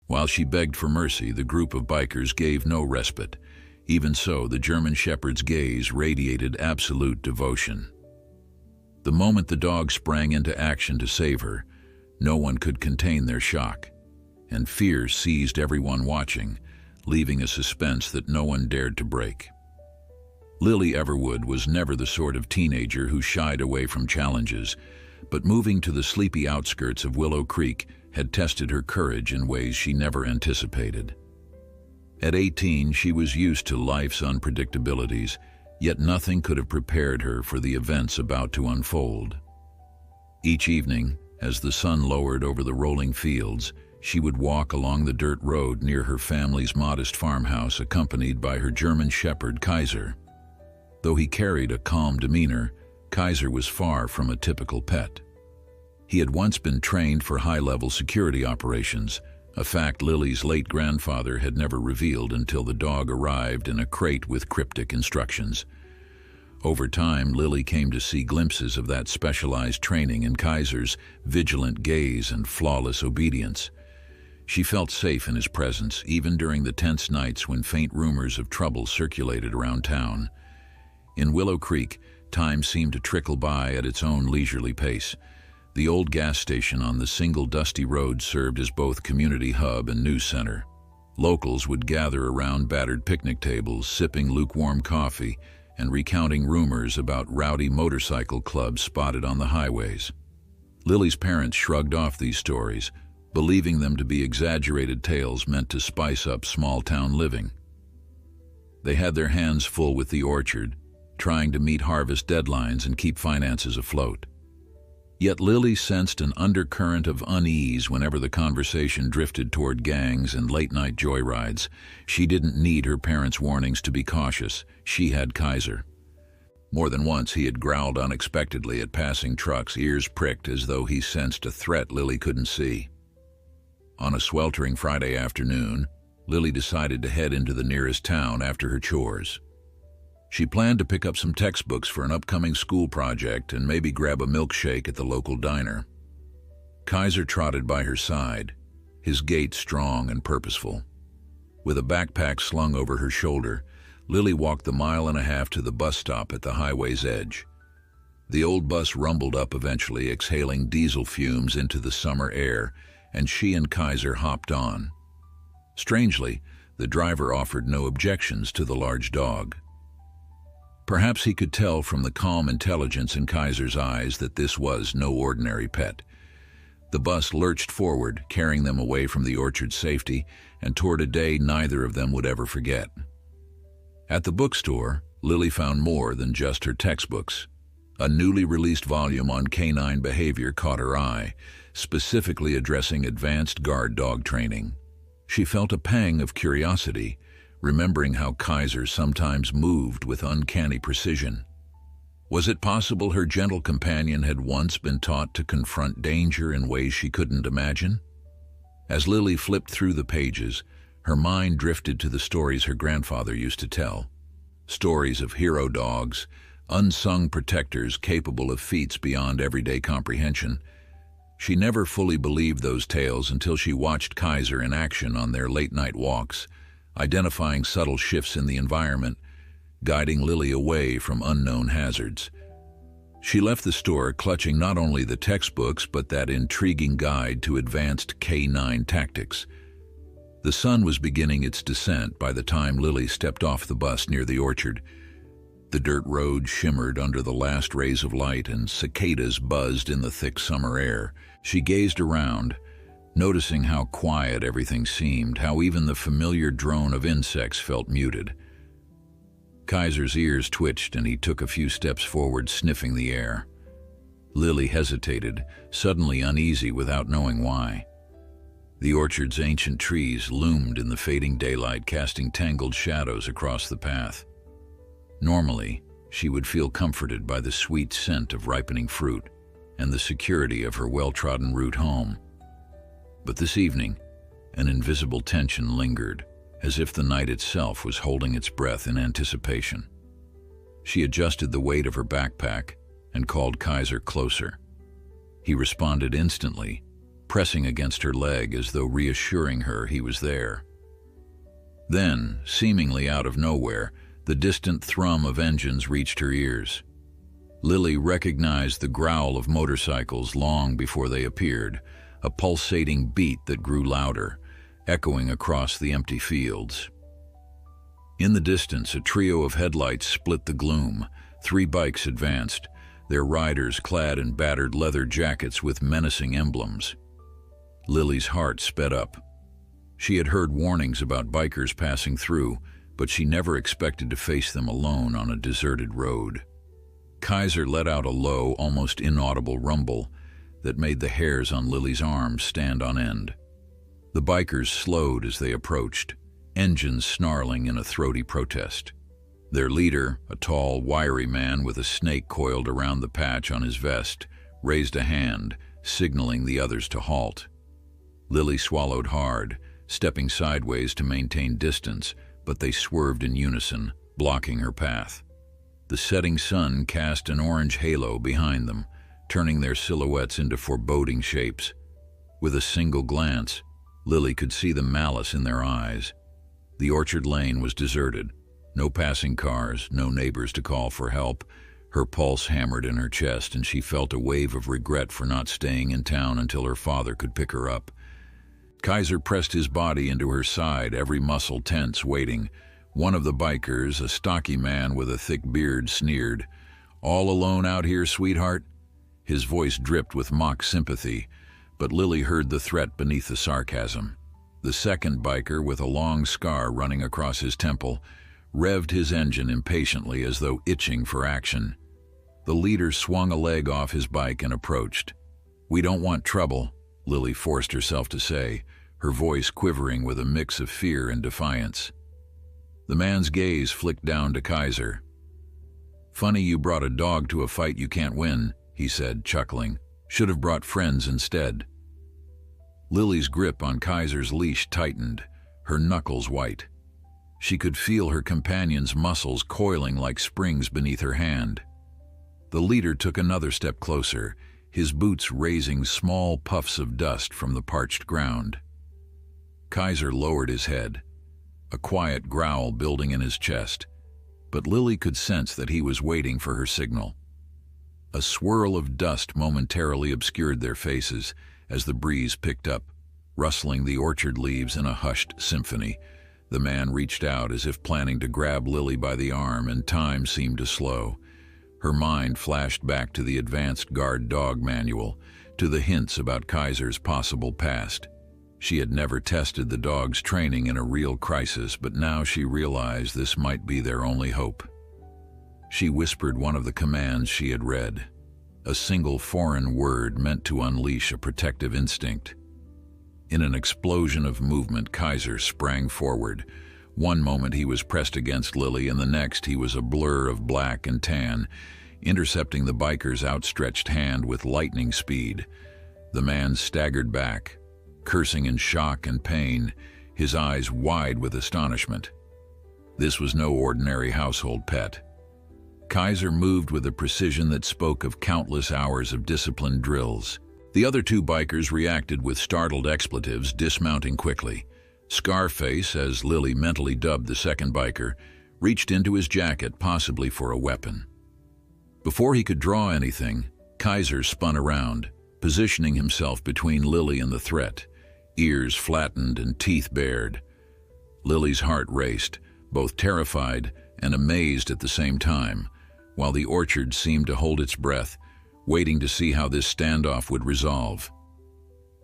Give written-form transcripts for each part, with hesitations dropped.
While she begged for mercy, the group of bikers gave no respite. Even so, the German Shepherd's gaze radiated absolute devotion. The moment the dog sprang into action to save her, no one could contain their shock, and fear seized everyone watching, leaving a suspense that no one dared to break. Lily Everwood was never the sort of teenager who shied away from challenges, but moving to the sleepy outskirts of Willow Creek had tested her courage in ways she never anticipated. At 18, she was used to life's unpredictabilities, yet nothing could have prepared her for the events about to unfold. Each evening, as the sun lowered over the rolling fields, she would walk along the dirt road near her family's modest farmhouse, accompanied by her German Shepherd, Kaiser. Though he carried a calm demeanor, Kaiser was far from a typical pet. He had once been trained for high-level security operations, a fact Lily's late grandfather had never revealed until the dog arrived in a crate with cryptic instructions. Over time, Lily came to see glimpses of that specialized training in Kaiser's vigilant gaze and flawless obedience. She felt safe in his presence, even during the tense nights when faint rumors of trouble circulated around town. In Willow Creek, time seemed to trickle by at its own leisurely pace. The old gas station on the single dusty road served as both community hub and news center. Locals would gather around battered picnic tables, sipping lukewarm coffee and recounting rumors about rowdy motorcycle clubs spotted on the highways. Lily's parents shrugged off these stories, believing them to be exaggerated tales meant to spice up small-town living. They had their hands full with the orchard, trying to meet harvest deadlines and keep finances afloat. Yet Lily sensed an undercurrent of unease whenever the conversation drifted toward gangs and late-night joyrides. She didn't need her parents' warnings to be cautious. She had Kaiser. More than once he had growled unexpectedly at passing trucks, ears pricked as though he sensed a threat Lily couldn't see. On a sweltering Friday afternoon, Lily decided to head into the nearest town after her chores. She planned to pick up some textbooks for an upcoming school project and maybe grab a milkshake at the local diner. Kaiser trotted by her side, his gait strong and purposeful. With a backpack slung over her shoulder, Lily walked the 1.5 miles to the bus stop at the highway's edge. The old bus rumbled up eventually, exhaling diesel fumes into the summer air, and she and Kaiser hopped on. Strangely, the driver offered no objections to the large dog. Perhaps he could tell from the calm intelligence in Kaiser's eyes that this was no ordinary pet. The bus lurched forward, carrying them away from the orchard's safety and toward a day neither of them would ever forget. At the bookstore, Lily found more than just her textbooks. A newly released volume on canine behavior caught her eye, specifically addressing advanced guard dog training. She felt a pang of curiosity, remembering how Kaiser sometimes moved with uncanny precision. Was it possible her gentle companion had once been taught to confront danger in ways she couldn't imagine? As Lily flipped through the pages, her mind drifted to the stories her grandfather used to tell. Stories of hero dogs, unsung protectors capable of feats beyond everyday comprehension. She never fully believed those tales until she watched Kaiser in action on their late-night walks, identifying subtle shifts in the environment, guiding Lily away from unknown hazards. She left the store clutching not only the textbooks but that intriguing guide to advanced K9 tactics. The sun was beginning its descent by the time Lily stepped off the bus near the orchard. The dirt road shimmered under the last rays of light and cicadas buzzed in the thick summer air. She gazed around, noticing how quiet everything seemed, how even the familiar drone of insects felt muted. Kaiser's ears twitched and he took a few steps forward, sniffing the air. Lily hesitated, suddenly uneasy without knowing why. The orchard's ancient trees loomed in the fading daylight, casting tangled shadows across the path. Normally, she would feel comforted by the sweet scent of ripening fruit and the security of her well-trodden route home. But this evening, an invisible tension lingered, as if the night itself was holding its breath in anticipation. She adjusted the weight of her backpack and called Kaiser closer. He responded instantly, pressing against her leg as though reassuring her he was there. Then, seemingly out of nowhere, the distant thrum of engines reached her ears. Lily recognized the growl of motorcycles long before they appeared, a pulsating beat that grew louder, echoing across the empty fields. In the distance, a trio of headlights split the gloom. 3 bikes advanced, their riders clad in battered leather jackets with menacing emblems. Lily's heart sped up. She had heard warnings about bikers passing through, but she never expected to face them alone on a deserted road. Kaiser let out a low, almost inaudible rumble that made the hairs on Lily's arms stand on end. The bikers slowed as they approached, engines snarling in a throaty protest. Their leader, a tall, wiry man with a snake coiled around the patch on his vest, raised a hand, signaling the others to halt. Lily swallowed hard, stepping sideways to maintain distance, but they swerved in unison, blocking her path. The setting sun cast an orange halo behind them, turning their silhouettes into foreboding shapes. With a single glance, Lily could see the malice in their eyes. The orchard lane was deserted. No passing cars, no neighbors to call for help. Her pulse hammered in her chest, and she felt a wave of regret for not staying in town until her father could pick her up. Kaiser pressed his body into her side, every muscle tense, waiting. One of the bikers, a stocky man with a thick beard, sneered, "All alone out here, sweetheart?" His voice dripped with mock sympathy, but Lily heard the threat beneath the sarcasm. The second biker, with a long scar running across his temple, revved his engine impatiently as though itching for action. The leader swung a leg off his bike and approached. "We don't want trouble," Lily forced herself to say, her voice quivering with a mix of fear and defiance. The man's gaze flicked down to Kaiser. "Funny you brought a dog to a fight you can't win," he said, chuckling. "Should have brought friends instead." Lily's grip on Kaiser's leash tightened, her knuckles white. She could feel her companion's muscles coiling like springs beneath her hand. The leader took another step closer, his boots raising small puffs of dust from the parched ground. Kaiser lowered his head, a quiet growl building in his chest, but Lily could sense that he was waiting for her signal. A swirl of dust momentarily obscured their faces as the breeze picked up, rustling the orchard leaves in a hushed symphony. The man reached out as if planning to grab Lily by the arm, and time seemed to slow. Her mind flashed back to the advanced guard dog manual, to the hints about Kaiser's possible past. She had never tested the dog's training in a real crisis, but now she realized this might be their only hope. She whispered one of the commands she had read, a single foreign word meant to unleash a protective instinct. In an explosion of movement, Kaiser sprang forward. One moment he was pressed against Lily, and the next he was a blur of black and tan, intercepting the biker's outstretched hand with lightning speed. The man staggered back, cursing in shock and pain, his eyes wide with astonishment. This was no ordinary household pet. Kaiser moved with a precision that spoke of countless hours of disciplined drills. The other 2 bikers reacted with startled expletives, dismounting quickly. Scarface, as Lily mentally dubbed the second biker, reached into his jacket, possibly for a weapon. Before he could draw anything, Kaiser spun around, positioning himself between Lily and the threat, ears flattened and teeth bared. Lily's heart raced, both terrified and amazed at the same time, while the orchard seemed to hold its breath, waiting to see how this standoff would resolve.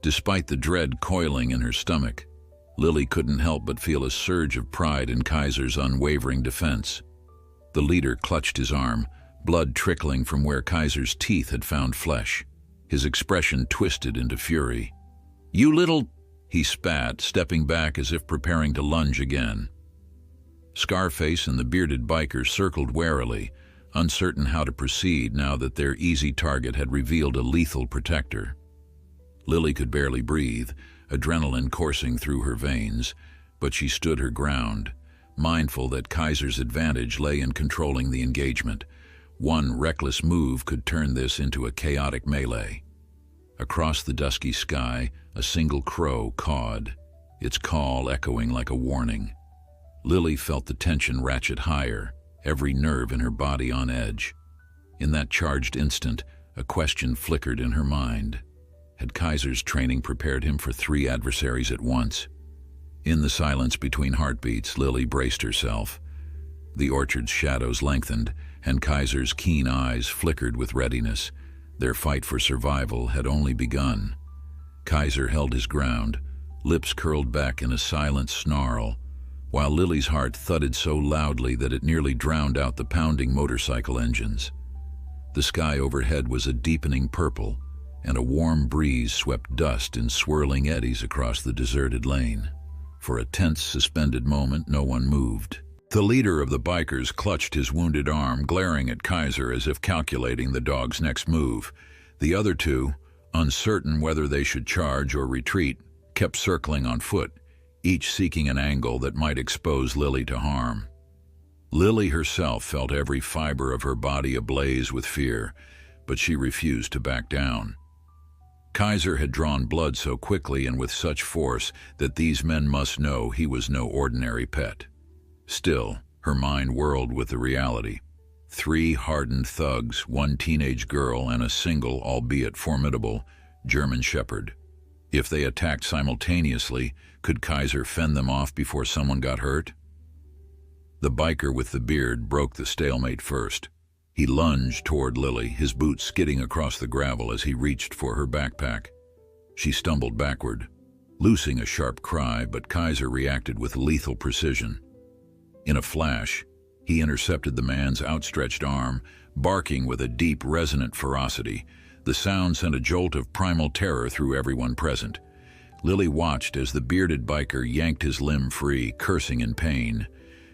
Despite the dread coiling in her stomach, Lily couldn't help but feel a surge of pride in Kaiser's unwavering defense. The leader clutched his arm, blood trickling from where Kaiser's teeth had found flesh. His expression twisted into fury. "You little—" he spat, stepping back as if preparing to lunge again. Scarface and the bearded biker circled warily, uncertain how to proceed now that their easy target had revealed a lethal protector. Lily could barely breathe, adrenaline coursing through her veins, but she stood her ground, mindful that Kaiser's advantage lay in controlling the engagement. One reckless move could turn this into a chaotic melee. Across the dusky sky, a single crow cawed, its call echoing like a warning. Lily felt the tension ratchet higher, every nerve in her body on edge. In that charged instant, a question flickered in her mind. Had Kaiser's training prepared him for 3 adversaries at once? In the silence between heartbeats, Lily braced herself. The orchard's shadows lengthened, and Kaiser's keen eyes flickered with readiness. Their fight for survival had only begun. Kaiser held his ground, lips curled back in a silent snarl, while Lily's heart thudded so loudly that it nearly drowned out the pounding motorcycle engines. The sky overhead was a deepening purple, and a warm breeze swept dust in swirling eddies across the deserted lane. For a tense, suspended moment, no one moved. The leader of the bikers clutched his wounded arm, glaring at Kaiser as if calculating the dog's next move. The other 2, uncertain whether they should charge or retreat, kept circling on foot, each seeking an angle that might expose Lily to harm. Lily herself felt every fiber of her body ablaze with fear, but she refused to back down. Kaiser had drawn blood so quickly and with such force that these men must know he was no ordinary pet. Still, her mind whirled with the reality. 3 hardened thugs, 1 teenage girl, and a single, albeit formidable, German Shepherd. If they attacked simultaneously, could Kaiser fend them off before someone got hurt? The biker with the beard broke the stalemate first. He lunged toward Lily, his boots skidding across the gravel as he reached for her backpack. She stumbled backward, loosing a sharp cry, but Kaiser reacted with lethal precision. In a flash, he intercepted the man's outstretched arm, barking with a deep, resonant ferocity. The sound sent a jolt of primal terror through everyone present. Lily watched as the bearded biker yanked his limb free, cursing in pain.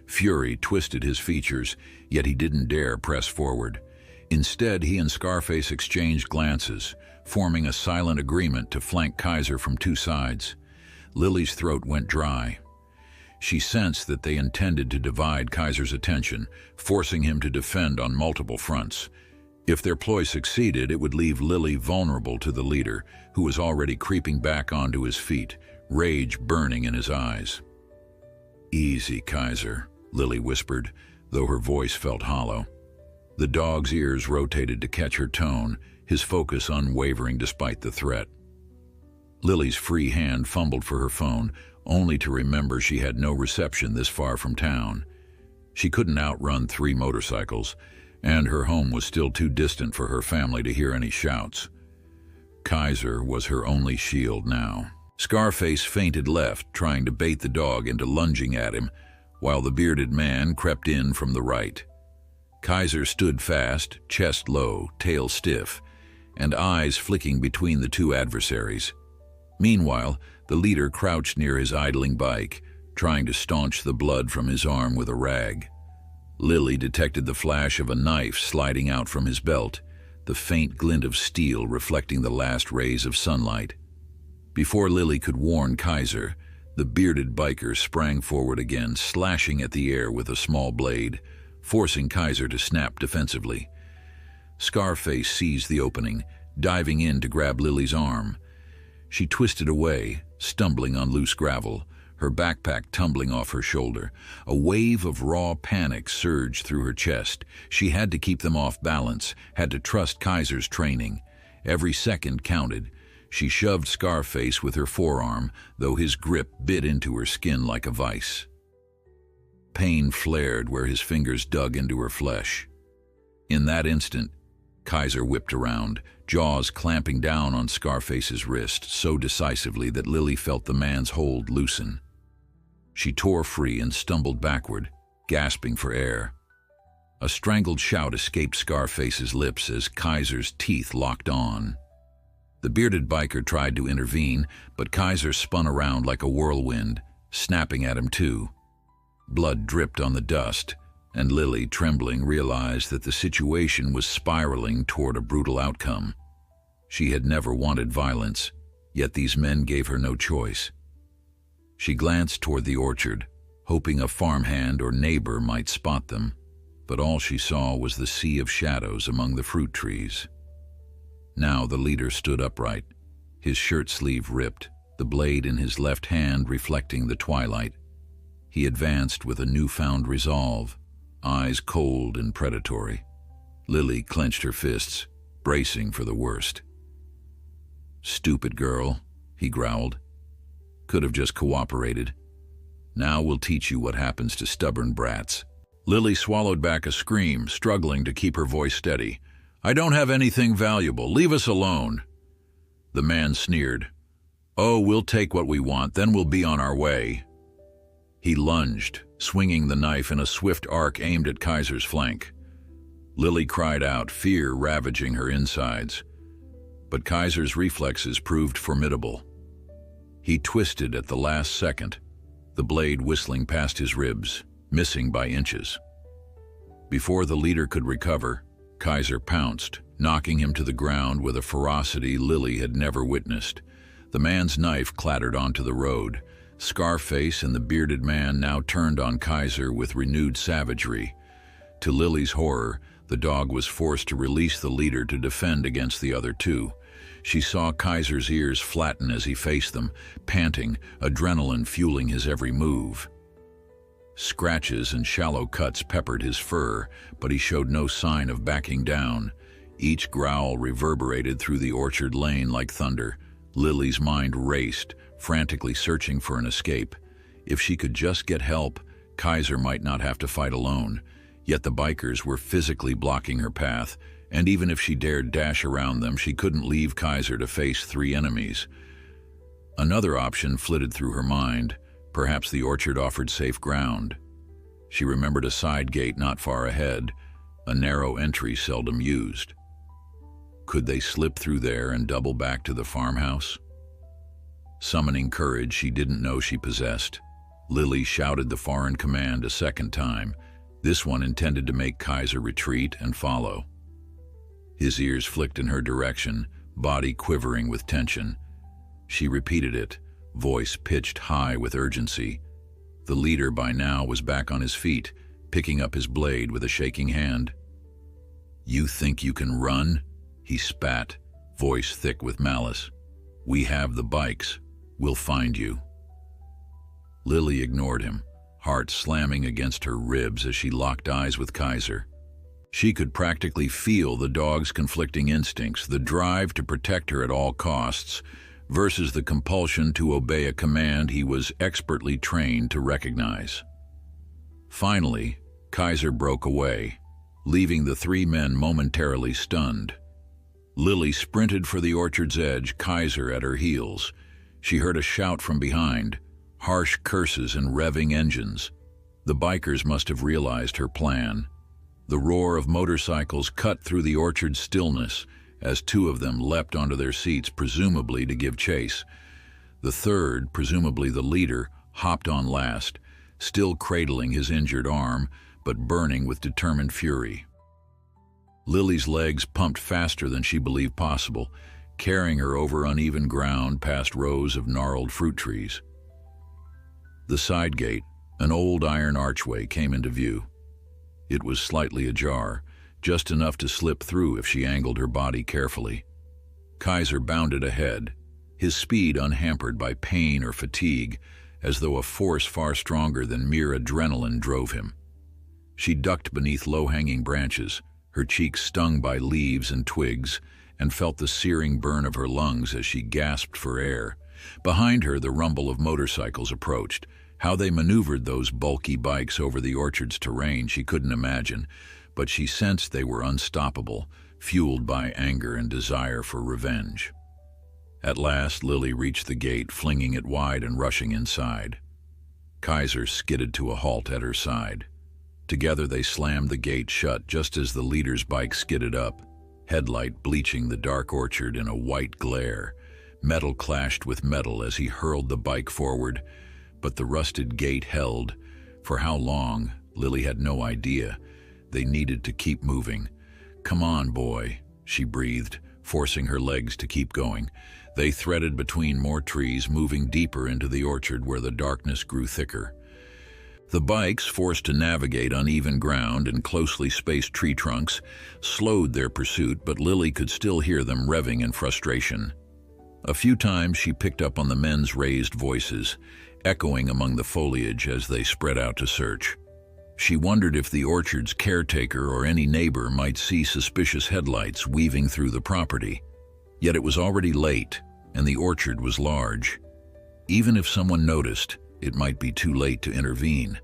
Fury twisted his features, yet he didn't dare press forward. Instead, he and Scarface exchanged glances, forming a silent agreement to flank Kaiser from 2 sides. Lily's throat went dry. She sensed that they intended to divide Kaiser's attention, forcing him to defend on multiple fronts. If their ploy succeeded, it would leave Lily vulnerable to the leader, who was already creeping back onto his feet, rage burning in his eyes. "Easy, Kaiser," Lily whispered, though her voice felt hollow. The dog's ears rotated to catch her tone, his focus unwavering despite the threat. Lily's free hand fumbled for her phone, only to remember she had no reception this far from town. She couldn't outrun 3 motorcycles, and her home was still too distant for her family to hear any shouts. Kaiser was her only shield now. Scarface feinted left, trying to bait the dog into lunging at him, while the bearded man crept in from the right. Kaiser stood fast, chest low, tail stiff, and eyes flicking between the 2 adversaries. Meanwhile, the leader crouched near his idling bike, trying to staunch the blood from his arm with a rag. Lily detected the flash of a knife sliding out from his belt, the faint glint of steel reflecting the last rays of sunlight. Before Lily could warn Kaiser, the bearded biker sprang forward again, slashing at the air with a small blade, forcing Kaiser to snap defensively. Scarface seized the opening, diving in to grab Lily's arm. She twisted away, stumbling on loose gravel, her backpack tumbling off her shoulder. A wave of raw panic surged through her chest. She had to keep them off balance, had to trust Kaiser's training. Every second counted. She shoved Scarface with her forearm, though his grip bit into her skin like a vice. Pain flared where his fingers dug into her flesh. In that instant, Kaiser whipped around, jaws clamping down on Scarface's wrist so decisively that Lily felt the man's hold loosen. She tore free and stumbled backward, gasping for air. A strangled shout escaped Scarface's lips as Kaiser's teeth locked on. The bearded biker tried to intervene, but Kaiser spun around like a whirlwind, snapping at him too. Blood dripped on the dust, and Lily, trembling, realized that the situation was spiraling toward a brutal outcome. She had never wanted violence, yet these men gave her no choice. She glanced toward the orchard, hoping a farmhand or neighbor might spot them, but all she saw was the sea of shadows among the fruit trees. Now the leader stood upright, his shirt sleeve ripped, the blade in his left hand reflecting the twilight. He advanced with a newfound resolve, eyes cold and predatory. Lily clenched her fists, bracing for the worst. "Stupid girl," he growled. "Could have just cooperated. Now we'll teach you what happens to stubborn brats." Lily swallowed back a scream, struggling to keep her voice steady. "I don't have anything valuable. Leave us alone." The man sneered. "Oh, we'll take what we want, then we'll be on our way." He lunged, swinging the knife in a swift arc aimed at Kaiser's flank. Lily cried out, fear ravaging her insides. But Kaiser's reflexes proved formidable. He twisted at the last second, the blade whistling past his ribs, missing by inches. Before the leader could recover, Kaiser pounced, knocking him to the ground with a ferocity Lily had never witnessed. The man's knife clattered onto the road. Scarface and the bearded man now turned on Kaiser with renewed savagery. To Lily's horror, the dog was forced to release the leader to defend against the other two. She saw Kaiser's ears flatten as he faced them, panting, adrenaline fueling his every move. Scratches and shallow cuts peppered his fur, but he showed no sign of backing down. Each growl reverberated through the orchard lane like thunder. Lily's mind raced, frantically searching for an escape. If she could just get help, Kaiser might not have to fight alone. Yet the bikers were physically blocking her path, and even if she dared dash around them, she couldn't leave Kaiser to face three enemies. Another option flitted through her mind. Perhaps the orchard offered safe ground. She remembered a side gate not far ahead, a narrow entry seldom used. Could they slip through there and double back to the farmhouse? Summoning courage she didn't know she possessed, Lily shouted the foreign command a second time, this one intended to make Kaiser retreat and follow. His ears flicked in her direction, body quivering with tension. She repeated it, voice pitched high with urgency. The leader by now was back on his feet, picking up his blade with a shaking hand. "You think you can run?" he spat, voice thick with malice. "We have the bikes. We'll find you." Lily ignored him, heart slamming against her ribs as she locked eyes with Kaiser. She could practically feel the dog's conflicting instincts, the drive to protect her at all costs, versus the compulsion to obey a command he was expertly trained to recognize. Finally, Kaiser broke away, leaving the three men momentarily stunned. Lily sprinted for the orchard's edge, Kaiser at her heels. She heard a shout from behind, harsh curses and revving engines. The bikers must have realized her plan. The roar of motorcycles cut through the orchard's stillness as two of them leapt onto their seats, presumably to give chase. The third, presumably the leader, hopped on last, still cradling his injured arm, but burning with determined fury. Lily's legs pumped faster than she believed possible, carrying her over uneven ground past rows of gnarled fruit trees. The side gate, an old iron archway, came into view. It was slightly ajar, just enough to slip through if she angled her body carefully. Kaiser bounded ahead, his speed unhampered by pain or fatigue, as though a force far stronger than mere adrenaline drove him. She ducked beneath low-hanging branches, her cheeks stung by leaves and twigs, and felt the searing burn of her lungs as she gasped for air. Behind her, the rumble of motorcycles approached. How they maneuvered those bulky bikes over the orchard's terrain she couldn't imagine, but she sensed they were unstoppable, fueled by anger and desire for revenge. At last, Lily reached the gate, flinging it wide and rushing inside. Kaiser skidded to a halt at her side. Together they slammed the gate shut just as the leader's bike skidded up, headlight bleaching the dark orchard in a white glare. Metal clashed with metal as he hurled the bike forward, but the rusted gate held. For how long, Lily had no idea. They needed to keep moving. "Come on, boy," she breathed, forcing her legs to keep going. They threaded between more trees, moving deeper into the orchard where the darkness grew thicker. The bikes, forced to navigate uneven ground and closely spaced tree trunks, slowed their pursuit, but Lily could still hear them revving in frustration. A few times she picked up on the men's raised voices, echoing among the foliage as they spread out to search. She wondered if the orchard's caretaker or any neighbor might see suspicious headlights weaving through the property. Yet it was already late, and the orchard was large. Even if someone noticed, it might be too late to intervene.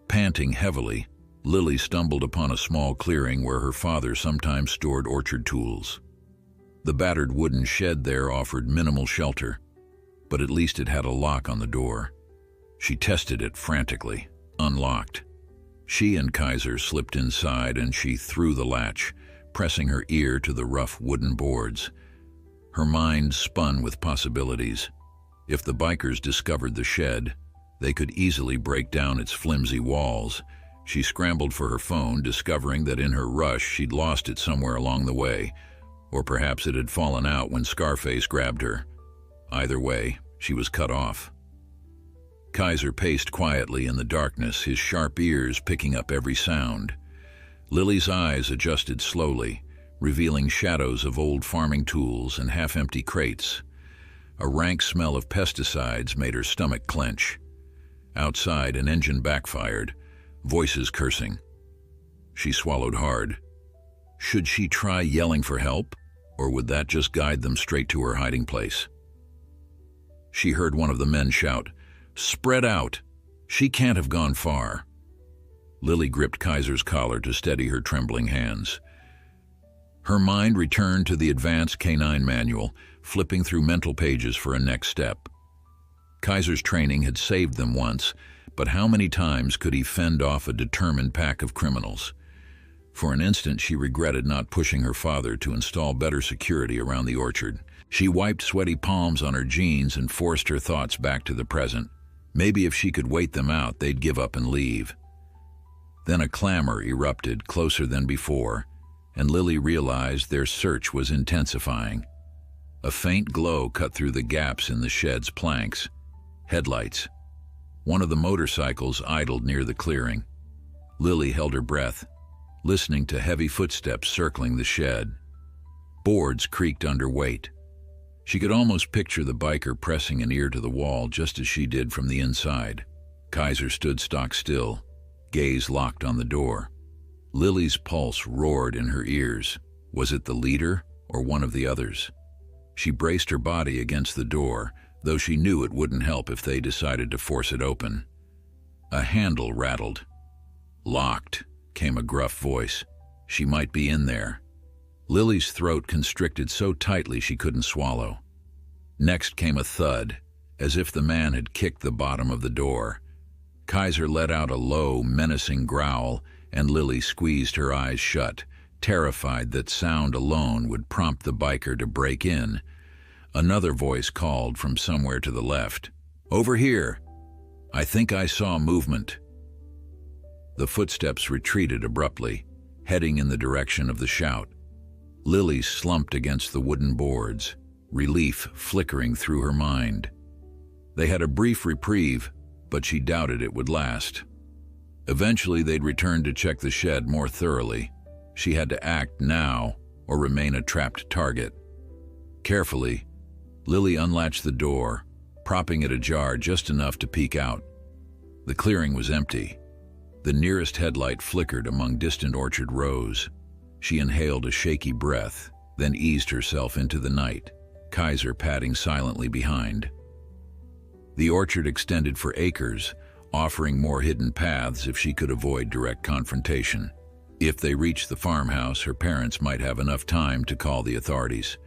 Panting heavily, Lily stumbled upon a small clearing where her father sometimes stored orchard tools. The battered wooden shed there offered minimal shelter, but at least it had a lock on the door. She tested it frantically, unlocked. She and Kaiser slipped inside and she threw the latch, pressing her ear to the rough wooden boards. Her mind spun with possibilities. If the bikers discovered the shed, they could easily break down its flimsy walls. She scrambled for her phone, discovering that in her rush she'd lost it somewhere along the way, or perhaps it had fallen out when Scarface grabbed her. Either way, she was cut off. Kaiser paced quietly in the darkness, his sharp ears picking up every sound. Lily's eyes adjusted slowly, revealing shadows of old farming tools and half-empty crates. A rank smell of pesticides made her stomach clench. Outside, an engine backfired, voices cursing. She swallowed hard. Should she try yelling for help, or would that just guide them straight to her hiding place? She heard one of the men shout, "Spread out! She can't have gone far." Lily gripped Kaiser's collar to steady her trembling hands. Her mind returned to the advanced K9 manual, flipping through mental pages for a next step. Kaiser's training had saved them once, but how many times could he fend off a determined pack of criminals? For an instant, she regretted not pushing her father to install better security around the orchard. She wiped sweaty palms on her jeans and forced her thoughts back to the present. Maybe if she could wait them out, they'd give up and leave. Then a clamor erupted, closer than before, and Lily realized their search was intensifying. A faint glow cut through the gaps in the shed's planks. Headlights. One of the motorcycles idled near the clearing. Lily held her breath, listening to heavy footsteps circling the shed. Boards creaked under weight. She could almost picture the biker pressing an ear to the wall just as she did from the inside. Kaiser stood stock still, gaze locked on the door. Lily's pulse roared in her ears. Was it the leader or one of the others? She braced her body against the door, though she knew it wouldn't help if they decided to force it open. A handle rattled. "Locked," came a gruff voice. She might be in there. Lily's throat constricted so tightly she couldn't swallow. Next came a thud, as if the man had kicked the bottom of the door. Kaiser let out a low, menacing growl, and Lily squeezed her eyes shut, terrified that sound alone would prompt the biker to break in. Another voice called from somewhere to the left. "Over here! I think I saw movement." The footsteps retreated abruptly, heading in the direction of the shout. Lily slumped against the wooden boards, relief flickering through her mind. They had a brief reprieve, but she doubted it would last. Eventually they'd return to check the shed more thoroughly. She had to act now or remain a trapped target. Carefully, Lily unlatched the door, propping it ajar just enough to peek out. The clearing was empty. The nearest headlight flickered among distant orchard rows. She inhaled a shaky breath, then eased herself into the night, Kaiser padding silently behind. The orchard extended for acres, offering more hidden paths if she could avoid direct confrontation. If they reached the farmhouse, her parents might have enough time to call the authorities.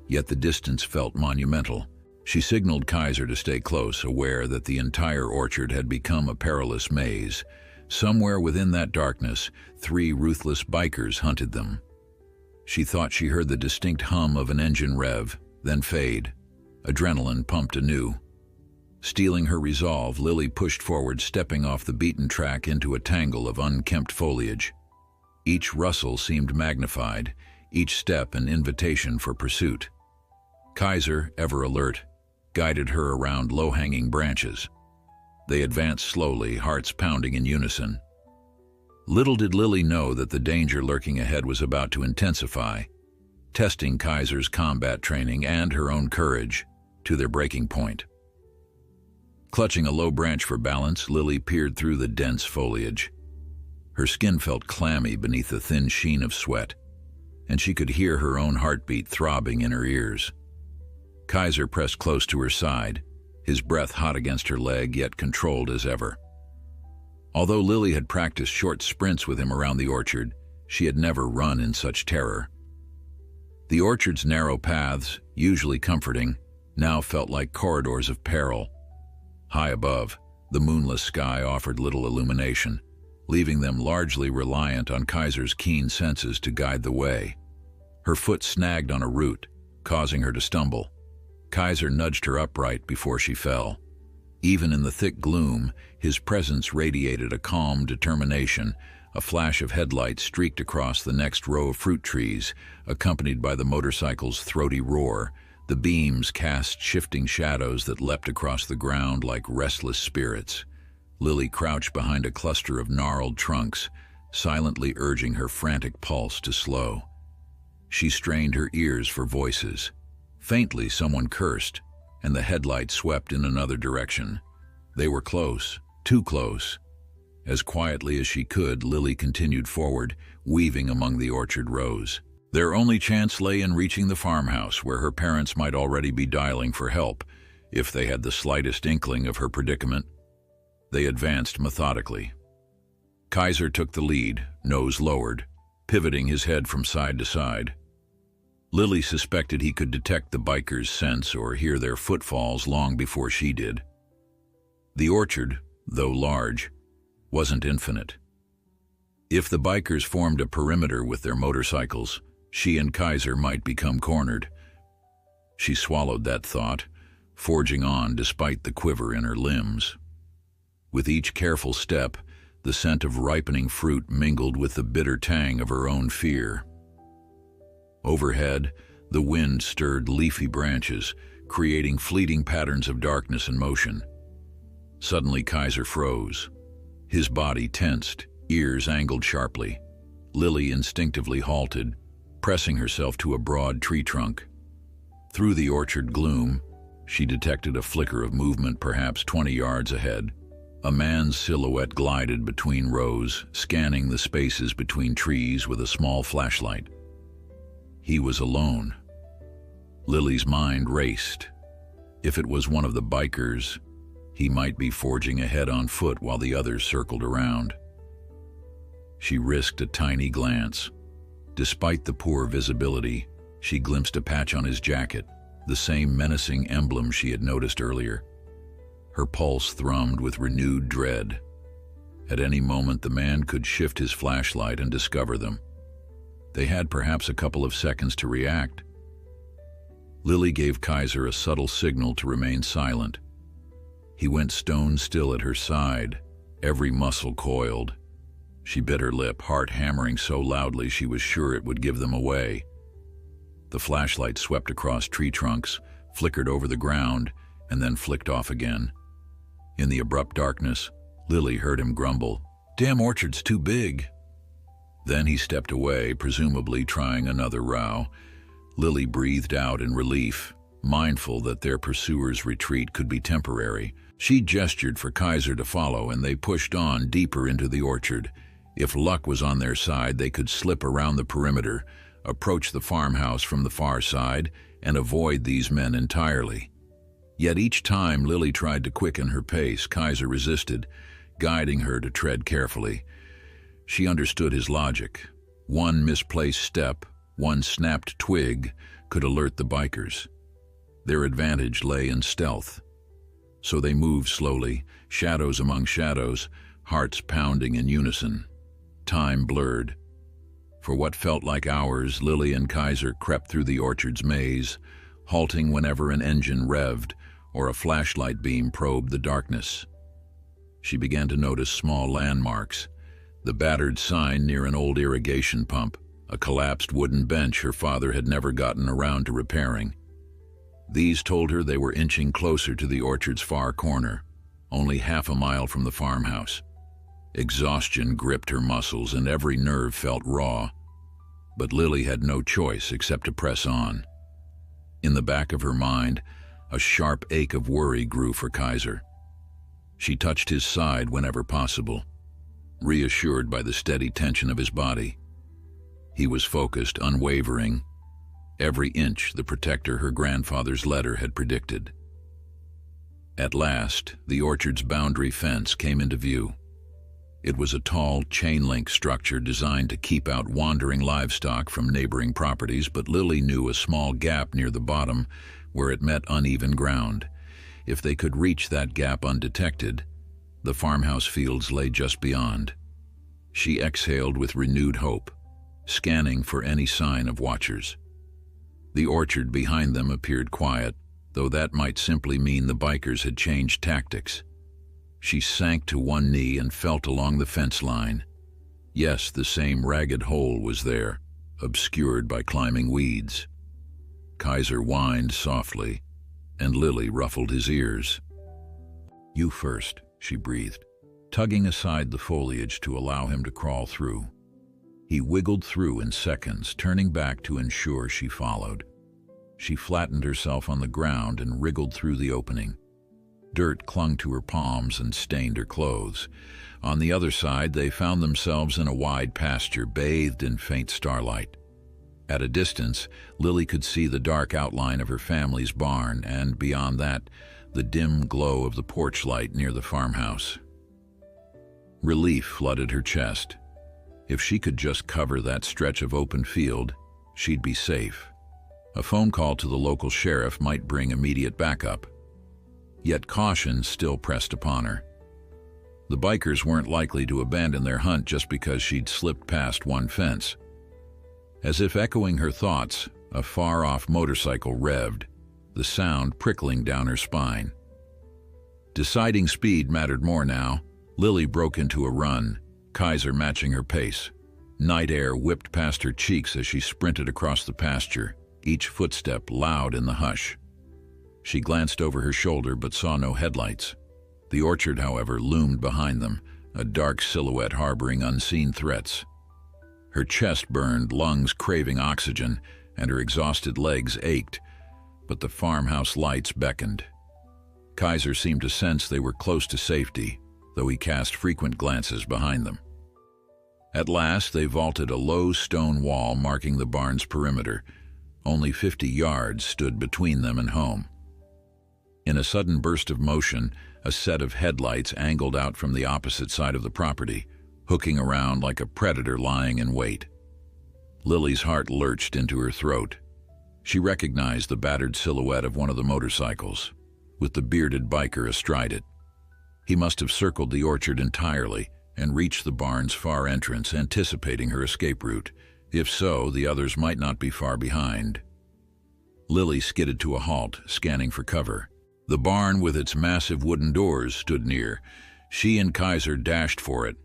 Yet the distance felt monumental. She signaled Kaiser to stay close, aware that the entire orchard had become a perilous maze. Somewhere within that darkness, 3 ruthless bikers hunted them. She thought she heard the distinct hum of an engine rev, then fade. Adrenaline pumped anew. Steeling her resolve, Lily pushed forward, stepping off the beaten track into a tangle of unkempt foliage. Each rustle seemed magnified, each step an invitation for pursuit. Kaiser, ever alert, guided her around low-hanging branches. They advanced slowly, hearts pounding in unison. Little did Lily know that the danger lurking ahead was about to intensify, testing Kaiser's combat training and her own courage to their breaking point. Clutching a low branch for balance, Lily peered through the dense foliage. Her skin felt clammy beneath the thin sheen of sweat, and she could hear her own heartbeat throbbing in her ears. Kaiser pressed close to her side, his breath hot against her leg, yet controlled as ever. Although Lily had practiced short sprints with him around the orchard, she had never run in such terror. The orchard's narrow paths, usually comforting, now felt like corridors of peril. High above, the moonless sky offered little illumination, leaving them largely reliant on Kaiser's keen senses to guide the way. Her foot snagged on a root, causing her to stumble. Kaiser nudged her upright before she fell. Even in the thick gloom, his presence radiated a calm determination. A flash of headlights streaked across the next row of fruit trees, accompanied by the motorcycle's throaty roar. The beams cast shifting shadows that leapt across the ground like restless spirits. Lily crouched behind a cluster of gnarled trunks, silently urging her frantic pulse to slow. She strained her ears for voices. Faintly, someone cursed, and the headlight swept in another direction. They were close, too close. As quietly as she could, Lily continued forward, weaving among the orchard rows. Their only chance lay in reaching the farmhouse, where her parents might already be dialing for help, if they had the slightest inkling of her predicament. They advanced methodically. Kaiser took the lead, nose lowered, pivoting his head from side to side. Lily suspected he could detect the bikers' scents or hear their footfalls long before she did. The orchard, though large, wasn't infinite. If the bikers formed a perimeter with their motorcycles, she and Kaiser might become cornered. She swallowed that thought, forging on despite the quiver in her limbs. With each careful step, the scent of ripening fruit mingled with the bitter tang of her own fear. Overhead, the wind stirred leafy branches, creating fleeting patterns of darkness and motion. Suddenly, Kaiser froze. His body tensed, ears angled sharply. Lily instinctively halted, pressing herself to a broad tree trunk. Through the orchard gloom, she detected a flicker of movement perhaps 20 yards ahead. A man's silhouette glided between rows, scanning the spaces between trees with a small flashlight. He was alone. Lily's mind raced. If it was one of the bikers, he might be forging ahead on foot while the others circled around. She risked a tiny glance. Despite the poor visibility, she glimpsed a patch on his jacket, the same menacing emblem she had noticed earlier. Her pulse thrummed with renewed dread. At any moment, the man could shift his flashlight and discover them. They had perhaps a couple of seconds to react. Lily gave Kaiser a subtle signal to remain silent. He went stone still at her side, every muscle coiled. She bit her lip, heart hammering so loudly she was sure it would give them away. The flashlight swept across tree trunks, flickered over the ground, and then flicked off again. In the abrupt darkness, Lily heard him grumble, "Damn orchard's too big." Then he stepped away, presumably trying another row. Lily breathed out in relief, mindful that their pursuer's retreat could be temporary. She gestured for Kaiser to follow, and they pushed on deeper into the orchard. If luck was on their side, they could slip around the perimeter, approach the farmhouse from the far side, and avoid these men entirely. Yet each time Lily tried to quicken her pace, Kaiser resisted, guiding her to tread carefully. She understood his logic. One misplaced step, one snapped twig, could alert the bikers. Their advantage lay in stealth. So they moved slowly, shadows among shadows, hearts pounding in unison. Time blurred. For what felt like hours, Lily and Kaiser crept through the orchard's maze, halting whenever an engine revved or a flashlight beam probed the darkness. She began to notice small landmarks. The battered sign near an old irrigation pump, a collapsed wooden bench her father had never gotten around to repairing. These told her they were inching closer to the orchard's far corner. only half a mile from the farmhouse. Exhaustion gripped her muscles and every nerve felt raw. But Lily had no choice except to press on. In the back of her mind, a sharp ache of worry grew for Kaiser. She touched his side whenever possible, reassured by the steady tension of his body. He was focused, unwavering, every inch the protector her grandfather's letter had predicted. At last, the orchard's boundary fence came into view. It was a tall, chain-link structure designed to keep out wandering livestock from neighboring properties, but Lily knew a small gap near the bottom where it met uneven ground. If they could reach that gap undetected, the farmhouse fields lay just beyond. She exhaled with renewed hope, scanning for any sign of watchers. The orchard behind them appeared quiet, though that might simply mean the bikers had changed tactics. She sank to one knee and felt along the fence line. Yes, the same ragged hole was there, obscured by climbing weeds. Kaiser whined softly, and Lily ruffled his ears. "You first," she breathed, tugging aside the foliage to allow him to crawl through. He wiggled through in seconds, turning back to ensure she followed. She flattened herself on the ground and wriggled through the opening. Dirt clung to her palms and stained her clothes. On the other side, they found themselves in a wide pasture bathed in faint starlight. At a distance, Lily could see the dark outline of her family's barn, and beyond that, the dim glow of the porch light near the farmhouse. Relief flooded her chest. If she could just cover that stretch of open field, she'd be safe. A phone call to the local sheriff might bring immediate backup. Yet caution still pressed upon her. The bikers weren't likely to abandon their hunt just because she'd slipped past one fence. As if echoing her thoughts, a far-off motorcycle revved, the sound prickling down her spine. Deciding speed mattered more now. Lily broke into a run, Kaiser matching her pace. Night air whipped past her cheeks as she sprinted across the pasture, each footstep loud in the hush. She glanced over her shoulder but saw no headlights. The orchard, however, loomed behind them, a dark silhouette harboring unseen threats. Her chest burned, lungs craving oxygen, and her exhausted legs ached, but the farmhouse lights beckoned. Kaiser seemed to sense they were close to safety, though he cast frequent glances behind them. At last, they vaulted a low stone wall marking the barn's perimeter. Only 50 yards stood between them and home. In a sudden burst of motion, a set of headlights angled out from the opposite side of the property, hooking around like a predator lying in wait. Lily's heart lurched into her throat. She recognized the battered silhouette of one of the motorcycles, with the bearded biker astride it. He must have circled the orchard entirely and reached the barn's far entrance, anticipating her escape route. If so, the others might not be far behind. Lily skidded to a halt, scanning for cover. The barn with its massive wooden doors stood near. She and Kaiser dashed for it.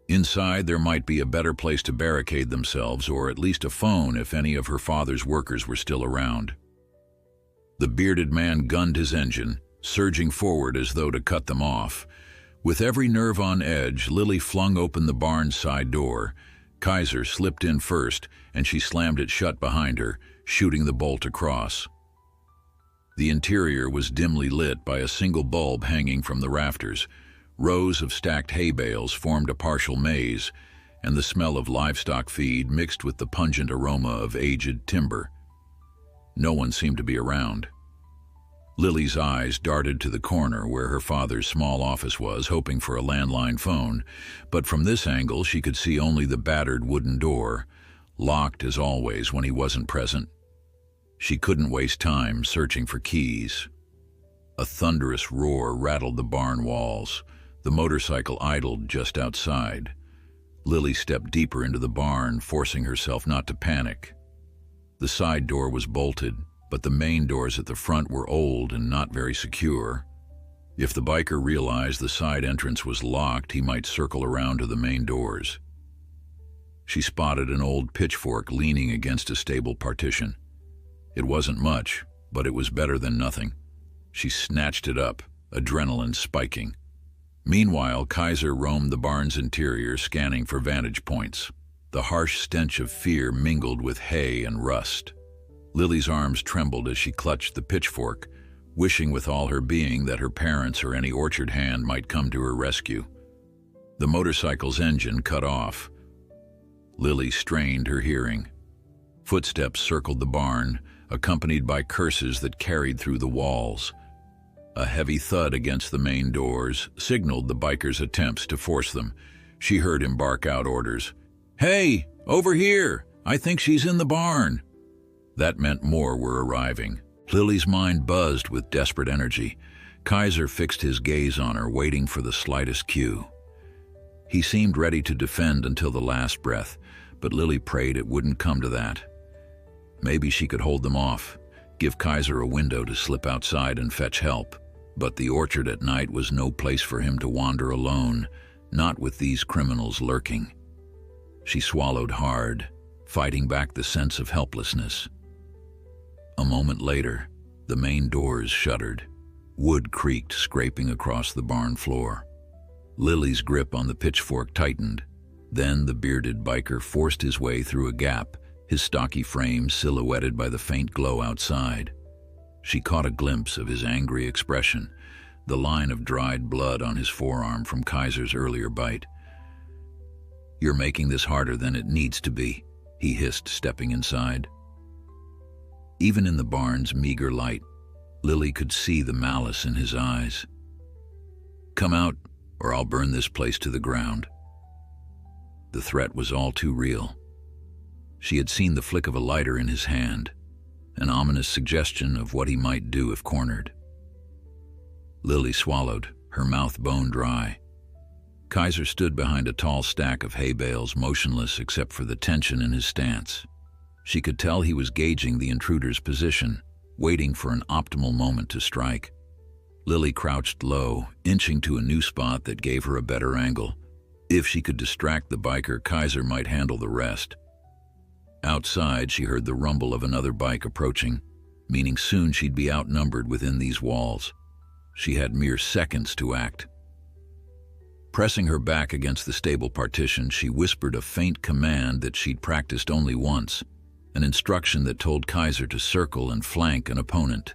Inside, there might be a better place to barricade themselves, or at least a phone if any of her father's workers were still around. The bearded man gunned his engine, surging forward as though to cut them off. With every nerve on edge, Lily flung open the barn's side door. Kaiser slipped in first, and she slammed it shut behind her, shooting the bolt across. The interior was dimly lit by a single bulb hanging from the rafters. Rows of stacked hay bales formed a partial maze, and the smell of livestock feed mixed with the pungent aroma of aged timber. No one seemed to be around. Lily's eyes darted to the corner where her father's small office was, hoping for a landline phone, but from this angle she could see only the battered wooden door, locked as always when he wasn't present. She couldn't waste time searching for keys. A thunderous roar rattled the barn walls. The motorcycle idled just outside. Lily stepped deeper into the barn, forcing herself not to panic. The side door was bolted, but the main doors at the front were old and not very secure. If the biker realized the side entrance was locked, he might circle around to the main doors. She spotted an old pitchfork leaning against a stable partition. It wasn't much, but it was better than nothing. She snatched it up, adrenaline spiking. Meanwhile, Kaiser roamed the barn's interior, scanning for vantage points. The harsh stench of fear mingled with hay and rust. Lily's arms trembled as she clutched the pitchfork, wishing with all her being that her parents or any orchard hand might come to her rescue. The motorcycle's engine cut off. Lily strained her hearing. Footsteps circled the barn, accompanied by curses that carried through the walls. A heavy thud against the main doors signaled the bikers' attempts to force them. She heard him bark out orders. "Hey, over here! I think she's in the barn!" That meant more were arriving. Lily's mind buzzed with desperate energy. Kaiser fixed his gaze on her, waiting for the slightest cue. He seemed ready to defend until the last breath, but Lily prayed it wouldn't come to that. Maybe she could hold them off, give Kaiser a window to slip outside and fetch help. But the orchard at night was no place for him to wander alone, not with these criminals lurking. She swallowed hard, fighting back the sense of helplessness. A moment later, the main doors shuttered. Wood creaked, scraping across the barn floor. Lily's grip on the pitchfork tightened. Then the bearded biker forced his way through a gap, his stocky frame silhouetted by the faint glow outside. She caught a glimpse of his angry expression, the line of dried blood on his forearm from Kaiser's earlier bite. "You're making this harder than it needs to be," he hissed, stepping inside. Even in the barn's meager light, Lily could see the malice in his eyes. "Come out, or I'll burn this place to the ground." The threat was all too real. She had seen the flick of a lighter in his hand, an ominous suggestion of what he might do if cornered. Lily swallowed, her mouth bone dry. Kaiser stood behind a tall stack of hay bales, motionless except for the tension in his stance. She could tell he was gauging the intruder's position, waiting for an optimal moment to strike. Lily crouched low, inching to a new spot that gave her a better angle. If she could distract the biker, Kaiser might handle the rest. Outside, she heard the rumble of another bike approaching, meaning soon she'd be outnumbered within these walls. She had mere seconds to act. Pressing her back against the stable partition, she whispered a faint command that she'd practiced only once, an instruction that told Kaiser to circle and flank an opponent.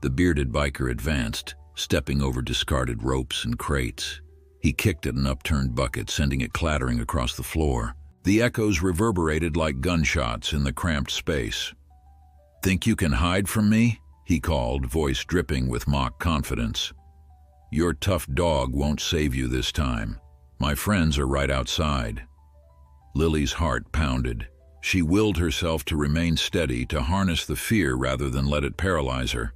The bearded biker advanced, stepping over discarded ropes and crates. He kicked at an upturned bucket, sending it clattering across the floor. The echoes reverberated like gunshots in the cramped space. "Think you can hide from me?" he called, voice dripping with mock confidence. "Your tough dog won't save you this time. My friends are right outside." Lily's heart pounded. She willed herself to remain steady, to harness the fear rather than let it paralyze her.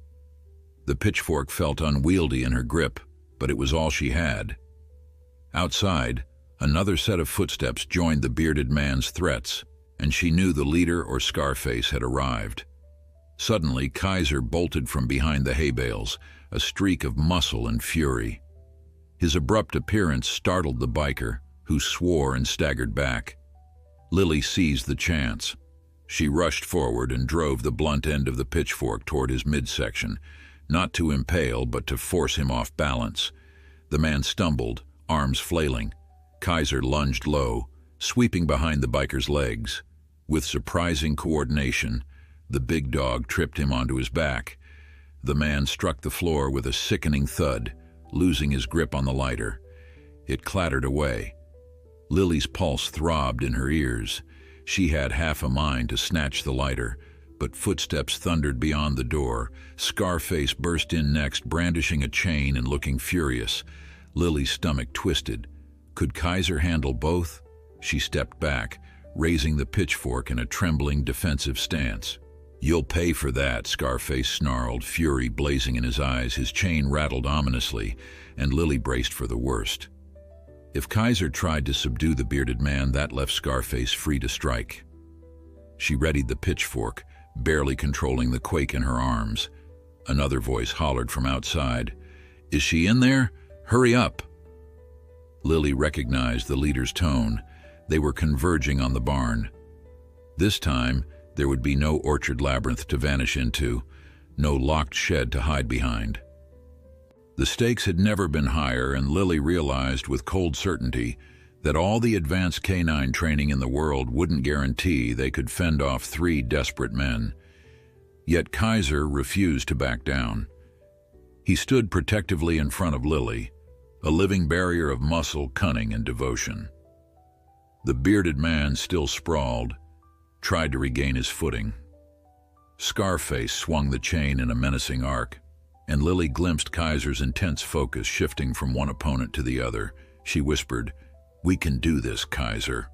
The pitchfork felt unwieldy in her grip, but it was all she had. Outside, another set of footsteps joined the bearded man's threats, and she knew the leader or Scarface had arrived. Suddenly, Kaiser bolted from behind the hay bales, a streak of muscle and fury. His abrupt appearance startled the biker, who swore and staggered back. Lily seized the chance. She rushed forward and drove the blunt end of the pitchfork toward his midsection, not to impale but to force him off balance. The man stumbled, arms flailing. Kaiser lunged low, sweeping behind the biker's legs. With surprising coordination, the big dog tripped him onto his back. The man struck the floor with a sickening thud, losing his grip on the lighter. It clattered away. Lily's pulse throbbed in her ears. She had half a mind to snatch the lighter, but footsteps thundered beyond the door. Scarface burst in next, brandishing a chain and looking furious. Lily's stomach twisted. Could Kaiser handle both? She stepped back, raising the pitchfork in a trembling defensive stance. "You'll pay for that," Scarface snarled, fury blazing in his eyes. His chain rattled ominously, and Lily braced for the worst. If Kaiser tried to subdue the bearded man, that left Scarface free to strike. She readied the pitchfork, barely controlling the quake in her arms. Another voice hollered from outside. "Is she in there? Hurry up!" Lily recognized the leader's tone. They were converging on the barn. This time, there would be no orchard labyrinth to vanish into, no locked shed to hide behind. The stakes had never been higher, and Lily realized with cold certainty that all the advanced canine training in the world wouldn't guarantee they could fend off 3 desperate men. Yet Kaiser refused to back down. He stood protectively in front of Lily, a living barrier of muscle, cunning, and devotion. The bearded man, still sprawled, tried to regain his footing. Scarface swung the chain in a menacing arc, and Lily glimpsed Kaiser's intense focus shifting from one opponent to the other. She whispered, "We can do this, Kaiser."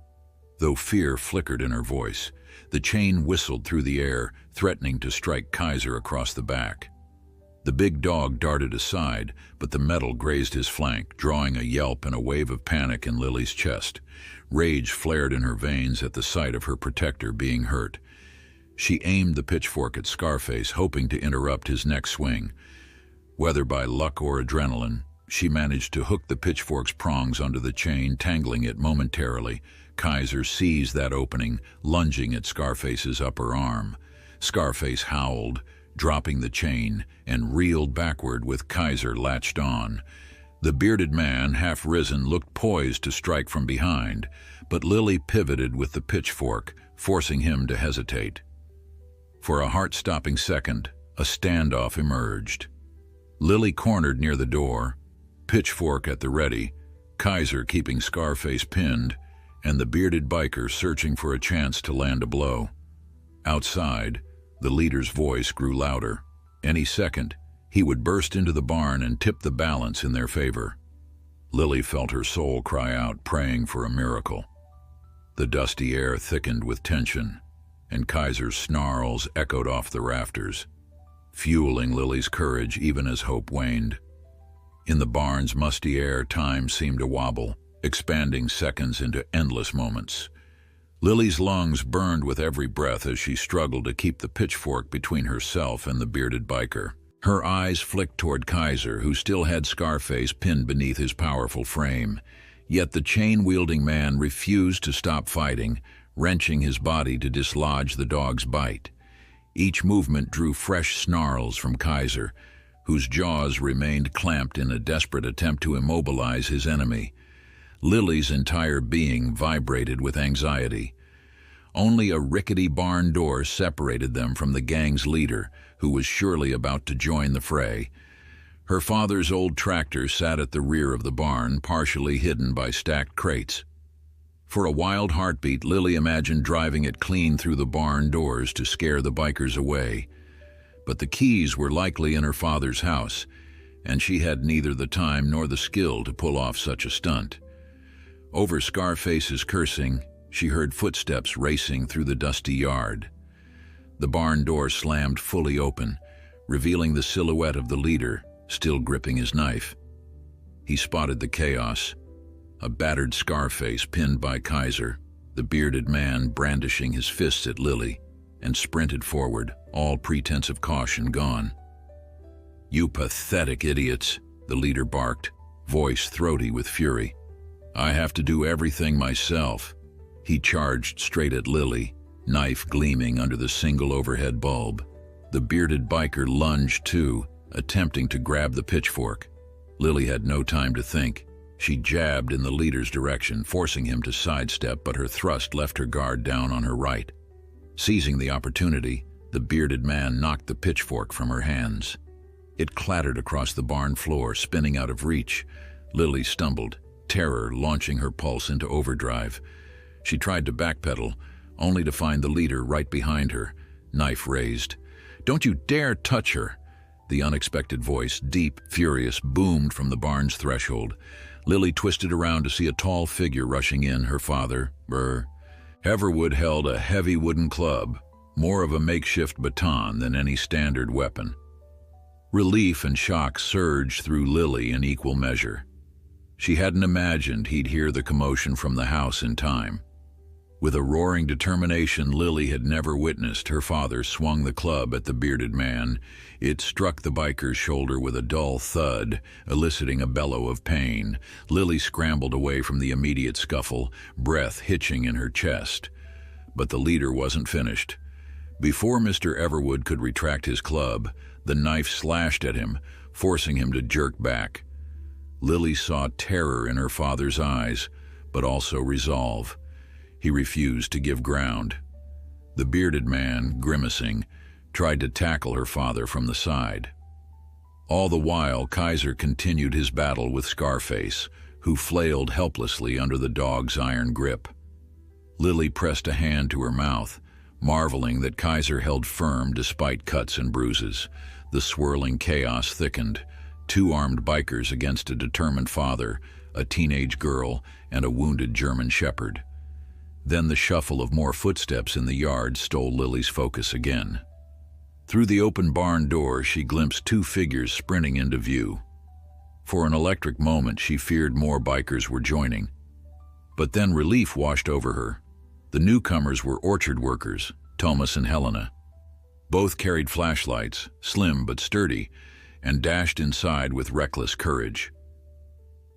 Though fear flickered in her voice, the chain whistled through the air, threatening to strike Kaiser across the back. The big dog darted aside, but the metal grazed his flank, drawing a yelp and a wave of panic in Lily's chest. Rage flared in her veins at the sight of her protector being hurt. She aimed the pitchfork at Scarface, hoping to interrupt his next swing. Whether by luck or adrenaline, she managed to hook the pitchfork's prongs onto the chain, tangling it momentarily. Kaiser seized that opening, lunging at Scarface's upper arm. Scarface howled, dropping the chain, and reeled backward with Kaiser latched on. The bearded man, half risen, looked poised to strike from behind, but Lily pivoted with the pitchfork, forcing him to hesitate. For a heart-stopping second, a standoff emerged. Lily cornered near the door, pitchfork at the ready, Kaiser keeping Scarface pinned, and the bearded biker searching for a chance to land a blow. Outside, the leader's voice grew louder. Any second, he would burst into the barn and tip the balance in their favor. Lily felt her soul cry out, praying for a miracle. The dusty air thickened with tension, and Kaiser's snarls echoed off the rafters, fueling Lily's courage even as hope waned. In the barn's musty air, time seemed to wobble, expanding seconds into endless moments. Lily's lungs burned with every breath as she struggled to keep the pitchfork between herself and the bearded biker. Her eyes flicked toward Kaiser, who still had Scarface pinned beneath his powerful frame. Yet the chain-wielding man refused to stop fighting, wrenching his body to dislodge the dog's bite. Each movement drew fresh snarls from Kaiser, whose jaws remained clamped in a desperate attempt to immobilize his enemy. Lily's entire being vibrated with anxiety. Only a rickety barn door separated them from the gang's leader, who was surely about to join the fray. Her father's old tractor sat at the rear of the barn, partially hidden by stacked crates. For a wild heartbeat, Lily imagined driving it clean through the barn doors to scare the bikers away. But the keys were likely in her father's house, and she had neither the time nor the skill to pull off such a stunt. Over Scarface's cursing, she heard footsteps racing through the dusty yard. The barn door slammed fully open, revealing the silhouette of the leader, still gripping his knife. He spotted the chaos. A battered Scarface pinned by Kaiser, the bearded man brandishing his fists at Lily, and sprinted forward, all pretense of caution gone. "You pathetic idiots," the leader barked, voice throaty with fury. "I have to do everything myself." He charged straight at Lily, knife gleaming under the single overhead bulb. The bearded biker lunged too, attempting to grab the pitchfork. Lily had no time to think. She jabbed in the leader's direction, forcing him to sidestep, but her thrust left her guard down on her right. Seizing the opportunity, the bearded man knocked the pitchfork from her hands. It clattered across the barn floor, spinning out of reach. Lily stumbled, terror launching her pulse into overdrive. She tried to backpedal, only to find the leader right behind her, knife raised. "Don't you dare touch her!" The unexpected voice, deep, furious, boomed from the barn's threshold. Lily twisted around to see a tall figure rushing in, her father, Everwood held a heavy wooden club, more of a makeshift baton than any standard weapon. Relief and shock surged through Lily in equal measure. She hadn't imagined he'd hear the commotion from the house in time. With a roaring determination Lily had never witnessed, her father swung the club at the bearded man. It struck the biker's shoulder with a dull thud, eliciting a bellow of pain. Lily scrambled away from the immediate scuffle, breath hitching in her chest. But the leader wasn't finished. Before Mr. Everwood could retract his club, the knife slashed at him, forcing him to jerk back. Lily saw terror in her father's eyes, but also resolve. He refused to give ground. The bearded man, grimacing, tried to tackle her father from the side. All the while, Kaiser continued his battle with Scarface, who flailed helplessly under the dog's iron grip. Lily pressed a hand to her mouth, marveling that Kaiser held firm despite cuts and bruises. The swirling chaos thickened. 2 armed bikers against a determined father, a teenage girl, and a wounded German shepherd. Then the shuffle of more footsteps in the yard stole Lily's focus again. Through the open barn door, she glimpsed 2 figures sprinting into view. For an electric moment, she feared more bikers were joining. But then relief washed over her. The newcomers were orchard workers, Thomas and Helena. Both carried flashlights, slim but sturdy, and dashed inside with reckless courage.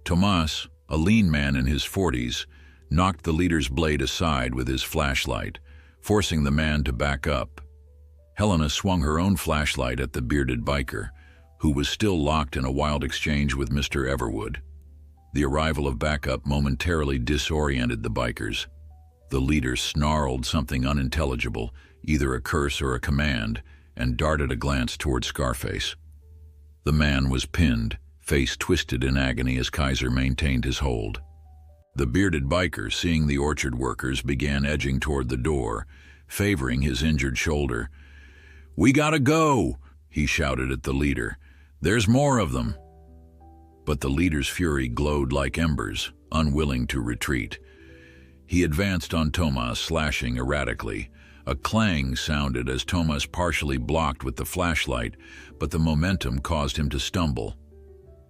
Tomas, a lean man in his 40s, knocked the leader's blade aside with his flashlight, forcing the man to back up. Helena swung her own flashlight at the bearded biker, who was still locked in a wild exchange with Mr. Everwood. The arrival of backup momentarily disoriented the bikers. The leader snarled something unintelligible, either a curse or a command, and darted a glance toward Scarface. The man was pinned, face twisted in agony as Kaiser maintained his hold. The bearded biker, seeing the orchard workers, began edging toward the door, favoring his injured shoulder. "We gotta go," he shouted at the leader. "There's more of them." But the leader's fury glowed like embers, unwilling to retreat. He advanced on Tomas, slashing erratically. A clang sounded as Tomas partially blocked with the flashlight, but the momentum caused him to stumble.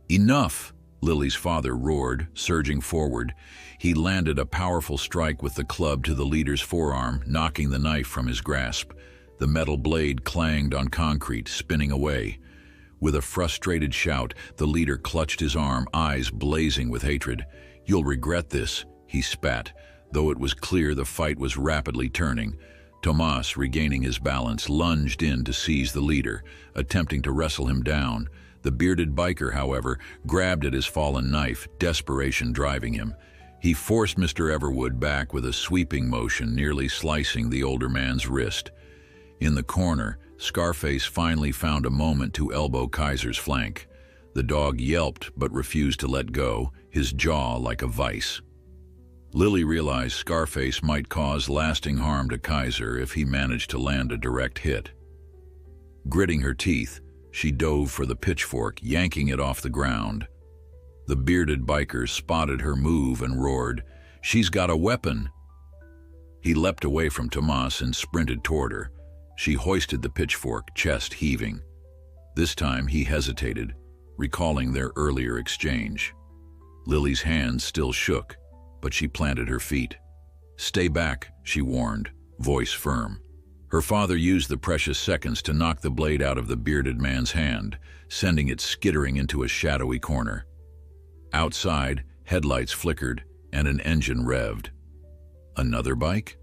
"Enough!" Lily's father roared, surging forward. He landed a powerful strike with the club to the leader's forearm, knocking the knife from his grasp. The metal blade clanged on concrete, spinning away. With a frustrated shout, the leader clutched his arm, eyes blazing with hatred. "You'll regret this," he spat, though it was clear the fight was rapidly turning. Tomas, regaining his balance, lunged in to seize the leader, attempting to wrestle him down. The bearded biker, however, grabbed at his fallen knife, desperation driving him. He forced Mr. Everwood back with a sweeping motion, nearly slicing the older man's wrist. In the corner, Scarface finally found a moment to elbow Kaiser's flank. The dog yelped but refused to let go, his jaw like a vice. Lily realized Scarface might cause lasting harm to Kaiser if he managed to land a direct hit. Gritting her teeth, she dove for the pitchfork, yanking it off the ground. The bearded biker spotted her move and roared, "She's got a weapon!" He leapt away from Tomas and sprinted toward her. She hoisted the pitchfork, chest heaving. This time he hesitated, recalling their earlier exchange. Lily's hands still shook, but she planted her feet. "Stay back," she warned, voice firm. Her father used the precious seconds to knock the blade out of the bearded man's hand, sending it skittering into a shadowy corner. Outside, headlights flickered and an engine revved. Another bike?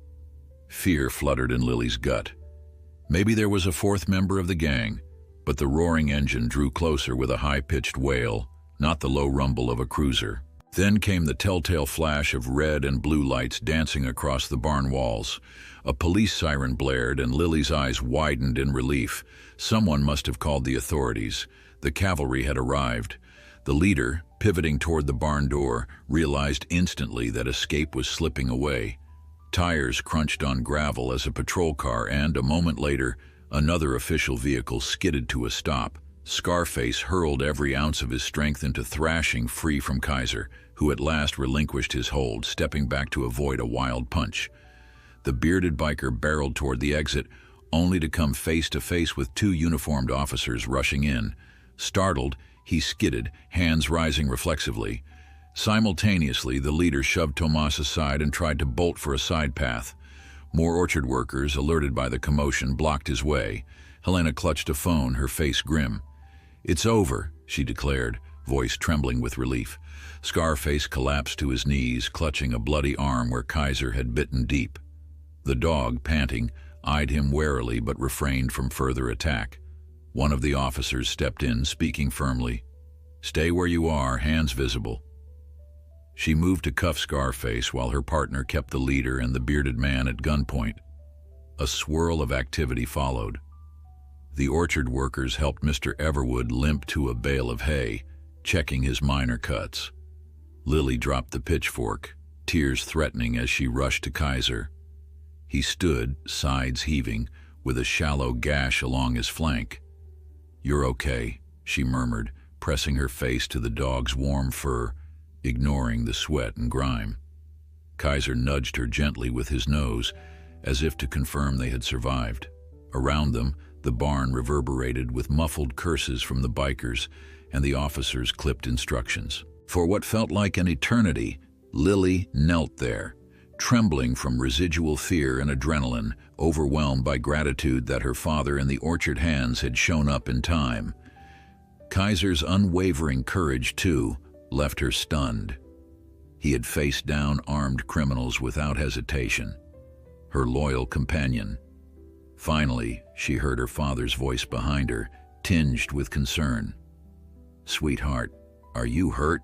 Fear fluttered in Lily's gut. Maybe there was a 4th member of the gang, but the roaring engine drew closer with a high-pitched wail, not the low rumble of a cruiser. Then came the telltale flash of red and blue lights dancing across the barn walls. A police siren blared and Lily's eyes widened in relief. Someone must have called the authorities. The cavalry had arrived. The leader, pivoting toward the barn door, realized instantly that escape was slipping away. Tires crunched on gravel as a patrol car and, a moment later, another official vehicle skidded to a stop. Scarface hurled every ounce of his strength into thrashing free from Kaiser, who at last relinquished his hold, stepping back to avoid a wild punch. The bearded biker barreled toward the exit, only to come face to face with 2 uniformed officers rushing in. Startled, he skidded, hands rising reflexively. Simultaneously, the leader shoved Tomas aside and tried to bolt for a side path. More orchard workers, alerted by the commotion, blocked his way. Helena clutched a phone, her face grim. "It's over," she declared, voice trembling with relief. Scarface collapsed to his knees, clutching a bloody arm where Kaiser had bitten deep. The dog, panting, eyed him warily but refrained from further attack. One of the officers stepped in, speaking firmly. "Stay where you are, hands visible." She moved to cuff Scarface while her partner kept the leader and the bearded man at gunpoint. A swirl of activity followed. The orchard workers helped Mr. Everwood limp to a bale of hay, checking his minor cuts. Lily dropped the pitchfork, tears threatening as she rushed to Kaiser. He stood, sides heaving, with a shallow gash along his flank. "You're okay," she murmured, pressing her face to the dog's warm fur, ignoring the sweat and grime. Kaiser nudged her gently with his nose, as if to confirm they had survived. Around them, the barn reverberated with muffled curses from the bikers, and the officers clipped instructions. For what felt like an eternity, Lily knelt there, trembling from residual fear and adrenaline, overwhelmed by gratitude that her father and the orchard hands had shown up in time. Kaiser's unwavering courage, too, left her stunned. He had faced down armed criminals without hesitation. Her loyal companion. Finally, she heard her father's voice behind her, tinged with concern. "Sweetheart, are you hurt?"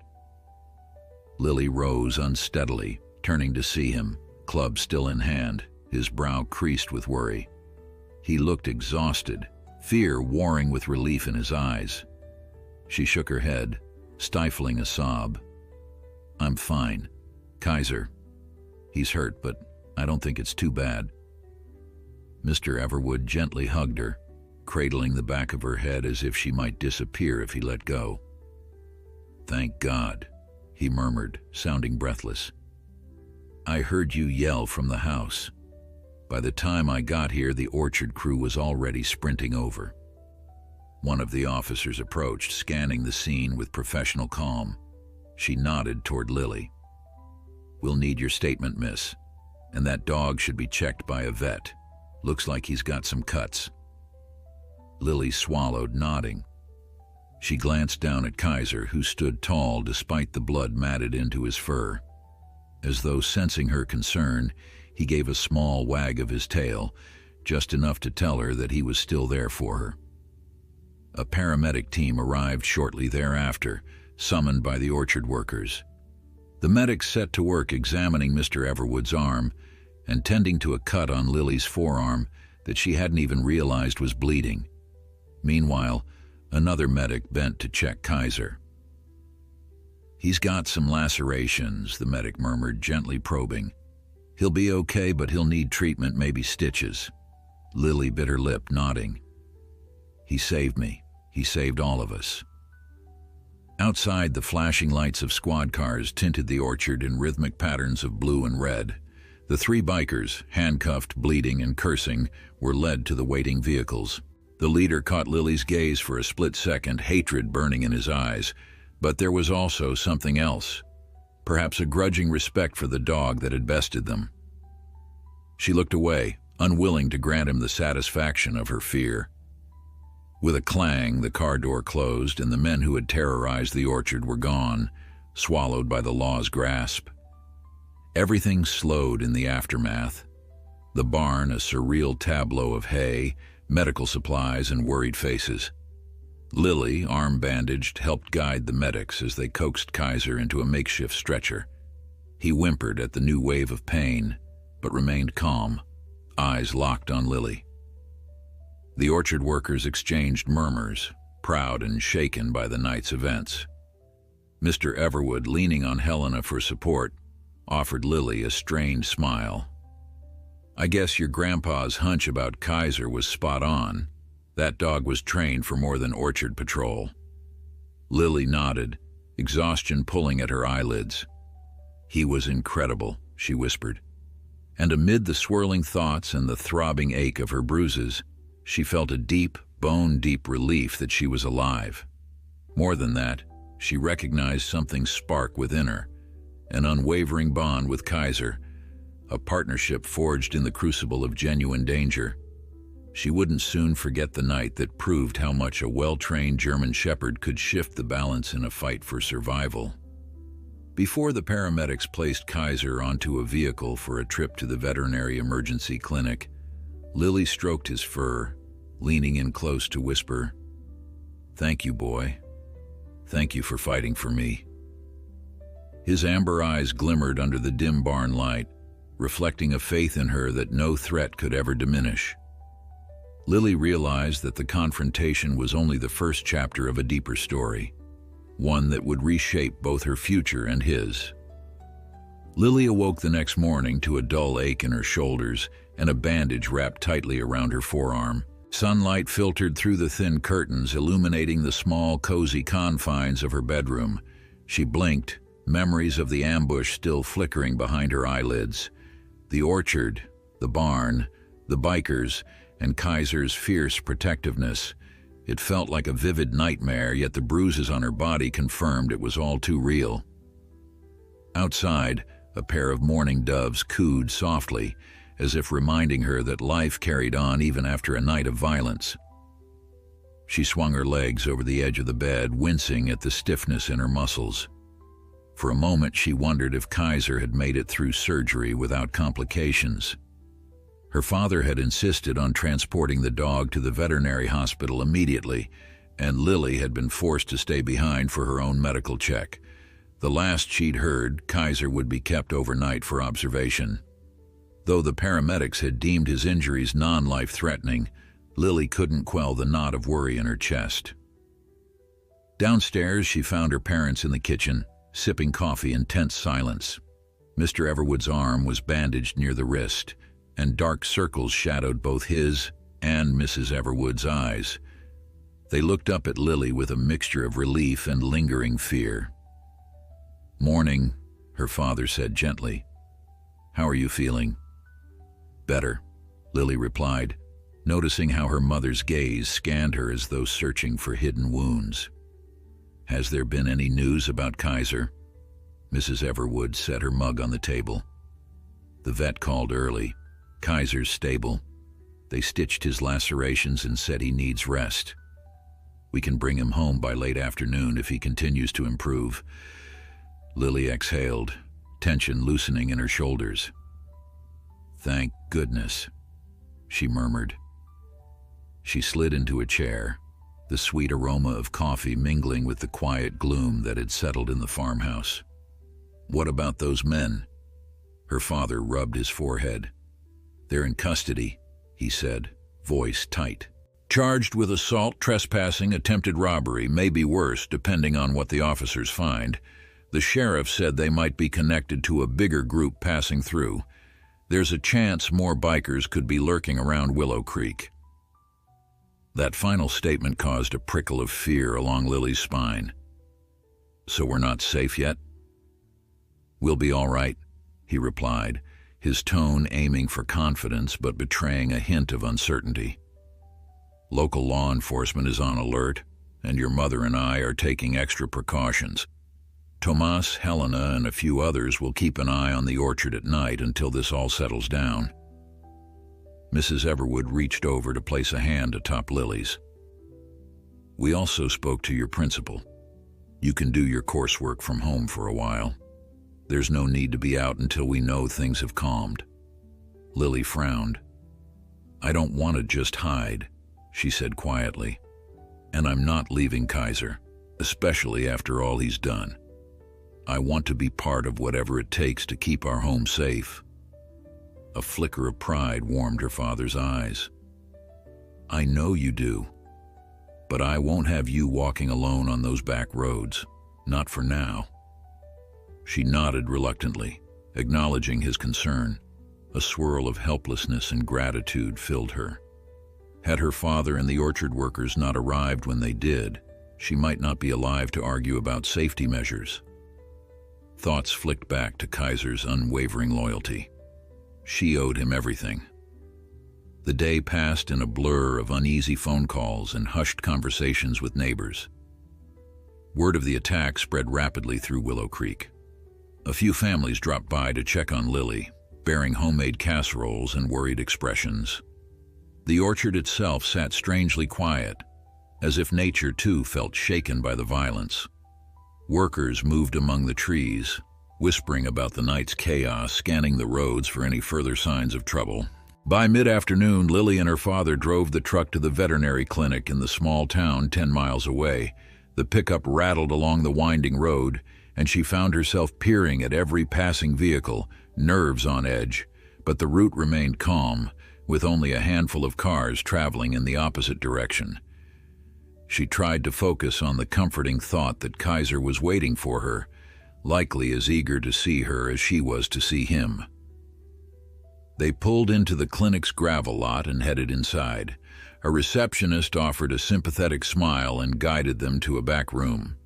Lily rose unsteadily, turning to see him, club still in hand, his brow creased with worry. He looked exhausted, fear warring with relief in his eyes. She shook her head, stifling a sob. "I'm fine. Kaiser. He's hurt, but I don't think it's too bad." Mr. Everwood gently hugged her, cradling the back of her head as if she might disappear if he let go. "Thank God," he murmured, sounding breathless. "I heard you yell from the house. By the time I got here, the orchard crew was already sprinting over." One of the officers approached, scanning the scene with professional calm. She nodded toward Lily. "We'll need your statement, miss. And that dog should be checked by a vet. Looks like he's got some cuts." Lily swallowed, nodding. She glanced down at Kaiser, who stood tall despite the blood matted into his fur. As though sensing her concern, he gave a small wag of his tail, just enough to tell her that he was still there for her. A paramedic team arrived shortly thereafter, summoned by the orchard workers. The medics set to work examining Mr. Everwood's arm and tending to a cut on Lily's forearm that she hadn't even realized was bleeding. Meanwhile, another medic bent to check Kaiser. "He's got some lacerations," the medic murmured, gently probing. "He'll be okay, but he'll need treatment, maybe stitches." Lily bit her lip, nodding. "He saved me. He saved all of us." Outside, the flashing lights of squad cars tinted the orchard in rhythmic patterns of blue and red. The three bikers, handcuffed, bleeding, and cursing, were led to the waiting vehicles. The leader caught Lily's gaze for a split second, hatred burning in his eyes. But there was also something else. Perhaps a grudging respect for the dog that had bested them. She looked away, unwilling to grant him the satisfaction of her fear. With a clang, the car door closed, and the men who had terrorized the orchard were gone, swallowed by the law's grasp. Everything slowed in the aftermath. The barn, a surreal tableau of hay, medical supplies, and worried faces. Lily, arm bandaged, helped guide the medics as they coaxed Kaiser into a makeshift stretcher. He whimpered at the new wave of pain, but remained calm, eyes locked on Lily. The orchard workers exchanged murmurs, proud and shaken by the night's events. Mr. Everwood, leaning on Helena for support, offered Lily a strained smile. "I guess your grandpa's hunch about Kaiser was spot on. That dog was trained for more than orchard patrol." Lily nodded, exhaustion pulling at her eyelids. "He was incredible," she whispered. And amid the swirling thoughts and the throbbing ache of her bruises, she felt a deep, bone-deep relief that she was alive. More than that, she recognized something spark within her, an unwavering bond with Kaiser, a partnership forged in the crucible of genuine danger. She wouldn't soon forget the night that proved how much a well-trained German Shepherd could shift the balance in a fight for survival. Before the paramedics placed Kaiser onto a vehicle for a trip to the veterinary emergency clinic, Lily stroked his fur, leaning in close to whisper, Thank you, boy. Thank you for fighting for me." His amber eyes glimmered under the dim barn light, reflecting a faith in her that no threat could ever diminish. Lily realized that the confrontation was only the first chapter of a deeper story, one that would reshape both her future and his. Lily awoke the next morning to a dull ache in her shoulders and a bandage wrapped tightly around her forearm. Sunlight filtered through the thin curtains, illuminating the small, cozy confines of her bedroom. She blinked, memories of the ambush still flickering behind her eyelids. The orchard, the barn, the bikers, and Kaiser's fierce protectiveness. It felt like a vivid nightmare, yet the bruises on her body confirmed it was all too real. Outside, a pair of mourning doves cooed softly, as if reminding her that life carried on even after a night of violence. She swung her legs over the edge of the bed, wincing at the stiffness in her muscles. For a moment, she wondered if Kaiser had made it through surgery without complications. Her father had insisted on transporting the dog to the veterinary hospital immediately, and Lily had been forced to stay behind for her own medical check. The last she'd heard, Kaiser would be kept overnight for observation. Though the paramedics had deemed his injuries non-life-threatening, Lily couldn't quell the knot of worry in her chest. Downstairs, she found her parents in the kitchen, sipping coffee in tense silence. Mr. Everwood's arm was bandaged near the wrist, and dark circles shadowed both his and Mrs. Everwood's eyes. They looked up at Lily with a mixture of relief and lingering fear. "Morning," her father said gently. "How are you feeling?" "Better," Lily replied, noticing how her mother's gaze scanned her as though searching for hidden wounds. "Has there been any news about Kaiser?" Mrs. Everwood set her mug on the table. "The vet called early. Kaiser's stable. They stitched his lacerations and said he needs rest. We can bring him home by late afternoon if he continues to improve." Lily exhaled, tension loosening in her shoulders. "Thank goodness," she murmured. She slid into a chair, the sweet aroma of coffee mingling with the quiet gloom that had settled in the farmhouse. "What about those men?" Her father rubbed his forehead. "They're in custody," he said, voice tight. "Charged with assault, trespassing, attempted robbery, maybe worse, depending on what the officers find. The sheriff said they might be connected to a bigger group passing through. There's a chance more bikers could be lurking around Willow Creek." That final statement caused a prickle of fear along Lily's spine. "So we're not safe yet?" "We'll be all right," he replied, his tone aiming for confidence but betraying a hint of uncertainty. "Local law enforcement is on alert, and your mother and I are taking extra precautions. Tomas, Helena, and a few others will keep an eye on the orchard at night until this all settles down." Mrs. Everwood reached over to place a hand atop Lily's. "We also spoke to your principal. You can do your coursework from home for a while. There's no need to be out until we know things have calmed." Lily frowned. "I don't want to just hide," she said quietly. "And I'm not leaving Kaiser, especially after all he's done. I want to be part of whatever it takes to keep our home safe." A flicker of pride warmed her father's eyes. "I know you do, but I won't have you walking alone on those back roads, not for now." She nodded reluctantly, acknowledging his concern. A swirl of helplessness and gratitude filled her. Had her father and the orchard workers not arrived when they did, she might not be alive to argue about safety measures. Thoughts flicked back to Kaiser's unwavering loyalty. She owed him everything. The day passed in a blur of uneasy phone calls and hushed conversations with neighbors. Word of the attack spread rapidly through Willow Creek. A few families dropped by to check on Lily, bearing homemade casseroles and worried expressions. The orchard itself sat strangely quiet, as if nature too felt shaken by the violence. Workers moved among the trees, whispering about the night's chaos, scanning the roads for any further signs of trouble. By mid-afternoon, Lily and her father drove the truck to the veterinary clinic in the small town 10 miles away. The pickup rattled along the winding road, and she found herself peering at every passing vehicle, nerves on edge. But the route remained calm, with only a handful of cars traveling in the opposite direction. She tried to focus on the comforting thought that Kaiser was waiting for her, likely as eager to see her as she was to see him. They pulled into the clinic's gravel lot and headed inside. A receptionist offered a sympathetic smile and guided them to a back room.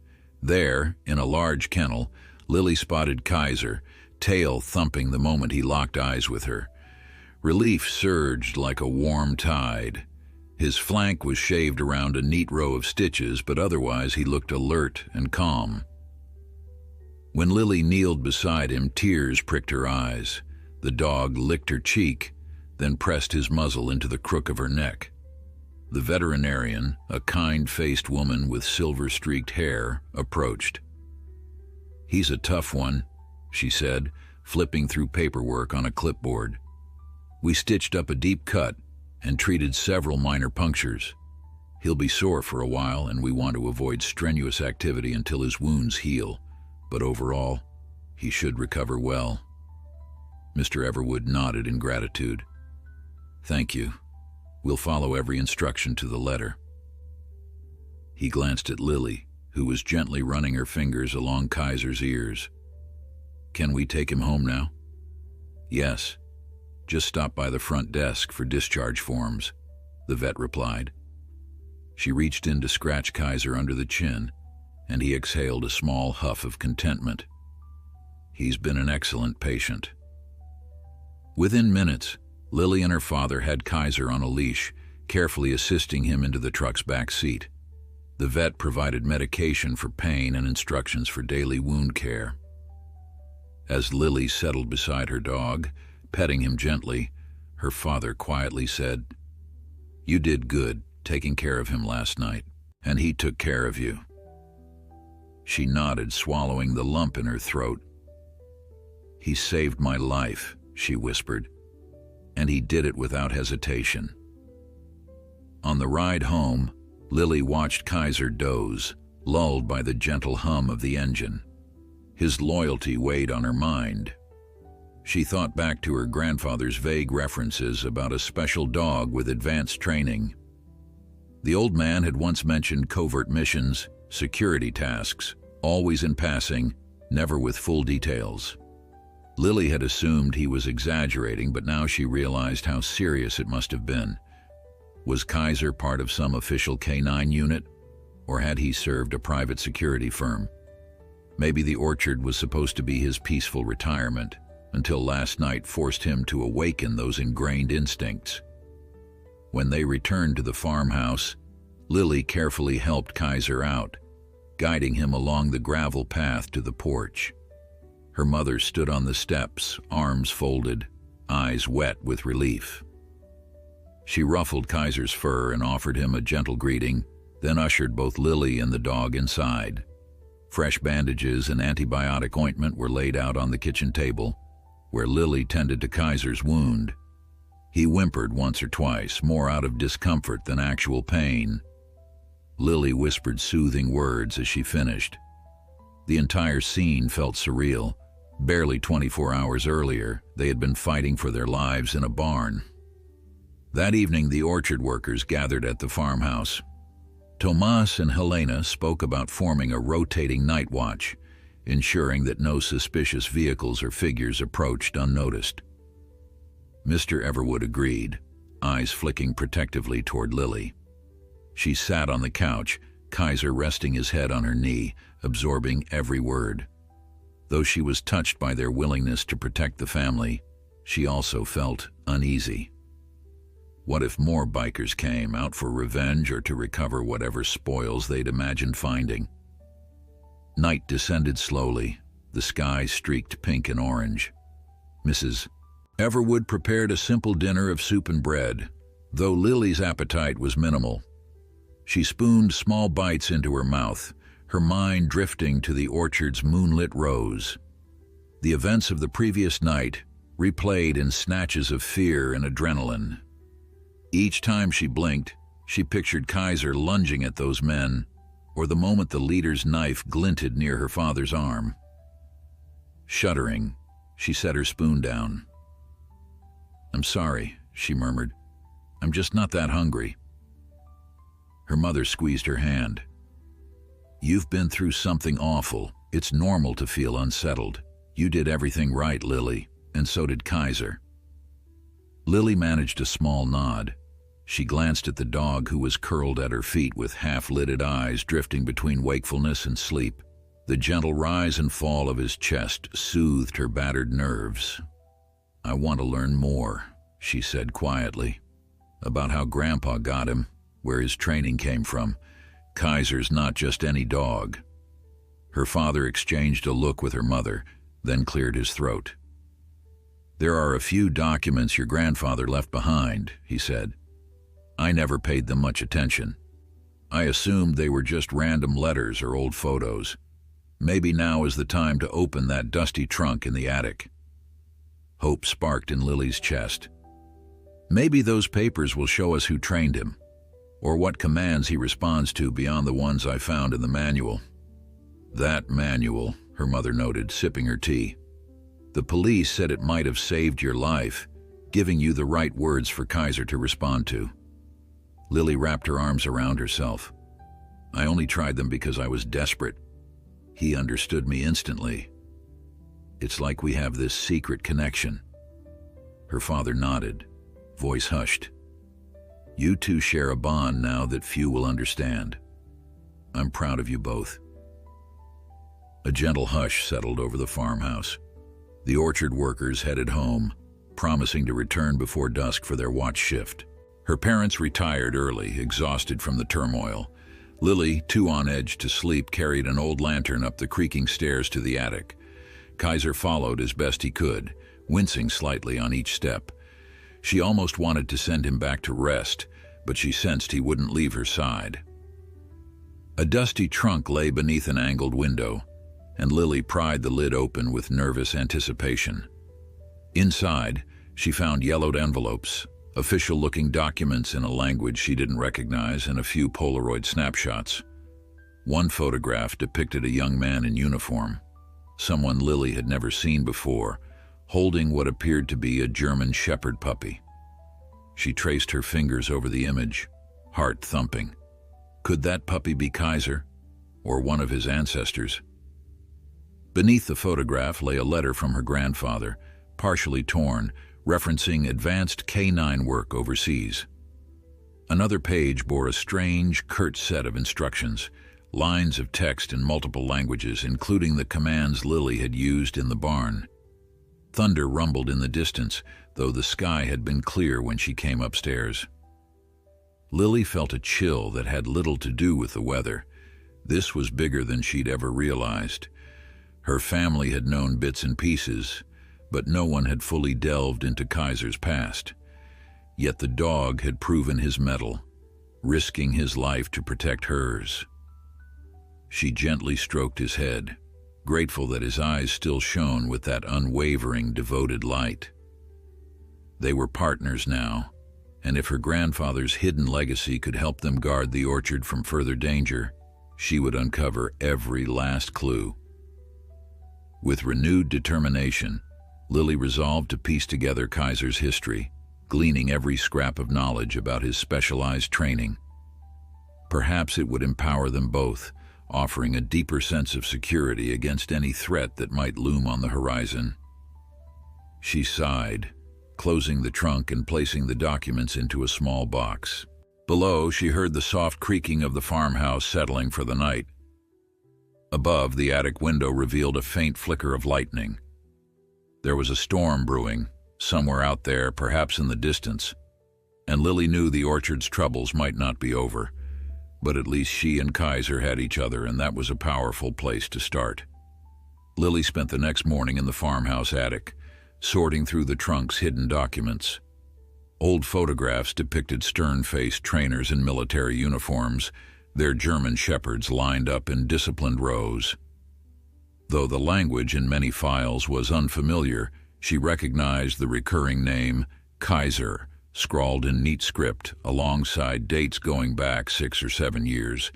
There, in a large kennel, Lily spotted Kaiser, tail thumping the moment he locked eyes with her. Relief surged like a warm tide. His flank was shaved around a neat row of stitches, but otherwise he looked alert and calm. When Lily kneeled beside him, tears pricked her eyes. The dog licked her cheek, then pressed his muzzle into the crook of her neck. The veterinarian, a kind-faced woman with silver-streaked hair, approached. "He's a tough one," she said, flipping through paperwork on a clipboard. "We stitched up a deep cut and treated several minor punctures. He'll be sore for a while, and we want to avoid strenuous activity until his wounds heal. But overall, he should recover well." Mr. Everwood nodded in gratitude. "Thank you. We'll follow every instruction to the letter." He glanced at Lily, who was gently running her fingers along Kaiser's ears. "Can we take him home now?" "Yes. Just stop by the front desk for discharge forms," the vet replied. She reached in to scratch Kaiser under the chin, and he exhaled a small huff of contentment. He's been an excellent patient. Within minutes, Lily and her father had Kaiser on a leash, carefully assisting him into the truck's back seat. The vet provided medication for pain and instructions for daily wound care. As Lily settled beside her dog, petting him gently, her father quietly said, "You did good taking care of him last night, and he took care of you." She nodded, swallowing the lump in her throat. "He saved my life," she whispered, "and he did it without hesitation." On the ride home, Lily watched Kaiser doze, lulled by the gentle hum of the engine. His loyalty weighed on her mind. She thought back to her grandfather's vague references about a special dog with advanced training. The old man had once mentioned covert missions, security tasks, always in passing, never with full details. Lily had assumed he was exaggerating, but now she realized how serious it must have been. Was Kaiser part of some official K-9 unit, or had he served a private security firm? Maybe the orchard was supposed to be his peaceful retirement, until last night forced him to awaken those ingrained instincts. When they returned to the farmhouse, Lily carefully helped Kaiser out, guiding him along the gravel path to the porch. Her mother stood on the steps, arms folded, eyes wet with relief. She ruffled Kaiser's fur and offered him a gentle greeting, then ushered both Lily and the dog inside. Fresh bandages and antibiotic ointment were laid out on the kitchen table, where Lily tended to Kaiser's wound. He whimpered once or twice, more out of discomfort than actual pain. Lily whispered soothing words as she finished. The entire scene felt surreal. Barely 24 hours earlier, they had been fighting for their lives in a barn. That evening, the orchard workers gathered at the farmhouse. Tomas and Helena spoke about forming a rotating night watch, ensuring that no suspicious vehicles or figures approached unnoticed. Mr. Everwood agreed, eyes flicking protectively toward Lily. She sat on the couch, Kaiser resting his head on her knee, absorbing every word. Though she was touched by their willingness to protect the family, she also felt uneasy. What if more bikers came, out for revenge or to recover whatever spoils they'd imagined finding? Night descended slowly, the sky streaked pink and orange. Mrs. Everwood prepared a simple dinner of soup and bread, though Lily's appetite was minimal. She spooned small bites into her mouth, her mind drifting to the orchard's moonlit rows. The events of the previous night replayed in snatches of fear and adrenaline. Each time she blinked, she pictured Kaiser lunging at those men, or the moment the leader's knife glinted near her father's arm. Shuddering, she set her spoon down. "I'm sorry," she murmured. "I'm just not that hungry." Her mother squeezed her hand. "You've been through something awful. It's normal to feel unsettled. You did everything right, Lily, and so did Kaiser." Lily managed a small nod. She glanced at the dog who was curled at her feet with half-lidded eyes drifting between wakefulness and sleep. The gentle rise and fall of his chest soothed her battered nerves. "I want to learn more," she said quietly, "about how Grandpa got him, where his training came from. Kaiser's not just any dog." Her father exchanged a look with her mother, then cleared his throat. "There are a few documents your grandfather left behind," he said. "I never paid them much attention. I assumed they were just random letters or old photos. Maybe now is the time to open that dusty trunk in the attic." Hope sparked in Lily's chest. "Maybe those papers will show us who trained him, or what commands he responds to beyond the ones I found in the manual." "That manual," her mother noted, sipping her tea. "The police said it might have saved your life, giving you the right words for Kaiser to respond to." Lily wrapped her arms around herself. "I only tried them because I was desperate. He understood me instantly. It's like we have this secret connection." Her father nodded, voice hushed. "You two share a bond now that few will understand. I'm proud of you both." A gentle hush settled over the farmhouse. The orchard workers headed home, promising to return before dusk for their watch shift. Her parents retired early, exhausted from the turmoil. Lily, too on edge to sleep, carried an old lantern up the creaking stairs to the attic. Kaiser followed as best he could, wincing slightly on each step. She almost wanted to send him back to rest, but she sensed he wouldn't leave her side. A dusty trunk lay beneath an angled window, and Lily pried the lid open with nervous anticipation. Inside, she found yellowed envelopes, official-looking documents in a language she didn't recognize, and a few Polaroid snapshots. One photograph depicted a young man in uniform, someone Lily had never seen before, holding what appeared to be a German shepherd puppy. She traced her fingers over the image, heart thumping. Could that puppy be Kaiser, or one of his ancestors? Beneath the photograph lay a letter from her grandfather, partially torn, referencing advanced canine work overseas. Another page bore a strange, curt set of instructions, lines of text in multiple languages, including the commands Lily had used in the barn. Thunder rumbled in the distance, though the sky had been clear when she came upstairs. Lily felt a chill that had little to do with the weather. This was bigger than she'd ever realized. Her family had known bits and pieces, but no one had fully delved into Kaiser's past. Yet the dog had proven his mettle, risking his life to protect hers. She gently stroked his head, grateful that his eyes still shone with that unwavering, devoted light. They were partners now, and if her grandfather's hidden legacy could help them guard the orchard from further danger, she would uncover every last clue. With renewed determination, Lily resolved to piece together Kaiser's history, gleaning every scrap of knowledge about his specialized training. Perhaps it would empower them both, offering a deeper sense of security against any threat that might loom on the horizon. She sighed, closing the trunk and placing the documents into a small box. Below, she heard the soft creaking of the farmhouse settling for the night. Above, the attic window revealed a faint flicker of lightning. There was a storm brewing, somewhere out there, perhaps in the distance, and Lily knew the orchard's troubles might not be over, but at least she and Kaiser had each other, and that was a powerful place to start. Lily spent the next morning in the farmhouse attic, sorting through the trunk's hidden documents. Old photographs depicted stern-faced trainers in military uniforms, their German shepherds lined up in disciplined rows. Though the language in many files was unfamiliar, She recognized the recurring name, Kaiser, scrawled in neat script alongside dates going back 6 or 7 years.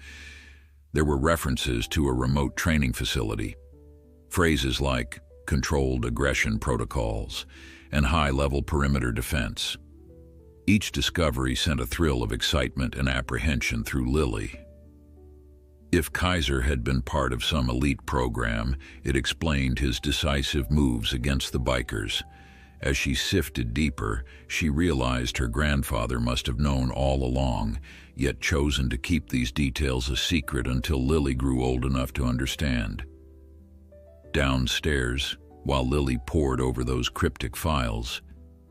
There were references to a remote training facility. Phrases like controlled aggression protocols and high-level perimeter defense. Each discovery sent a thrill of excitement and apprehension through Lily. If Kaiser had been part of some elite program, it explained his decisive moves against the bikers. As she sifted deeper, she realized her grandfather must have known all along, yet chosen to keep these details a secret until Lily grew old enough to understand. Downstairs, while Lily pored over those cryptic files,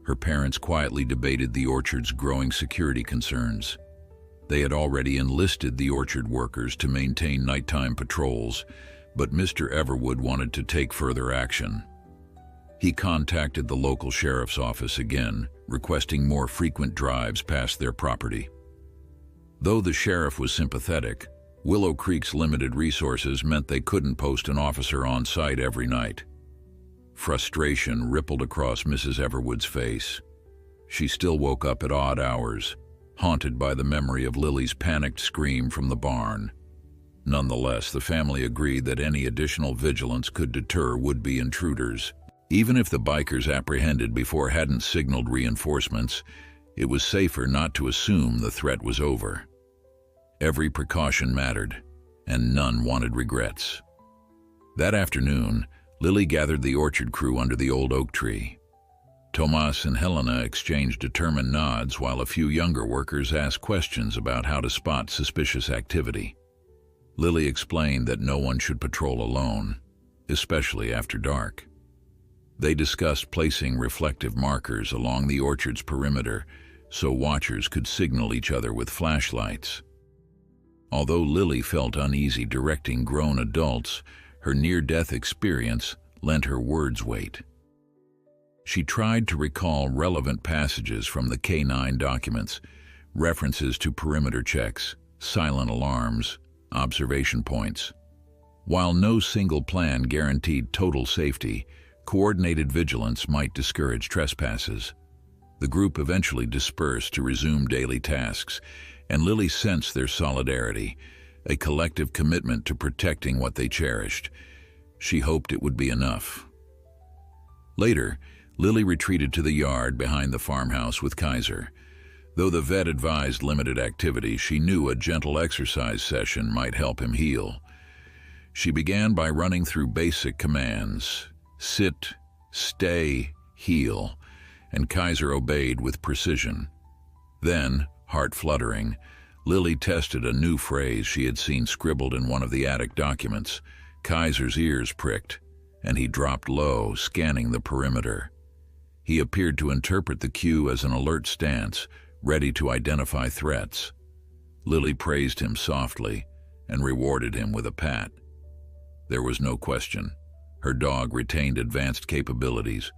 her parents quietly debated the orchard's growing security concerns. They had already enlisted the orchard workers to maintain nighttime patrols, but Mr. Everwood wanted to take further action. He contacted the local sheriff's office again, requesting more frequent drives past their property. Though the sheriff was sympathetic, Willow Creek's limited resources meant they couldn't post an officer on site every night. Frustration rippled across Mrs. Everwood's face. She still woke up at odd hours, haunted by the memory of Lily's panicked scream from the barn. Nonetheless, the family agreed that any additional vigilance could deter would-be intruders. Even if the bikers apprehended before hadn't signaled reinforcements, it was safer not to assume the threat was over. Every precaution mattered, and none wanted regrets. That afternoon, Lily gathered the orchard crew under the old oak tree. Tomas and Helena exchanged determined nods while a few younger workers asked questions about how to spot suspicious activity. Lily explained that no one should patrol alone, especially after dark. They discussed placing reflective markers along the orchard's perimeter so watchers could signal each other with flashlights. Although Lily felt uneasy directing grown adults, her near-death experience lent her words weight. She tried to recall relevant passages from the K-9 documents, references to perimeter checks, silent alarms, observation points. While no single plan guaranteed total safety, coordinated vigilance might discourage trespasses. The group eventually dispersed to resume daily tasks, and Lily sensed their solidarity, a collective commitment to protecting what they cherished. She hoped it would be enough. Later, Lily retreated to the yard behind the farmhouse with Kaiser. Though the vet advised limited activity, she knew a gentle exercise session might help him heal. She began by running through basic commands: sit, stay, heel, and Kaiser obeyed with precision. Then, heart fluttering, Lily tested a new phrase she had seen scribbled in one of the attic documents. Kaiser's ears pricked, and he dropped low, scanning the perimeter. He appeared to interpret the cue as an alert stance, ready to identify threats. Lily praised him softly and rewarded him with a pat. There was no question. Her dog retained advanced capabilities,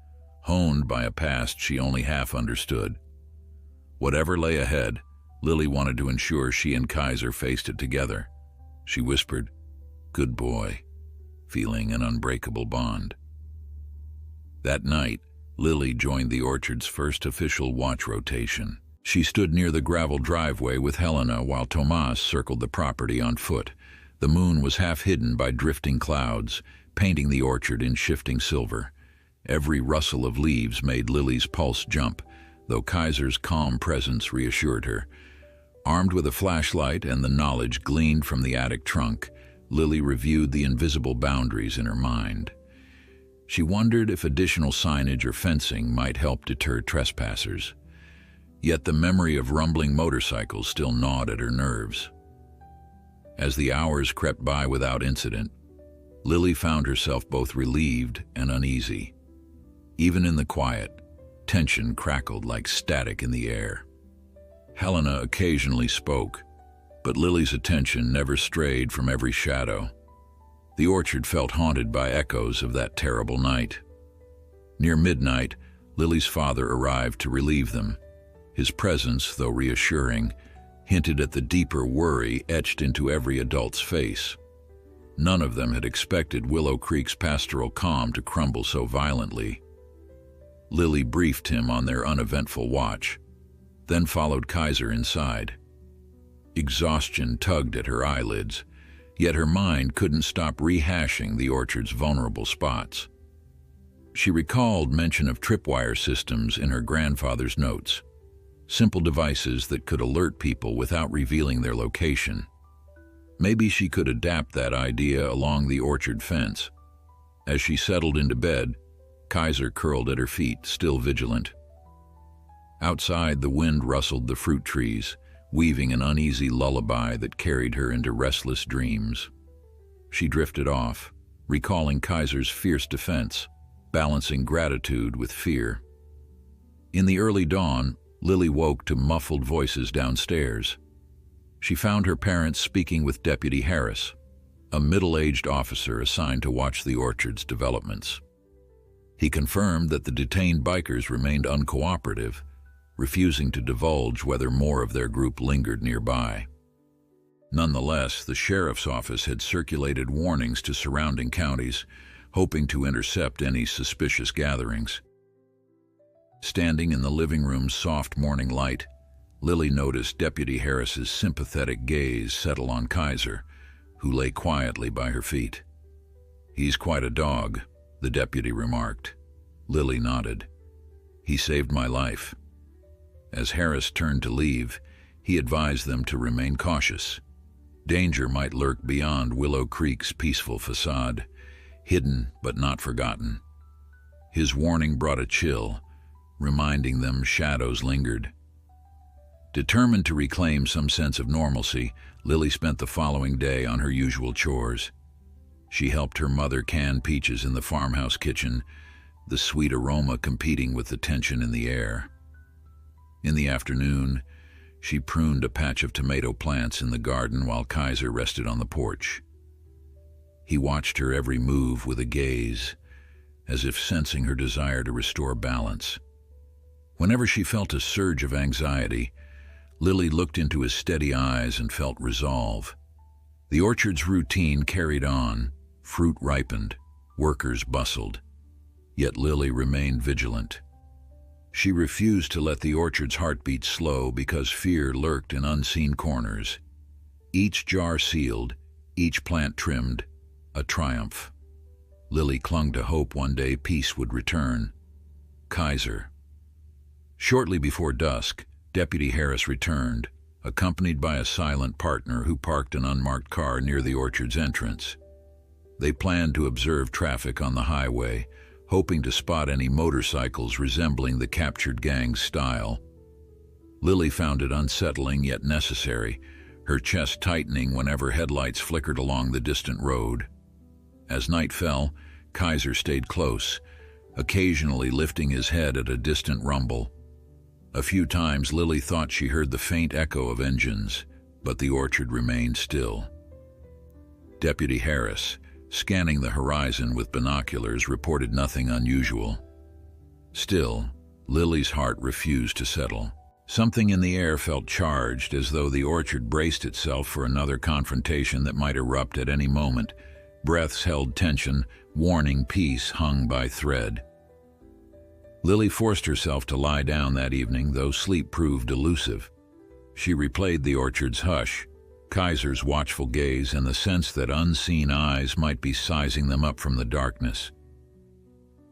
honed by a past she only half understood. Whatever lay ahead, Lily wanted to ensure she and Kaiser faced it together. She whispered, "Good boy," feeling an unbreakable bond. That night, Lily joined the orchard's first official watch rotation. She stood near the gravel driveway with Helena while Tomas circled the property on foot. The moon was half hidden by drifting clouds, painting the orchard in shifting silver. Every rustle of leaves made Lily's pulse jump, though Kaiser's calm presence reassured her. Armed with a flashlight and the knowledge gleaned from the attic trunk, Lily reviewed the invisible boundaries in her mind. She wondered if additional signage or fencing might help deter trespassers. Yet the memory of rumbling motorcycles still gnawed at her nerves. As the hours crept by without incident, Lily found herself both relieved and uneasy. Even in the quiet, tension crackled like static in the air. Helena occasionally spoke, but Lily's attention never strayed from every shadow. The orchard felt haunted by echoes of that terrible night. Near midnight, Lily's father arrived to relieve them. His presence, though reassuring, hinted at the deeper worry etched into every adult's face. None of them had expected Willow Creek's pastoral calm to crumble so violently. Lily briefed him on their uneventful watch, then followed Kaiser inside. Exhaustion tugged at her eyelids, yet her mind couldn't stop rehashing the orchard's vulnerable spots. She recalled mention of tripwire systems in her grandfather's notes, simple devices that could alert people without revealing their location. Maybe she could adapt that idea along the orchard fence. As she settled into bed, Kaiser curled at her feet, still vigilant. Outside, the wind rustled the fruit trees, weaving an uneasy lullaby that carried her into restless dreams. She drifted off, recalling Kaiser's fierce defense, balancing gratitude with fear. In the early dawn, Lily woke to muffled voices downstairs. She found her parents speaking with Deputy Harris, a middle-aged officer assigned to watch the orchard's developments. He confirmed that the detained bikers remained uncooperative, refusing to divulge whether more of their group lingered nearby. Nonetheless, the sheriff's office had circulated warnings to surrounding counties, hoping to intercept any suspicious gatherings. Standing in the living room's soft morning light, Lily noticed Deputy Harris's sympathetic gaze settle on Kaiser, who lay quietly by her feet. "He's quite a dog," the deputy remarked. Lily nodded. "He saved my life." As Harris turned to leave, he advised them to remain cautious. Danger might lurk beyond Willow Creek's peaceful facade, hidden but not forgotten. His warning brought a chill, reminding them shadows lingered. Determined to reclaim some sense of normalcy, Lily spent the following day on her usual chores. She helped her mother can peaches in the farmhouse kitchen, the sweet aroma competing with the tension in the air. In the afternoon, she pruned a patch of tomato plants in the garden while Kaiser rested on the porch. He watched her every move with a gaze, as if sensing her desire to restore balance. Whenever she felt a surge of anxiety, Lily looked into his steady eyes and felt resolve. The orchard's routine carried on, fruit ripened, workers bustled. Yet Lily remained vigilant. She refused to let the orchard's heartbeat slow because fear lurked in unseen corners. Each jar sealed, each plant trimmed, a triumph. Lily clung to hope one day peace would return. Kaiser. Shortly before dusk, Deputy Harris returned, accompanied by a silent partner who parked an unmarked car near the orchard's entrance. They planned to observe traffic on the highway, hoping to spot any motorcycles resembling the captured gang's style. Lily found it unsettling yet necessary, her chest tightening whenever headlights flickered along the distant road. As night fell, Kaiser stayed close, occasionally lifting his head at a distant rumble. A few times Lily thought she heard the faint echo of engines, but the orchard remained still. Deputy Harris, scanning the horizon with binoculars, reported nothing unusual. Still, Lily's heart refused to settle. Something in the air felt charged, as though the orchard braced itself for another confrontation that might erupt at any moment. Breaths held tension, warning peace hung by thread. Lily forced herself to lie down that evening, though sleep proved elusive. She replayed the orchard's hush, Kaiser's watchful gaze, and the sense that unseen eyes might be sizing them up from the darkness.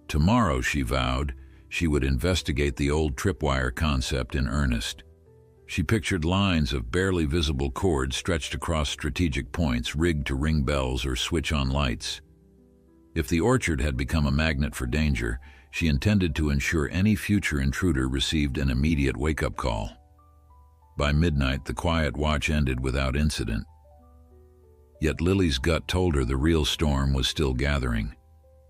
Tomorrow, she vowed, she would investigate the old tripwire concept in earnest. She pictured lines of barely visible cords stretched across strategic points, rigged to ring bells or switch on lights. If the orchard had become a magnet for danger, she intended to ensure any future intruder received an immediate wake-up call. By midnight, the quiet watch ended without incident. Yet Lily's gut told her the real storm was still gathering.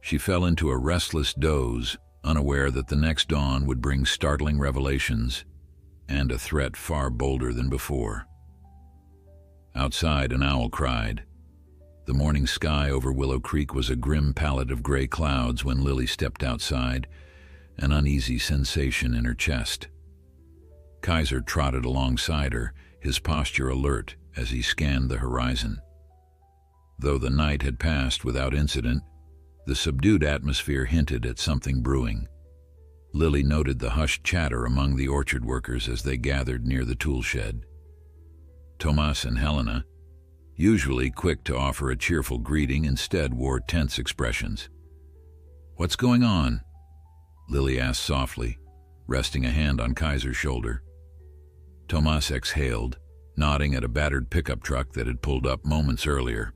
She fell into a restless doze, unaware that the next dawn would bring startling revelations and a threat far bolder than before. Outside, an owl cried. The morning sky over Willow Creek was a grim palette of gray clouds when Lily stepped outside, an uneasy sensation in her chest. Kaiser trotted alongside her, his posture alert as he scanned the horizon. Though the night had passed without incident, the subdued atmosphere hinted at something brewing. Lily noted the hushed chatter among the orchard workers as they gathered near the tool shed. Tomas and Helena, usually quick to offer a cheerful greeting, instead wore tense expressions. "What's going on?" Lily asked softly, resting a hand on Kaiser's shoulder. Tomas exhaled, nodding at a battered pickup truck that had pulled up moments earlier.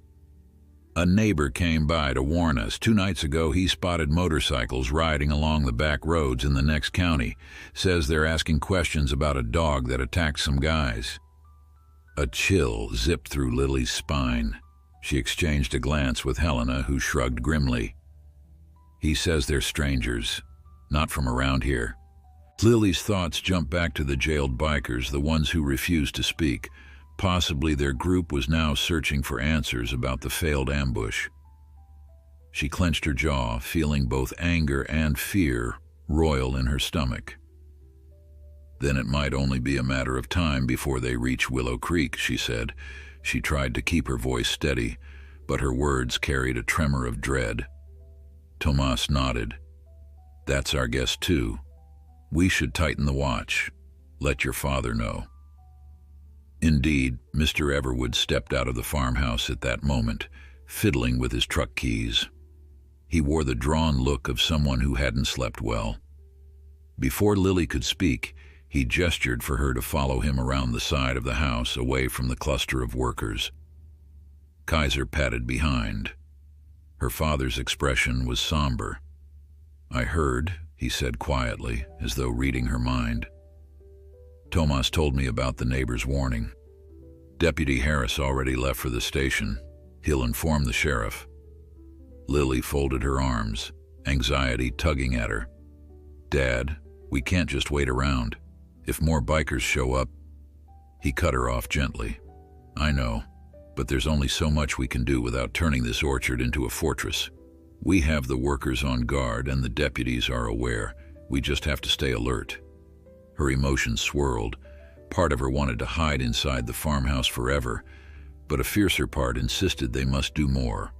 "A neighbor came by to warn us. 2 nights ago he spotted motorcycles riding along the back roads in the next county. Says they're asking questions about a dog that attacked some guys." A chill zipped through Lily's spine. She exchanged a glance with Helena, who shrugged grimly. "He says they're strangers, not from around here." Lily's thoughts jumped back to the jailed bikers, the ones who refused to speak. Possibly their group was now searching for answers about the failed ambush. She clenched her jaw, feeling both anger and fear roil in her stomach. "Then it might only be a matter of time before they reach Willow Creek," she said. She tried to keep her voice steady, but her words carried a tremor of dread. Tomas nodded. "That's our guess too. We should tighten the watch. Let your father know." Indeed, Mr. Everwood stepped out of the farmhouse at that moment, fiddling with his truck keys. He wore the drawn look of someone who hadn't slept well. Before Lily could speak, he gestured for her to follow him around the side of the house, away from the cluster of workers. Kaiser padded behind. Her father's expression was somber. "I heard," he said quietly, as though reading her mind. "Tomas told me about the neighbor's warning. Deputy Harris already left for the station. He'll inform the sheriff." Lily folded her arms, anxiety tugging at her. "Dad, we can't just wait around. If more bikers show up..." He cut her off gently. "I know, but there's only so much we can do without turning this orchard into a fortress. We have the workers on guard and the deputies are aware. We just have to stay alert." Her emotions swirled. Part of her wanted to hide inside the farmhouse forever, but a fiercer part insisted they must do more.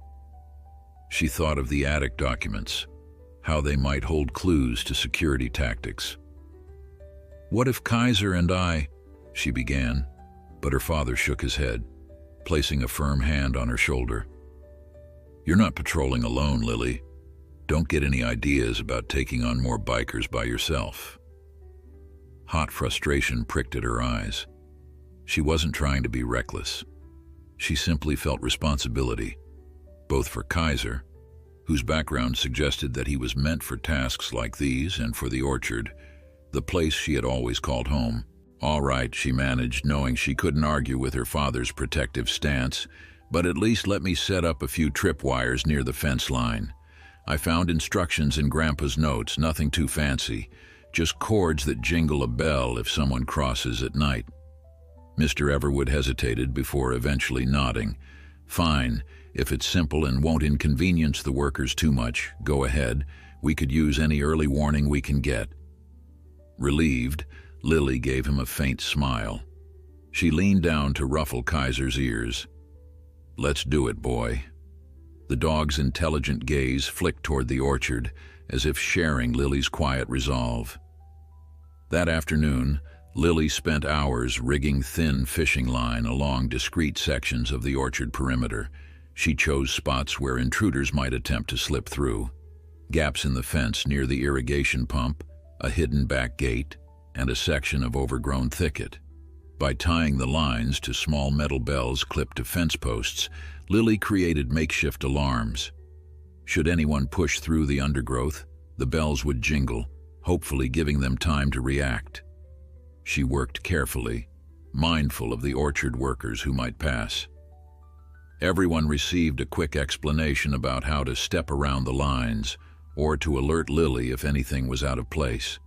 She thought of the attic documents, how they might hold clues to security tactics. "What if Kaiser and I..." she began, but her father shook his head, placing a firm hand on her shoulder. "You're not patrolling alone, Lily. Don't get any ideas about taking on more bikers by yourself." Hot frustration pricked at her eyes. She wasn't trying to be reckless. She simply felt responsibility, both for Kaiser, whose background suggested that he was meant for tasks like these, and for the orchard, the place she had always called home. "All right," she managed, knowing she couldn't argue with her father's protective stance, "but at least let me set up a few tripwires near the fence line. I found instructions in Grandpa's notes, nothing too fancy, just cords that jingle a bell if someone crosses at night." Mr. Everwood hesitated before eventually nodding. "Fine, if it's simple and won't inconvenience the workers too much, go ahead. We could use any early warning we can get." Relieved, Lily gave him a faint smile. She leaned down to ruffle Kaiser's ears. "Let's do it, boy." The dog's intelligent gaze flicked toward the orchard, as if sharing Lily's quiet resolve. That afternoon, Lily spent hours rigging thin fishing line along discrete sections of the orchard perimeter. She chose spots where intruders might attempt to slip through. Gaps in the fence near the irrigation pump, a hidden back gate, and a section of overgrown thicket. By tying the lines to small metal bells clipped to fence posts, Lily created makeshift alarms. Should anyone push through the undergrowth, the bells would jingle, hopefully giving them time to react. She worked carefully, mindful of the orchard workers who might pass. Everyone received a quick explanation about how to step around the lines, or to alert Lily if anything was out of place.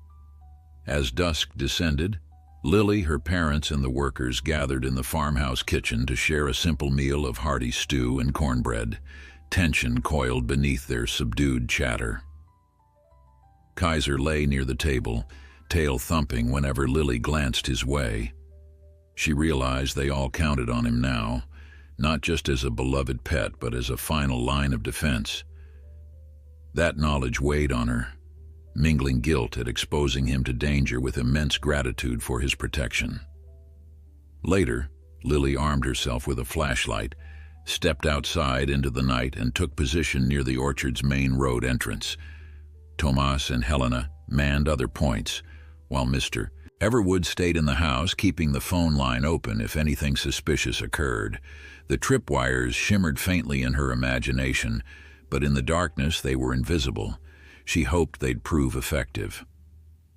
As dusk descended, Lily, her parents, and the workers gathered in the farmhouse kitchen to share a simple meal of hearty stew and cornbread. Tension coiled beneath their subdued chatter. Kaiser lay near the table, tail thumping whenever Lily glanced his way. She realized they all counted on him now, not just as a beloved pet, but as a final line of defense. That knowledge weighed on her. mingling guilt at exposing him to danger with immense gratitude for his protection. Later, Lily armed herself with a flashlight, stepped outside into the night, and took position near the orchard's main road entrance. Tomas and Helena manned other points, while Mr. Everwood stayed in the house, keeping the phone line open if anything suspicious occurred. The tripwires shimmered faintly in her imagination, but in the darkness they were invisible. She hoped they'd prove effective.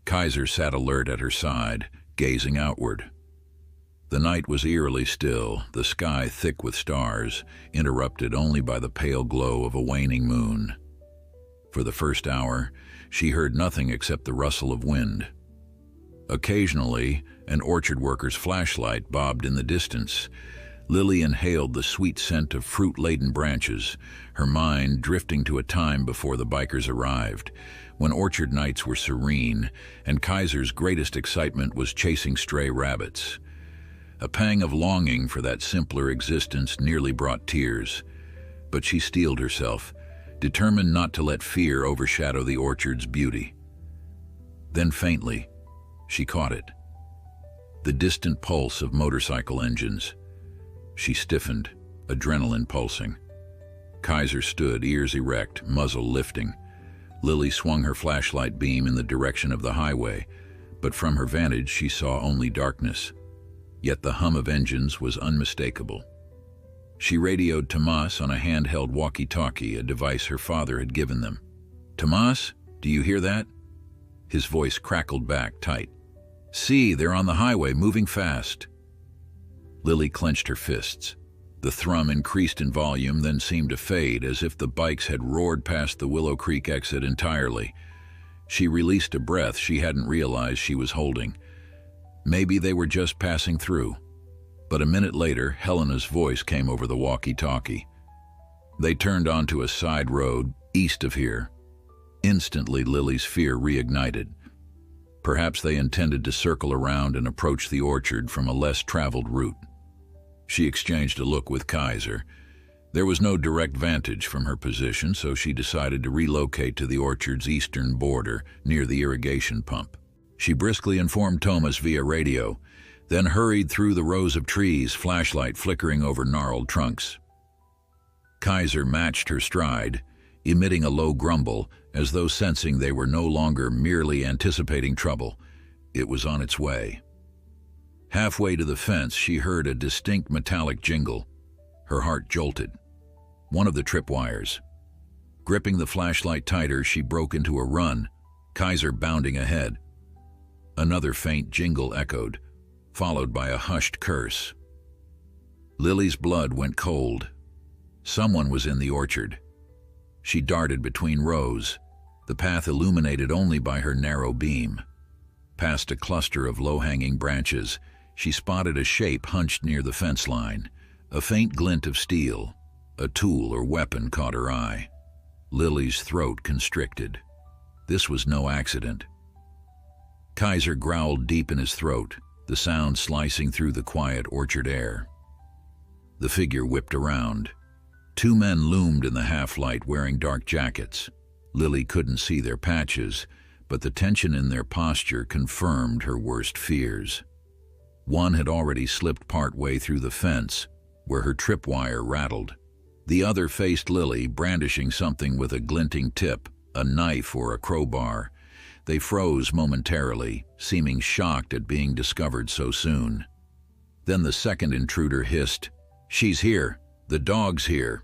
Kaiser sat alert at her side, gazing outward. The night was eerily still, the sky thick with stars, interrupted only by the pale glow of a waning moon. For the first hour, she heard nothing except the rustle of wind. Occasionally, an orchard worker's flashlight bobbed in the distance. Lily inhaled the sweet scent of fruit-laden branches, her mind drifting to a time before the bikers arrived, when orchard nights were serene, and Kaiser's greatest excitement was chasing stray rabbits. A pang of longing for that simpler existence nearly brought tears, but she steeled herself, determined not to let fear overshadow the orchard's beauty. Then faintly, she caught it. The distant pulse of motorcycle engines. She stiffened, adrenaline pulsing. Kaiser stood, ears erect, muzzle lifting. Lily swung her flashlight beam in the direction of the highway, but from her vantage she saw only darkness. Yet the hum of engines was unmistakable. She radioed Tomas on a handheld walkie-talkie, a device her father had given them. "Tomas, do you hear that?" His voice crackled back tight. "See, they're on the highway, moving fast." Lily clenched her fists. The thrum increased in volume, then seemed to fade, as if the bikes had roared past the Willow Creek exit entirely. She released a breath she hadn't realized she was holding. Maybe they were just passing through. But a minute later, Helena's voice came over the walkie-talkie. They turned onto a side road east of here. Instantly, Lily's fear reignited. Perhaps they intended to circle around and approach the orchard from a less traveled route. She exchanged a look with Kaiser. There was no direct vantage from her position, so she decided to relocate to the orchard's eastern border, near the irrigation pump. She briskly informed Tomas via radio, then hurried through the rows of trees, flashlight flickering over gnarled trunks. Kaiser matched her stride, emitting a low grumble, as though sensing they were no longer merely anticipating trouble. It was on its way. Halfway to the fence, she heard a distinct metallic jingle. Her heart jolted. One of the tripwires. Gripping the flashlight tighter, she broke into a run, Kaiser bounding ahead. Another faint jingle echoed, followed by a hushed curse. Lily's blood went cold. Someone was in the orchard. She darted between rows, the path illuminated only by her narrow beam. Past a cluster of low-hanging branches, she spotted a shape hunched near the fence line. A faint glint of steel, a tool or weapon, caught her eye. Lily's throat constricted. This was no accident. Kaiser growled deep in his throat, the sound slicing through the quiet orchard air. The figure whipped around. Two men loomed in the half-light wearing dark jackets. Lily couldn't see their patches, but the tension in their posture confirmed her worst fears. One had already slipped part-way through the fence, where her tripwire rattled. The other faced Lily, brandishing something with a glinting tip, a knife or a crowbar. They froze momentarily, seeming shocked at being discovered so soon. Then the second intruder hissed, "She's here! The dog's here!"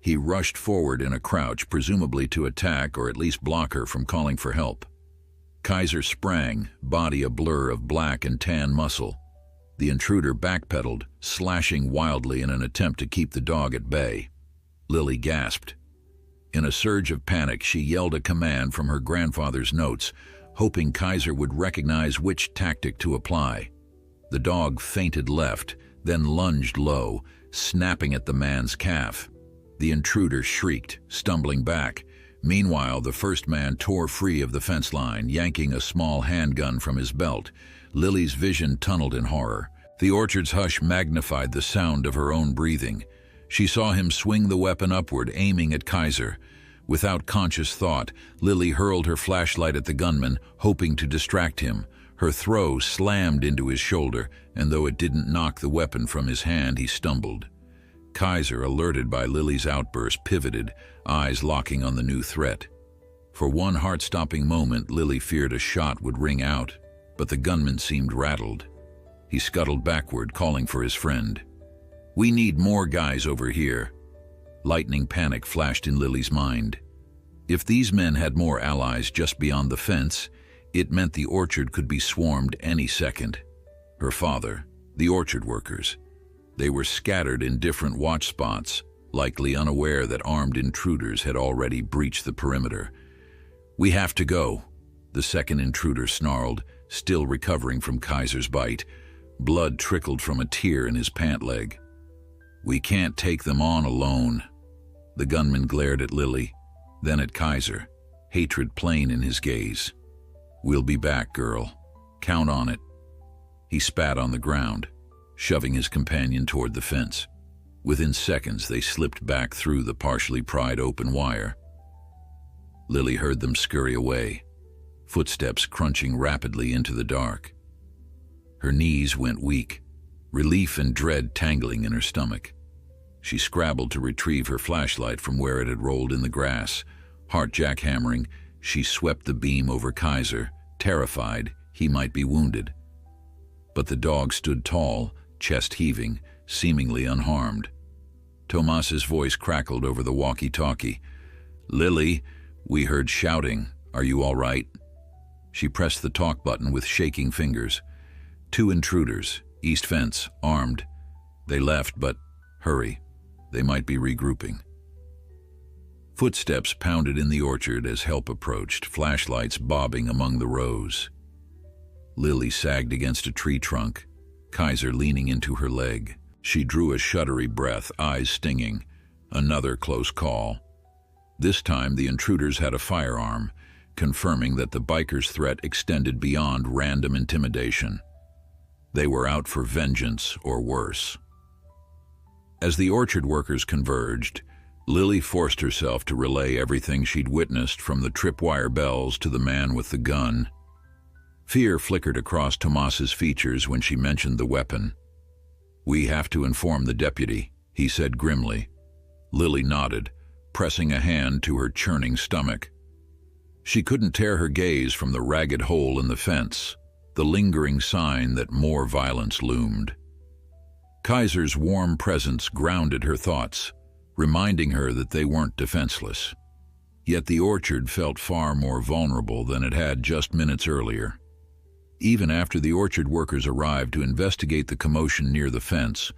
He rushed forward in a crouch, presumably to attack or at least block her from calling for help. Kaiser sprang, body a blur of black and tan muscle. The intruder backpedaled, slashing wildly in an attempt to keep the dog at bay. Lily gasped. In a surge of panic, she yelled a command from her grandfather's notes, hoping Kaiser would recognize which tactic to apply. The dog feinted left, then lunged low, snapping at the man's calf. The intruder shrieked, stumbling back. Meanwhile, the first man tore free of the fence line, yanking a small handgun from his belt. Lily's vision tunneled in horror. The orchard's hush magnified the sound of her own breathing. She saw him swing the weapon upward, aiming at Kaiser. Without conscious thought, Lily hurled her flashlight at the gunman, hoping to distract him. Her throw slammed into his shoulder, and though it didn't knock the weapon from his hand, he stumbled. Kaiser, alerted by Lily's outburst, pivoted, eyes locking on the new threat. For one heart-stopping moment, Lily feared a shot would ring out, but the gunman seemed rattled. He scuttled backward, calling for his friend. "We need more guys over here." Lightning panic flashed in Lily's mind. If these men had more allies just beyond the fence, it meant the orchard could be swarmed any second. Her father, the orchard workers. They were scattered in different watch spots, likely unaware that armed intruders had already breached the perimeter. "We have to go," the second intruder snarled, still recovering from Kaiser's bite. Blood trickled from a tear in his pant leg. "We can't take them on alone." The gunman glared at Lily, then at Kaiser, hatred plain in his gaze. "We'll be back, girl. Count on it." He spat on the ground, shoving his companion toward the fence. Within seconds, they slipped back through the partially pried open wire. Lily heard them scurry away, footsteps crunching rapidly into the dark. Her knees went weak, relief and dread tangling in her stomach. She scrabbled to retrieve her flashlight from where it had rolled in the grass. Heart jackhammering, she swept the beam over Kaiser, terrified he might be wounded. But the dog stood tall, chest heaving, seemingly unharmed. Tomas's voice crackled over the walkie-talkie. "Lily," we heard shouting, "are you all right?" She pressed the talk button with shaking fingers. "Two intruders, east fence, armed. They left, but hurry. They might be regrouping." Footsteps pounded in the orchard as help approached, flashlights bobbing among the rows. Lily sagged against a tree trunk, Kaiser leaning into her leg. She drew a shuddery breath, eyes stinging. Another close call. This time the intruders had a firearm, confirming that the bikers' threat extended beyond random intimidation. They were out for vengeance or worse. As the orchard workers converged, Lily forced herself to relay everything she'd witnessed, from the tripwire bells to the man with the gun. Fear flickered across Tomas's features when she mentioned the weapon. "We have to inform the deputy," he said grimly. Lily nodded, pressing a hand to her churning stomach. She couldn't tear her gaze from the ragged hole in the fence, the lingering sign that more violence loomed. Kaiser's warm presence grounded her thoughts, reminding her that they weren't defenseless. Yet the orchard felt far more vulnerable than it had just minutes earlier. Even after the orchard workers arrived to investigate the commotion near the fence,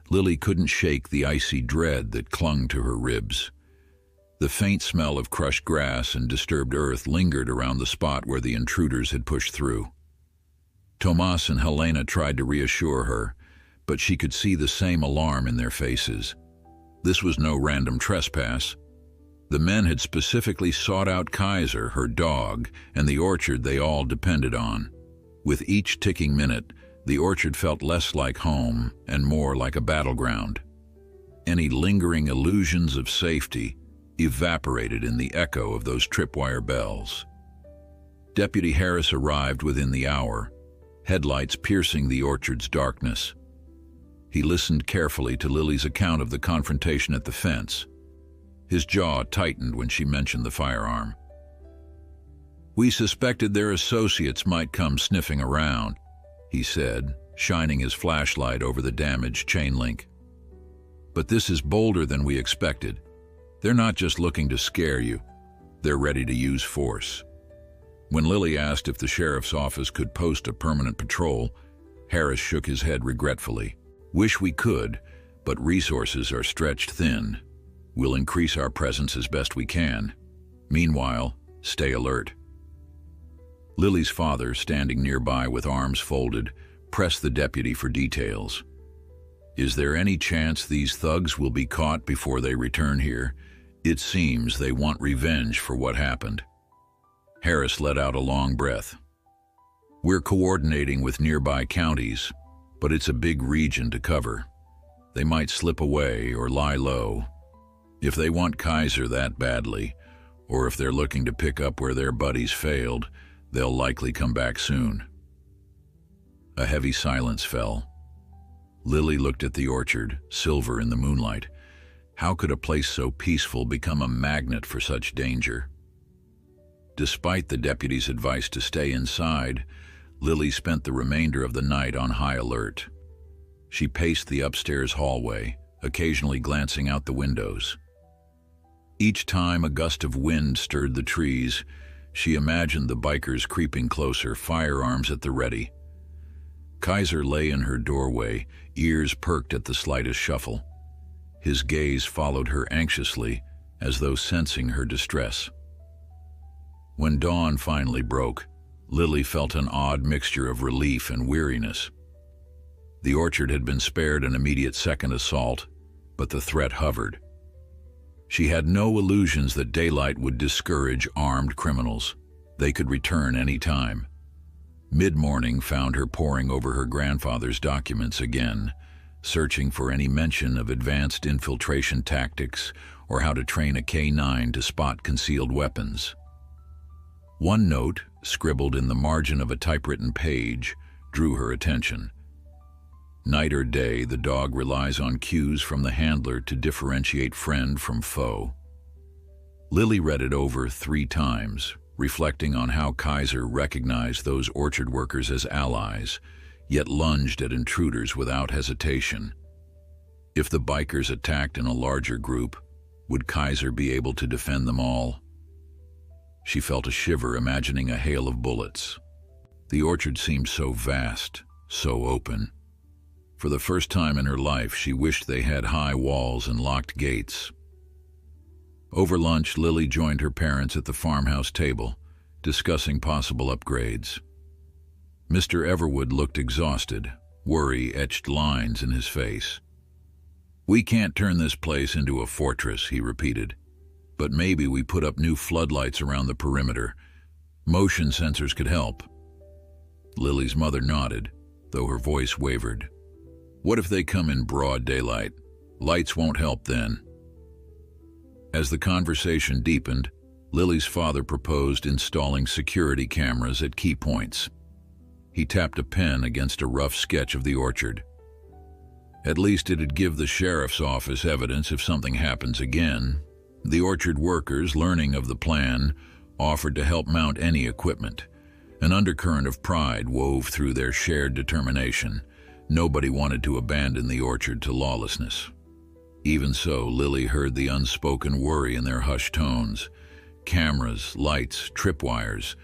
Lily couldn't shake the icy dread that clung to her ribs. The faint smell of crushed grass and disturbed earth lingered around the spot where the intruders had pushed through. Tomas and Helena tried to reassure her, but she could see the same alarm in their faces. This was no random trespass. The men had specifically sought out Kaiser, her dog, and the orchard they all depended on. With each ticking minute, the orchard felt less like home and more like a battleground. Any lingering illusions of safety evaporated in the echo of those tripwire bells. Deputy Harris arrived within the hour, headlights piercing the orchard's darkness. He listened carefully to Lily's account of the confrontation at the fence. His jaw tightened when she mentioned the firearm. "We suspected their associates might come sniffing around," he said, shining his flashlight over the damaged chain link. "But this is bolder than we expected. They're not just looking to scare you. They're ready to use force." When Lily asked if the sheriff's office could post a permanent patrol, Harris shook his head regretfully. "Wish we could, but resources are stretched thin. We'll increase our presence as best we can. Meanwhile, stay alert." Lily's father, standing nearby with arms folded, pressed the deputy for details. "Is there any chance these thugs will be caught before they return here? It seems they want revenge for what happened." Harris let out a long breath. "We're coordinating with nearby counties, but it's a big region to cover. They might slip away or lie low. If they want Kaiser that badly, or if they're looking to pick up where their buddies failed, they'll likely come back soon. A heavy silence fell. Lily looked at the orchard, silver in the moonlight. How could a place so peaceful become a magnet for such danger? Despite the deputy's advice to stay inside, Lily spent the remainder of the night on high alert. She paced the upstairs hallway, occasionally glancing out the windows. Each time a gust of wind stirred the trees, she imagined the bikers creeping closer, firearms at the ready. Kaiser lay in her doorway, ears perked at the slightest shuffle. His gaze followed her anxiously, as though sensing her distress. When dawn finally broke, Lily felt an odd mixture of relief and weariness. The orchard had been spared an immediate second assault, but the threat hovered. She had no illusions that daylight would discourage armed criminals. They could return any time. Mid-morning found her poring over her grandfather's documents again, searching for any mention of advanced infiltration tactics or how to train a K-9 to spot concealed weapons. One note, scribbled in the margin of a typewritten page, drew her attention. Night or day, the dog relies on cues from the handler to differentiate friend from foe. Lily read it over 3 times, reflecting on how Kaiser recognized those orchard workers as allies, yet lunged at intruders without hesitation. If the bikers attacked in a larger group, would Kaiser be able to defend them all? She felt a shiver imagining a hail of bullets. The orchard seemed so vast, so open. For the first time in her life, she wished they had high walls and locked gates. Over lunch, Lily joined her parents at the farmhouse table, discussing possible upgrades. Mr. Everwood looked exhausted, worry etched lines in his face. "We can't turn this place into a fortress," he repeated. "But maybe we put up new floodlights around the perimeter. Motion sensors could help." Lily's mother nodded, though her voice wavered. "What if they come in broad daylight? Lights won't help then." As the conversation deepened, Lily's father proposed installing security cameras at key points. He tapped a pen against a rough sketch of the orchard. At least it'd give the sheriff's office evidence if something happens again. The orchard workers, learning of the plan, offered to help mount any equipment. An undercurrent of pride wove through their shared determination. Nobody wanted to abandon the orchard to lawlessness. Even so, Lily heard the unspoken worry in their hushed tones. Cameras, lights, tripwires.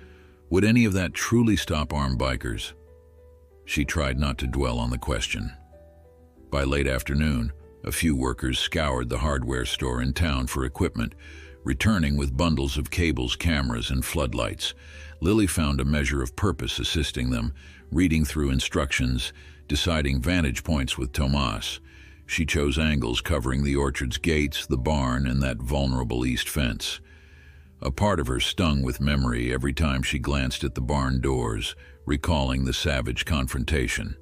Would any of that truly stop armed bikers? She tried not to dwell on the question. By late afternoon, a few workers scoured the hardware store in town for equipment, returning with bundles of cables, cameras, and floodlights. Lily found a measure of purpose assisting them, reading through instructions, deciding vantage points with Tomas. She chose angles covering the orchard's gates, the barn, and that vulnerable east fence. A part of her stung with memory every time she glanced at the barn doors, recalling the savage confrontation.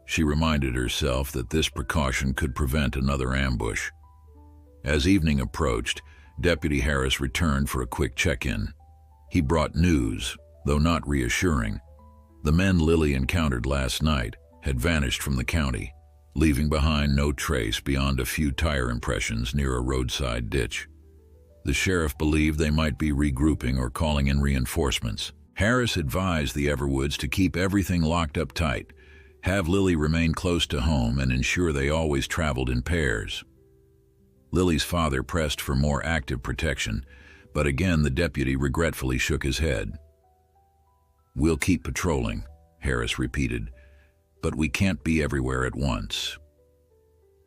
She reminded herself that this precaution could prevent another ambush. As evening approached, Deputy Harris returned for a quick check-in. He brought news, though not reassuring. The men Lily encountered last night had vanished from the county, leaving behind no trace beyond a few tire impressions near a roadside ditch. The sheriff believed they might be regrouping or calling in reinforcements. Harris advised the Everwoods to keep everything locked up tight, have Lily remain close to home, and ensure they always traveled in pairs. Lily's father pressed for more active protection, but again the deputy regretfully shook his head. "We'll keep patrolling," Harris repeated, "but we can't be everywhere at once."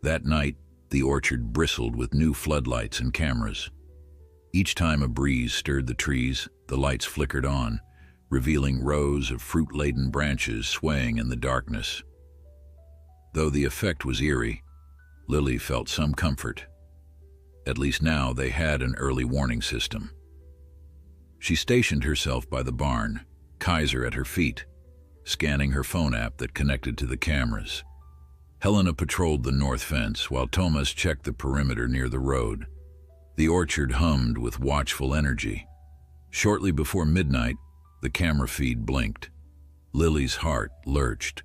That night, the orchard bristled with new floodlights and cameras. Each time a breeze stirred the trees, the lights flickered on, revealing rows of fruit-laden branches swaying in the darkness. Though the effect was eerie, Lily felt some comfort. At least now they had an early warning system. She stationed herself by the barn, Kaiser at her feet, scanning her phone app that connected to the cameras. Helena patrolled the north fence, while Thomas checked the perimeter near the road. The orchard hummed with watchful energy. Shortly before midnight, the camera feed blinked. Lily's heart lurched.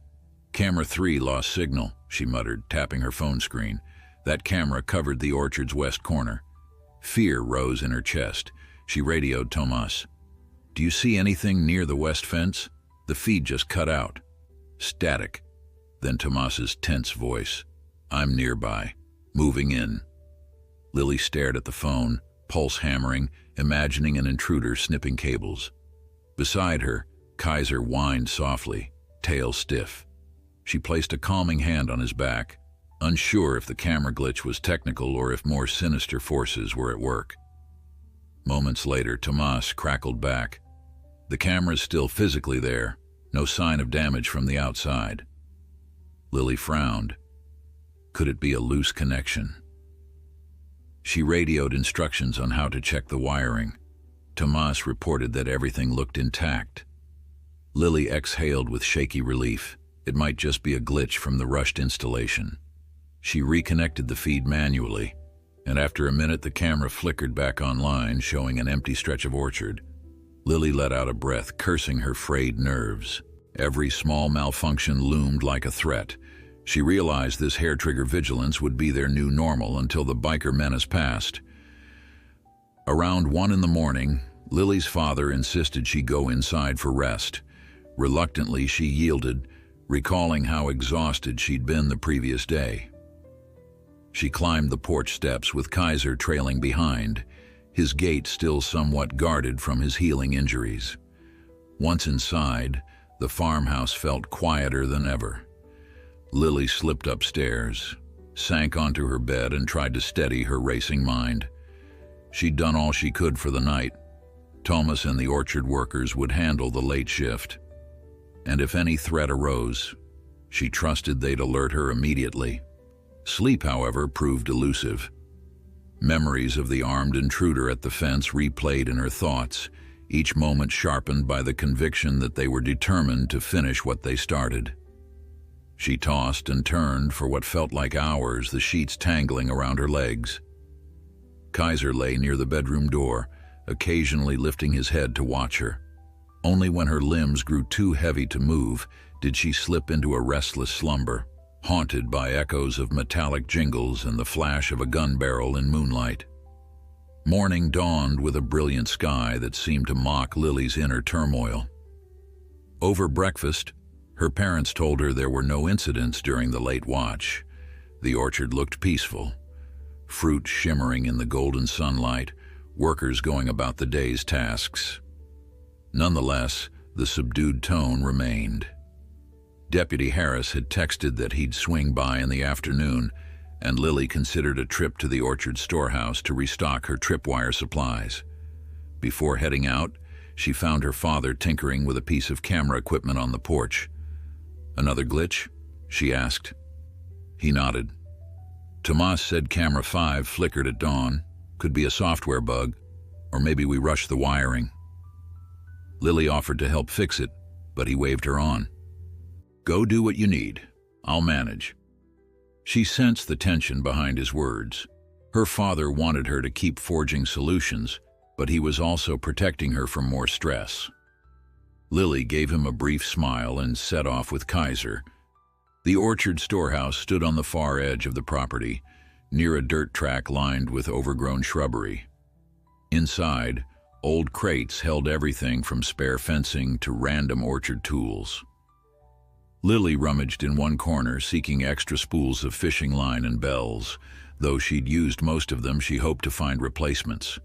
"Camera 3 lost signal," she muttered, tapping her phone screen. That camera covered the orchard's west corner. Fear rose in her chest. She radioed Tomas. "Do you see anything near the west fence? The feed just cut out." Static. Then Tomas's tense voice. "I'm nearby. Moving in." Lily stared at the phone, pulse hammering, imagining an intruder snipping cables. Beside her, Kaiser whined softly, tail stiff. She placed a calming hand on his back, unsure if the camera glitch was technical or if more sinister forces were at work. Moments later, Tomas crackled back. "The camera's still physically there, no sign of damage from the outside." Lily frowned. Could it be a loose connection? She radioed instructions on how to check the wiring. Tomas reported that everything looked intact. Lily exhaled with shaky relief. It might just be a glitch from the rushed installation. She reconnected the feed manually, and after a minute the camera flickered back online, showing an empty stretch of orchard. Lily let out a breath, cursing her frayed nerves. Every small malfunction loomed like a threat. She realized this hair-trigger vigilance would be their new normal until the biker menace passed. Around 1 in the morning, Lily's father insisted she go inside for rest. Reluctantly, she yielded, recalling how exhausted she'd been the previous day. She climbed the porch steps with Kaiser trailing behind, his gait still somewhat guarded from his healing injuries. Once inside, the farmhouse felt quieter than ever. Lily slipped upstairs, sank onto her bed and tried to steady her racing mind. She'd done all she could for the night. Thomas and the orchard workers would handle the late shift. And if any threat arose, she trusted they'd alert her immediately. Sleep, however, proved elusive. Memories of the armed intruder at the fence replayed in her thoughts, each moment sharpened by the conviction that they were determined to finish what they started. She tossed and turned for what felt like hours, the sheets tangling around her legs. Kaiser lay near the bedroom door, occasionally lifting his head to watch her. Only when her limbs grew too heavy to move did she slip into a restless slumber, haunted by echoes of metallic jingles and the flash of a gun barrel in moonlight. Morning dawned with a brilliant sky that seemed to mock Lily's inner turmoil. Over breakfast, her parents told her there were no incidents during the late watch. The orchard looked peaceful, fruit shimmering in the golden sunlight, workers going about the day's tasks. Nonetheless, the subdued tone remained. Deputy Harris had texted that he'd swing by in the afternoon, and Lily considered a trip to the orchard storehouse to restock her tripwire supplies. Before heading out, she found her father tinkering with a piece of camera equipment on the porch. "Another glitch?" she asked. He nodded. "Tomas said camera 5 flickered at dawn. Could be a software bug, or maybe we rushed the wiring." Lily offered to help fix it, but he waved her on. "Go do what you need. I'll manage." She sensed the tension behind his words. Her father wanted her to keep forging solutions, but he was also protecting her from more stress. Lily gave him a brief smile and set off with Kaiser. The orchard storehouse stood on the far edge of the property, near a dirt track lined with overgrown shrubbery. Inside, old crates held everything from spare fencing to random orchard tools. Lily rummaged in one corner, seeking extra spools of fishing line and bells. Though she'd used most of them, she hoped to find replacements.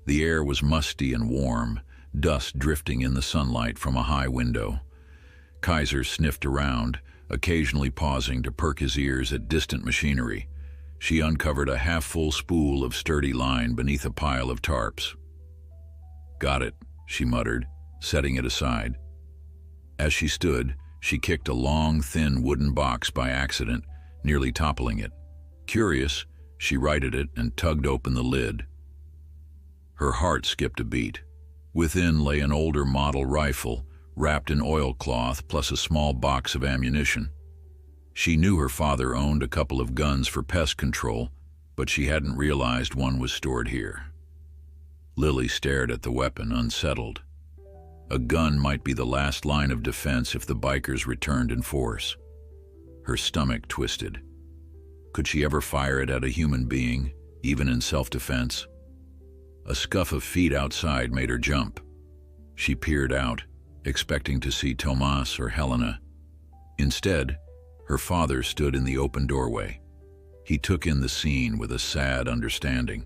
The air was musty and warm, dust drifting in the sunlight from a high window. Kaiser sniffed around, occasionally pausing to perk his ears at distant machinery. She uncovered a half-full spool of sturdy line beneath a pile of tarps. "Got it," she muttered, setting it aside. As she stood, she kicked a long, thin wooden box by accident, nearly toppling it. Curious, she righted it and tugged open the lid. Her heart skipped a beat. Within lay an older model rifle, wrapped in oilcloth, plus a small box of ammunition. She knew her father owned a couple of guns for pest control, but she hadn't realized one was stored here. Lily stared at the weapon, unsettled. A gun might be the last line of defense if the bikers returned in force. Her stomach twisted. Could she ever fire it at a human being, even in self-defense? A scuff of feet outside made her jump. She peered out, expecting to see Tomas or Helena. Instead, her father stood in the open doorway. He took in the scene with a sad understanding.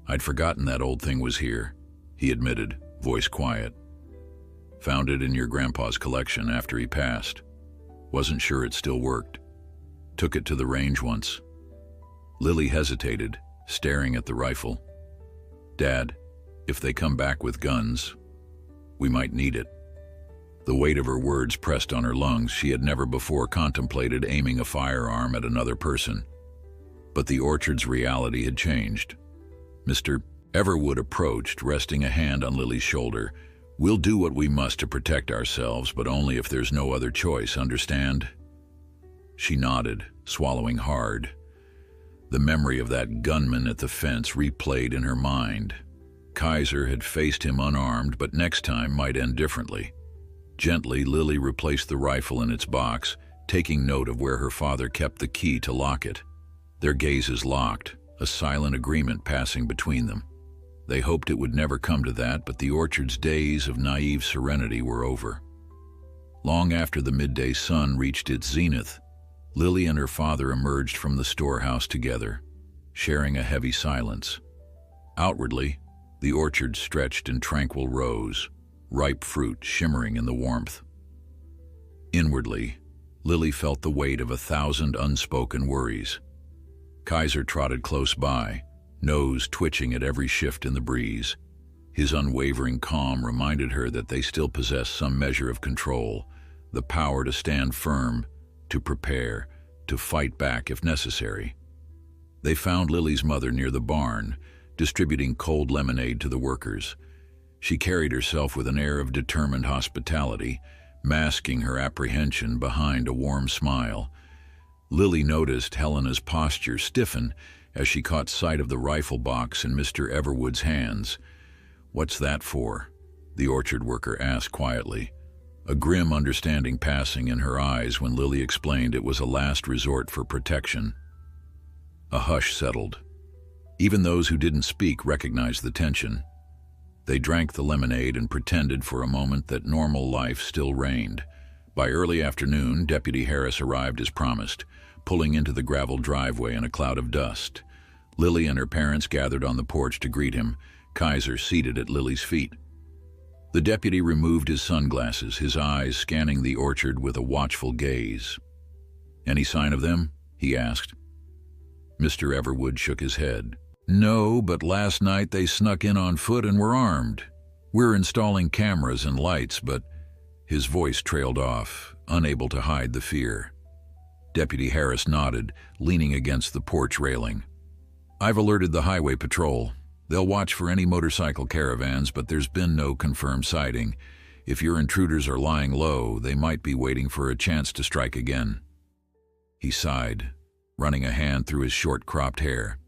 "I'd forgotten that old thing was here," he admitted, voice quiet. "Found it in your grandpa's collection after he passed. Wasn't sure it still worked. Took it to the range once." Lily hesitated, staring at the rifle. "Dad, if they come back with guns, we might need it." The weight of her words pressed on her lungs. She had never before contemplated aiming a firearm at another person. But the orchard's reality had changed. Mr. Everwood approached, resting a hand on Lily's shoulder. "We'll do what we must to protect ourselves, but only if there's no other choice, understand?" She nodded, swallowing hard. The memory of that gunman at the fence replayed in her mind. Kaiser had faced him unarmed, but next time might end differently. Gently, Lily replaced the rifle in its box, taking note of where her father kept the key to lock it. Their gazes locked, a silent agreement passing between them. They hoped it would never come to that, but the orchard's days of naive serenity were over. Long after the midday sun reached its zenith, Lily and her father emerged from the storehouse together, sharing a heavy silence. Outwardly, the orchard stretched in tranquil rows, ripe fruit shimmering in the warmth. Inwardly, Lily felt the weight of 1,000 unspoken worries. Kaiser trotted close by, nose twitching at every shift in the breeze. His unwavering calm reminded her that they still possessed some measure of control, the power to stand firm, to prepare, to fight back if necessary. They found Lily's mother near the barn, distributing cold lemonade to the workers. She carried herself with an air of determined hospitality, masking her apprehension behind a warm smile. Lily noticed Helena's posture stiffen as she caught sight of the rifle box in Mr. Everwood's hands. "What's that for?" the orchard worker asked quietly, a grim understanding passing in her eyes when Lily explained it was a last resort for protection. A hush settled. Even those who didn't speak recognized the tension. They drank the lemonade and pretended for a moment that normal life still reigned. By early afternoon, Deputy Harris arrived as promised, pulling into the gravel driveway in a cloud of dust. Lily and her parents gathered on the porch to greet him, Kaiser seated at Lily's feet. The deputy removed his sunglasses, his eyes scanning the orchard with a watchful gaze. "Any sign of them?" he asked. Mr. Everwood shook his head. "No, but last night they snuck in on foot and were armed. We're installing cameras and lights, but..." His voice trailed off, unable to hide the fear. Deputy Harris nodded, leaning against the porch railing. "I've alerted the highway patrol. They'll watch for any motorcycle caravans, but there's been no confirmed sighting. If your intruders are lying low, they might be waiting for a chance to strike again." He sighed, running a hand through his short-cropped hair.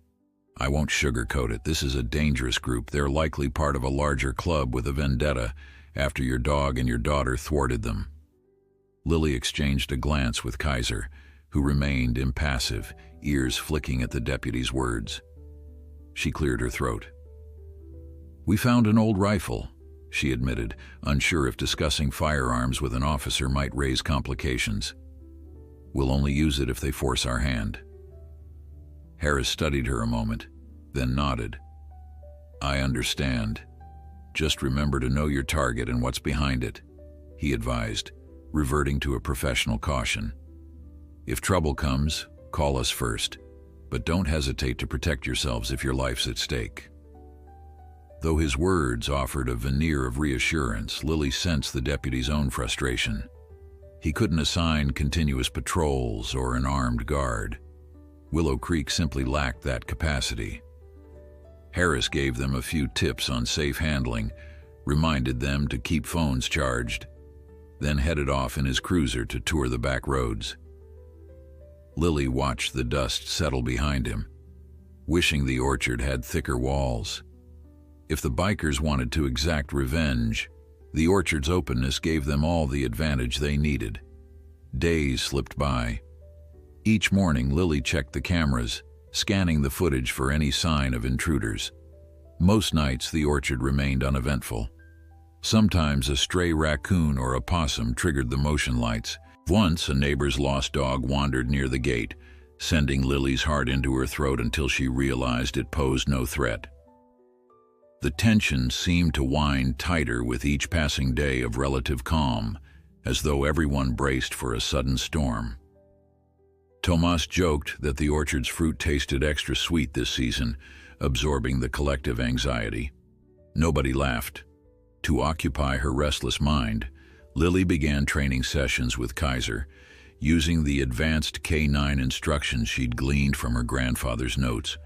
"I won't sugarcoat it. This is a dangerous group. They're likely part of a larger club with a vendetta after your dog and your daughter thwarted them." Lily exchanged a glance with Kaiser, who remained impassive, ears flicking at the deputy's words. She cleared her throat. "We found an old rifle," she admitted, unsure if discussing firearms with an officer might raise complications. "We'll only use it if they force our hand." Harris studied her a moment, then nodded. "I understand. Just remember to know your target and what's behind it," he advised, reverting to a professional caution. "If trouble comes, call us first, but don't hesitate to protect yourselves if your life's at stake." Though his words offered a veneer of reassurance, Lily sensed the deputy's own frustration. He couldn't assign continuous patrols or an armed guard. Willow Creek simply lacked that capacity. Harris gave them a few tips on safe handling, reminded them to keep phones charged, then headed off in his cruiser to tour the back roads. Lily watched the dust settle behind him, wishing the orchard had thicker walls. If the bikers wanted to exact revenge, the orchard's openness gave them all the advantage they needed. Days slipped by. Each morning, Lily checked the cameras, scanning the footage for any sign of intruders. Most nights, the orchard remained uneventful. Sometimes a stray raccoon or a possum triggered the motion lights. Once, a neighbor's lost dog wandered near the gate, sending Lily's heart into her throat until she realized it posed no threat. The tension seemed to wind tighter with each passing day of relative calm, as though everyone braced for a sudden storm. Tomas joked that the orchard's fruit tasted extra sweet this season, absorbing the collective anxiety. Nobody laughed. To occupy her restless mind, Lily began training sessions with Kaiser, using the advanced K9 instructions she'd gleaned from her grandfather's notes.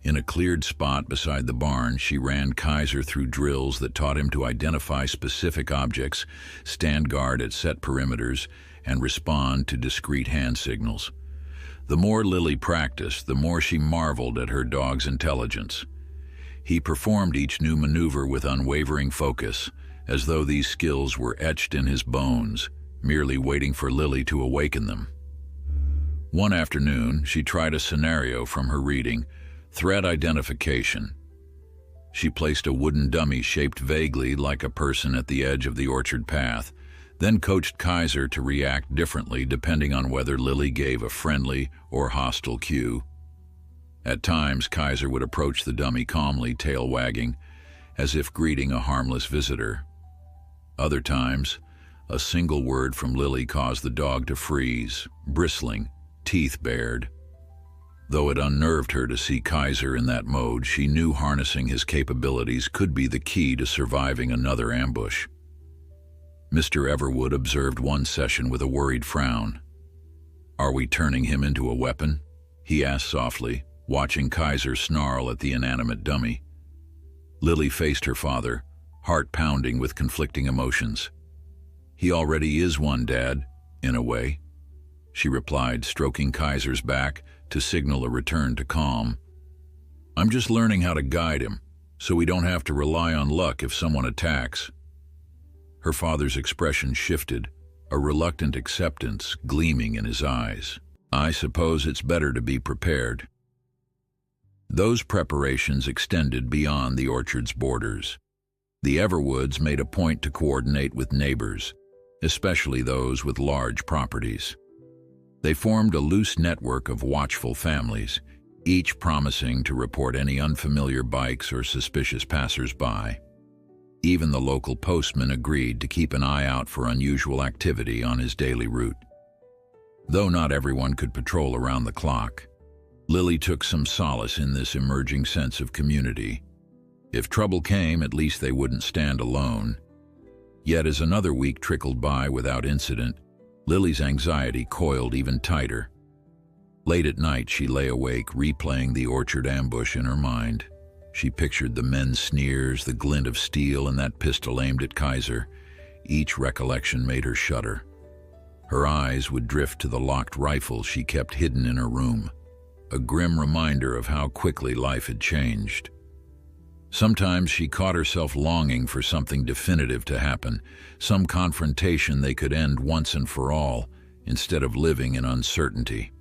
In a cleared spot beside the barn, she ran Kaiser through drills that taught him to identify specific objects, stand guard at set perimeters, and respond to discrete hand signals. The more Lily practiced, the more she marveled at her dog's intelligence. He performed each new maneuver with unwavering focus, as though these skills were etched in his bones, merely waiting for Lily to awaken them. One afternoon, she tried a scenario from her reading, threat identification. She placed a wooden dummy shaped vaguely like a person at the edge of the orchard path, then coached Kaiser to react differently depending on whether Lily gave a friendly or hostile cue. At times, Kaiser would approach the dummy calmly, tail wagging, as if greeting a harmless visitor. Other times, a single word from Lily caused the dog to freeze, bristling, teeth bared. Though it unnerved her to see Kaiser in that mode, she knew harnessing his capabilities could be the key to surviving another ambush. Mr. Everwood observed one session with a worried frown. "Are we turning him into a weapon?" he asked softly, watching Kaiser snarl at the inanimate dummy. Lily faced her father, heart pounding with conflicting emotions. "He already is one, Dad, in a way," she replied, stroking Kaiser's back to signal a return to calm. "I'm just learning how to guide him, so we don't have to rely on luck if someone attacks." Her father's expression shifted, a reluctant acceptance gleaming in his eyes. "I suppose it's better to be prepared." Those preparations extended beyond the orchard's borders. The Everwoods made a point to coordinate with neighbors, especially those with large properties. They formed a loose network of watchful families, each promising to report any unfamiliar bikes or suspicious passers-by. Even the local postman agreed to keep an eye out for unusual activity on his daily route. Though not everyone could patrol around the clock, Lily took some solace in this emerging sense of community. If trouble came, at least they wouldn't stand alone. Yet as another week trickled by without incident, Lily's anxiety coiled even tighter. Late at night, she lay awake, replaying the orchard ambush in her mind. She pictured the men's sneers, the glint of steel, and that pistol aimed at Kaiser. Each recollection made her shudder. Her eyes would drift to the locked rifle she kept hidden in her room, a grim reminder of how quickly life had changed. Sometimes she caught herself longing for something definitive to happen, some confrontation they could end once and for all, instead of living in uncertainty.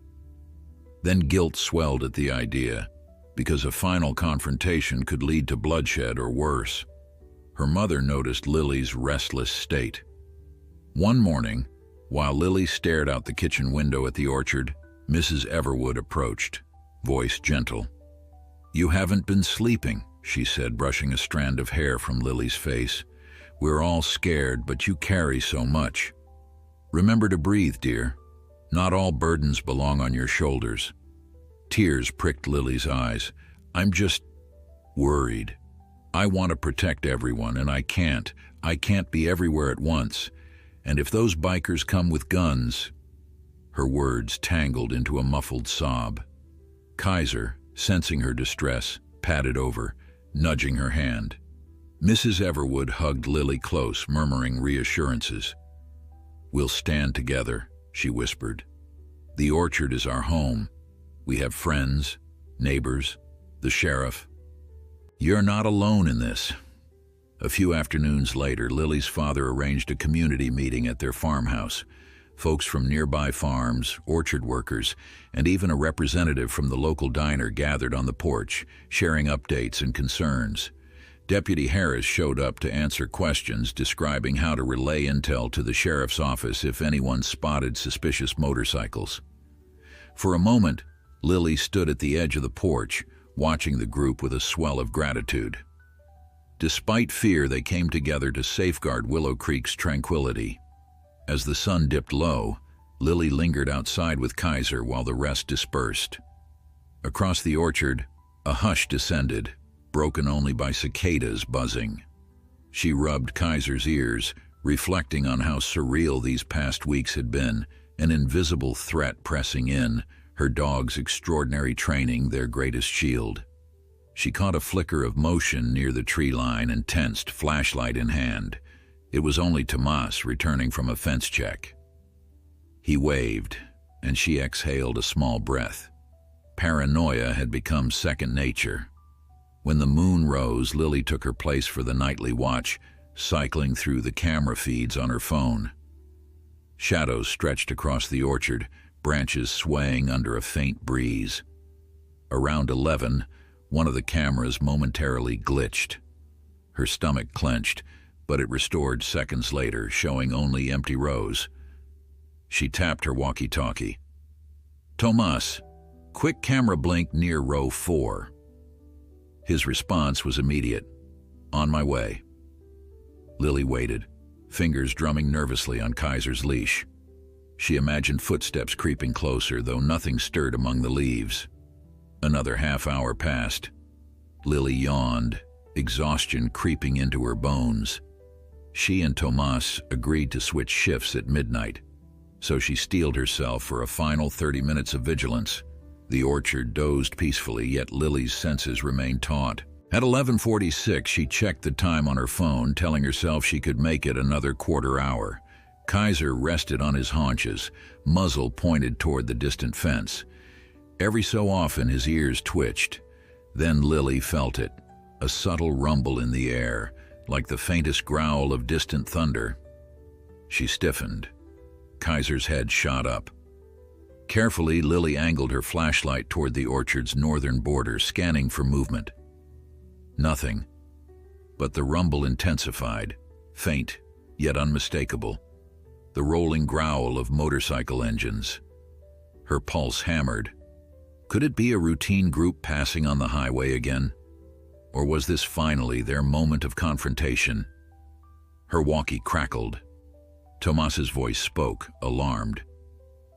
Then guilt swelled at the idea, because a final confrontation could lead to bloodshed or worse. Her mother noticed Lily's restless state. One morning, while Lily stared out the kitchen window at the orchard, Mrs. Everwood approached, voice gentle. "You haven't been sleeping," she said, brushing a strand of hair from Lily's face. "We're all scared, but you carry so much. Remember to breathe, dear. Not all burdens belong on your shoulders." Tears pricked Lily's eyes. "I'm just worried. I want to protect everyone, and I can't. I can't be everywhere at once. And if those bikers come with guns..." Her words tangled into a muffled sob. Kaiser, sensing her distress, patted over, nudging her hand. Mrs. Everwood hugged Lily close, murmuring reassurances. "We'll stand together," she whispered. "The orchard is our home. We have friends, neighbors, The sheriff. "You're not alone in this." A few afternoons later, Lily's father arranged a community meeting at their farmhouse. Folks from nearby farms, orchard workers, and even a representative from the local diner gathered on the porch, sharing updates and concerns. Deputy Harris showed up to answer questions describing how to relay intel to the sheriff's office if anyone spotted suspicious motorcycles. For a moment, Lily stood at the edge of the porch, watching the group with a swell of gratitude. Despite fear, they came together to safeguard Willow Creek's tranquility. As the sun dipped low, Lily lingered outside with Kaiser while the rest dispersed. Across the orchard, a hush descended, broken only by cicadas buzzing. She rubbed Kaiser's ears, reflecting on how surreal these past weeks had been, an invisible threat pressing in, her dog's extraordinary training their greatest shield. She caught a flicker of motion near the tree line and tensed, flashlight in hand. It was only Tomas returning from a fence check. He waved, and she exhaled a small breath. Paranoia had become second nature. When the moon rose, Lily took her place for the nightly watch, cycling through the camera feeds on her phone. Shadows stretched across the orchard, branches swaying under a faint breeze. Around 11, one of the cameras momentarily glitched. Her stomach clenched, but it restored seconds later, showing only empty rows. She tapped her walkie-talkie. "Tomas, quick camera blink near row 4. His response was immediate. "On my way." Lily waited, fingers drumming nervously on Kaiser's leash. She imagined footsteps creeping closer, though nothing stirred among the leaves. Another half hour passed. Lily yawned, exhaustion creeping into her bones. She and Tomas agreed to switch shifts at midnight, so she steeled herself for a final 30 minutes of vigilance. The orchard dozed peacefully, yet Lily's senses remained taut. At 11:46, she checked the time on her phone, telling herself she could make it another quarter hour. Kaiser rested on his haunches, muzzle pointed toward the distant fence. Every so often, his ears twitched. Then Lily felt it, a subtle rumble in the air, like the faintest growl of distant thunder. She stiffened. Kaiser's head shot up. Carefully, Lily angled her flashlight toward the orchard's northern border, scanning for movement. Nothing. But the rumble intensified, faint, yet unmistakable. The rolling growl of motorcycle engines. Her pulse hammered. Could it be a routine group passing on the highway again? Or was this finally their moment of confrontation? Her walkie crackled. Tomas's voice spoke, alarmed.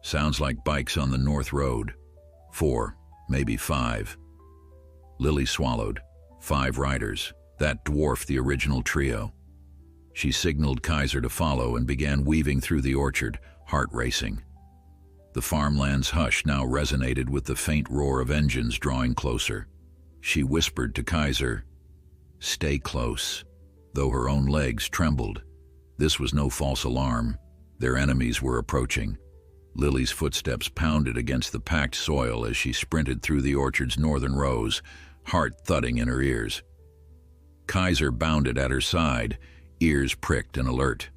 "Sounds like bikes on the north road. 4, maybe 5. Lily swallowed. 5 riders. That dwarfed the original trio. She signaled Kaiser to follow and began weaving through the orchard, heart racing. The farmland's hush now resonated with the faint roar of engines drawing closer. She whispered to Kaiser, "Stay close," though her own legs trembled. This was no false alarm. Their enemies were approaching. Lily's footsteps pounded against the packed soil as she sprinted through the orchard's northern rows, heart thudding in her ears. Kaiser bounded at her side, ears pricked and alert.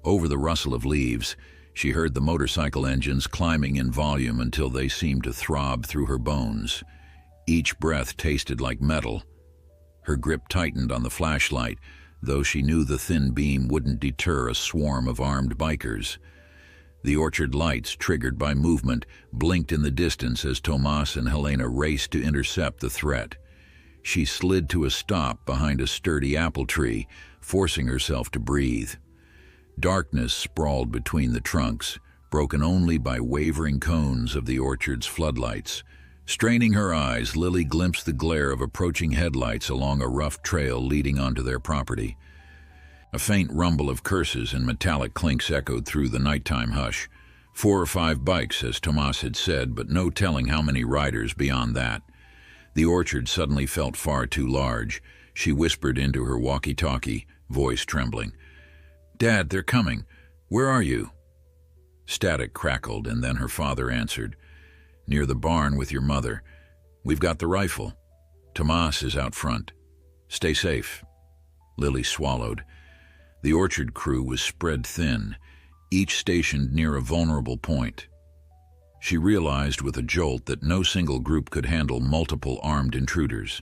Over the rustle of leaves, she heard the motorcycle engines climbing in volume until they seemed to throb through her bones. Each breath tasted like metal. Her grip tightened on the flashlight, though she knew the thin beam wouldn't deter a swarm of armed bikers. The orchard lights, triggered by movement, blinked in the distance as Tomas and Helena raced to intercept the threat. She slid to a stop behind a sturdy apple tree, forcing herself to breathe. Darkness sprawled between the trunks, broken only by wavering cones of the orchard's floodlights. Straining her eyes, Lily glimpsed the glare of approaching headlights along a rough trail leading onto their property. A faint rumble of curses and metallic clinks echoed through the nighttime hush. 4 or 5 bikes, as Tomas had said, but no telling how many riders beyond that. The orchard suddenly felt far too large. She whispered into her walkie-talkie, voice trembling. "Dad, they're coming. Where are you?" Static crackled, and then her father answered. "Near the barn with your mother. We've got the rifle. Tomas is out front. Stay safe. Lily swallowed. The orchard crew was spread thin, each stationed near a vulnerable point. She realized with a jolt that no single group could handle multiple armed intruders.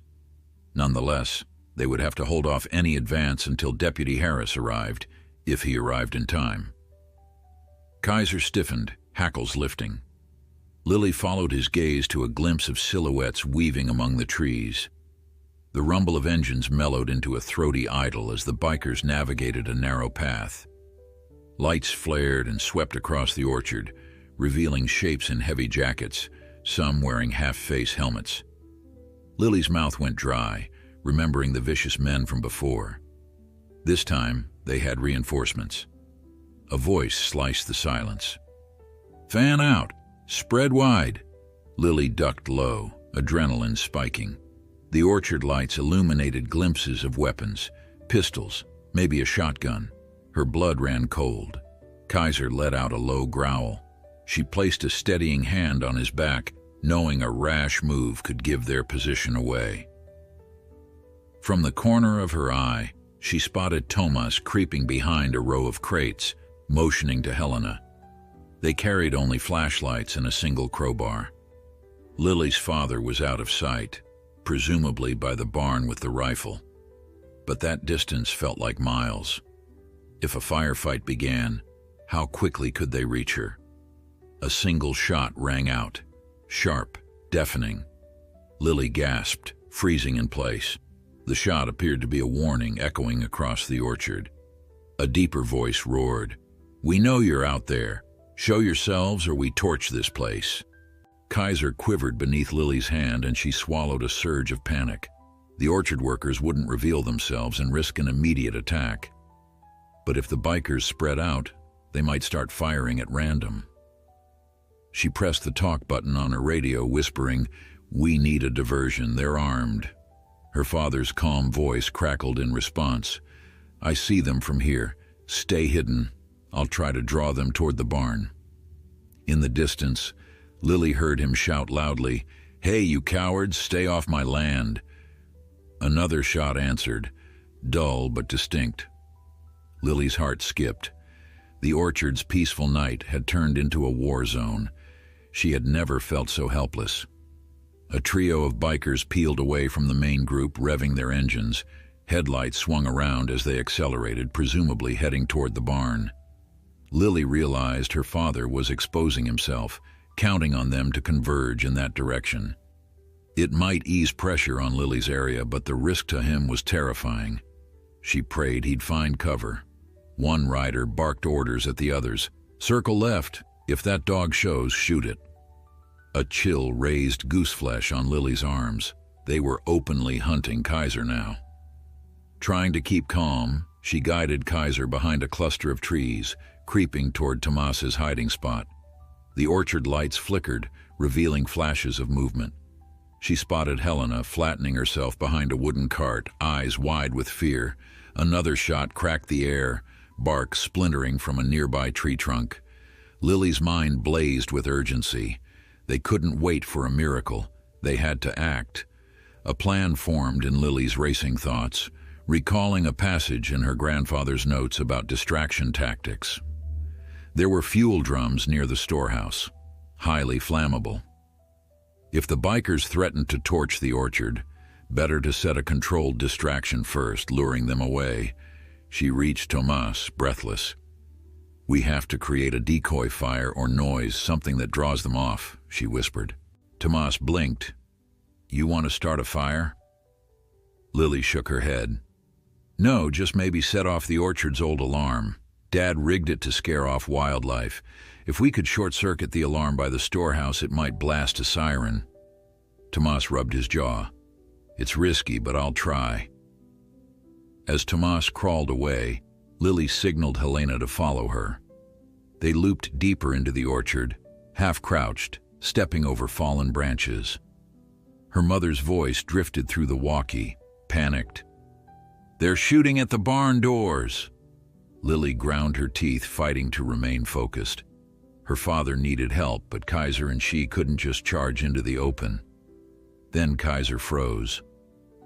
Nonetheless, they would have to hold off any advance until Deputy Harris arrived, if he arrived in time. Kaiser stiffened, hackles lifting. Lily followed his gaze to a glimpse of silhouettes weaving among the trees. The rumble of engines mellowed into a throaty idle as the bikers navigated a narrow path. Lights flared and swept across the orchard, revealing shapes in heavy jackets, some wearing half-face helmets. Lily's mouth went dry, remembering the vicious men from before. This time, they had reinforcements. A voice sliced the silence. "Fan out! Spread wide!" Lily ducked low, adrenaline spiking. The orchard lights illuminated glimpses of weapons, pistols, maybe a shotgun. Her blood ran cold. Kaiser let out a low growl. She placed a steadying hand on his back, knowing a rash move could give their position away. From the corner of her eye, she spotted Tomas creeping behind a row of crates, motioning to Helena. They carried only flashlights and a single crowbar. Lily's father was out of sight, presumably by the barn with the rifle. But that distance felt like miles. If a firefight began, how quickly could they reach her? A single shot rang out, sharp, deafening. Lily gasped, freezing in place. The shot appeared to be a warning echoing across the orchard. A deeper voice roared, "We know you're out there. Show yourselves or we torch this place." Kaiser quivered beneath Lily's hand and she swallowed a surge of panic. The orchard workers wouldn't reveal themselves and risk an immediate attack. But if the bikers spread out, they might start firing at random. She pressed the talk button on her radio, whispering, "We need a diversion, they're armed." Her father's calm voice crackled in response, "I see them from here. Stay hidden. I'll try to draw them toward the barn." In the distance, Lily heard him shout loudly, "Hey, you cowards, stay off my land." Another shot answered, dull but distinct. Lily's heart skipped. The orchard's peaceful night had turned into a war zone. She had never felt so helpless. A trio of bikers peeled away from the main group, revving their engines. Headlights swung around as they accelerated, presumably heading toward the barn. Lily realized her father was exposing himself, counting on them to converge in that direction. It might ease pressure on Lily's area, but the risk to him was terrifying. She prayed he'd find cover. One rider barked orders at the others. "Circle left. If that dog shows, shoot it." A chill raised gooseflesh on Lily's arms. They were openly hunting Kaiser now. Trying to keep calm, she guided Kaiser behind a cluster of trees, creeping toward Tomas's hiding spot. The orchard lights flickered, revealing flashes of movement. She spotted Helena flattening herself behind a wooden cart, eyes wide with fear. Another shot cracked the air, bark splintering from a nearby tree trunk. Lily's mind blazed with urgency. They couldn't wait for a miracle. They had to act. A plan formed in Lily's racing thoughts, recalling a passage in her grandfather's notes about distraction tactics. There were fuel drums near the storehouse, highly flammable. If the bikers threatened to torch the orchard, better to set a controlled distraction first, luring them away. She reached Tomas, breathless. "We have to create a decoy fire or noise, something that draws them off," she whispered. Tomas blinked. "You want to start a fire?" Lily shook her head. "No, just maybe set off the orchard's old alarm. Dad rigged it to scare off wildlife. If we could short-circuit the alarm by the storehouse, it might blast a siren." Tomas rubbed his jaw. "It's risky, but I'll try." As Tomas crawled away, Lily signaled Helena to follow her. They looped deeper into the orchard, half-crouched, stepping over fallen branches. Her mother's voice drifted through the walkie, panicked. "They're shooting at the barn doors." Lily ground her teeth, fighting to remain focused. Her father needed help, but Kaiser and she couldn't just charge into the open. Then Kaiser froze.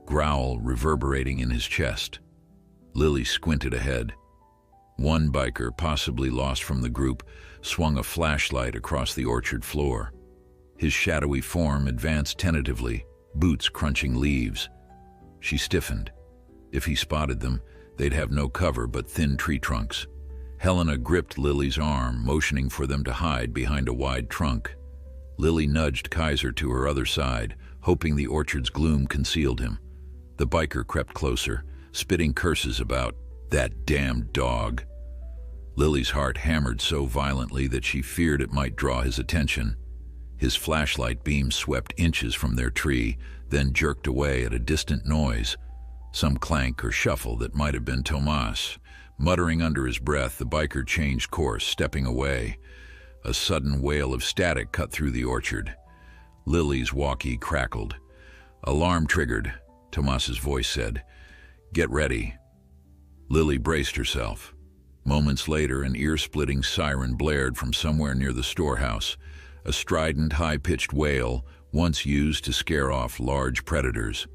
growl reverberating in his chest. Lily squinted ahead. One biker, possibly lost from the group, swung a flashlight across the orchard floor. His shadowy form advanced tentatively, boots crunching leaves. She stiffened. If he spotted them, they'd have no cover but thin tree trunks. Helena gripped Lily's arm, motioning for them to hide behind a wide trunk. Lily nudged Kaiser to her other side, hoping the orchard's gloom concealed him. The biker crept closer, spitting curses about that damned dog. Lily's heart hammered so violently that she feared it might draw his attention. His flashlight beam swept inches from their tree, then jerked away at a distant noise, some clank or shuffle that might have been Tomas. Muttering under his breath, the biker changed course, stepping away. A sudden wail of static cut through the orchard. Lily's walkie crackled. "Alarm triggered," Tomas's voice said. "Get ready." Lily braced herself. Moments later, an ear-splitting siren blared from somewhere near the storehouse, a strident, high-pitched wail once used to scare off large predators.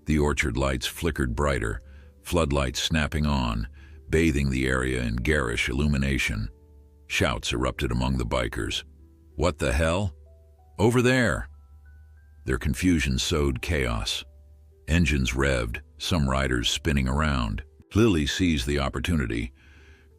The orchard lights flickered brighter, floodlights snapping on, bathing the area in garish illumination. Shouts erupted among the bikers. "What the hell? Over there!" Their confusion sowed chaos. Engines revved, some riders spinning around. Lily seized the opportunity.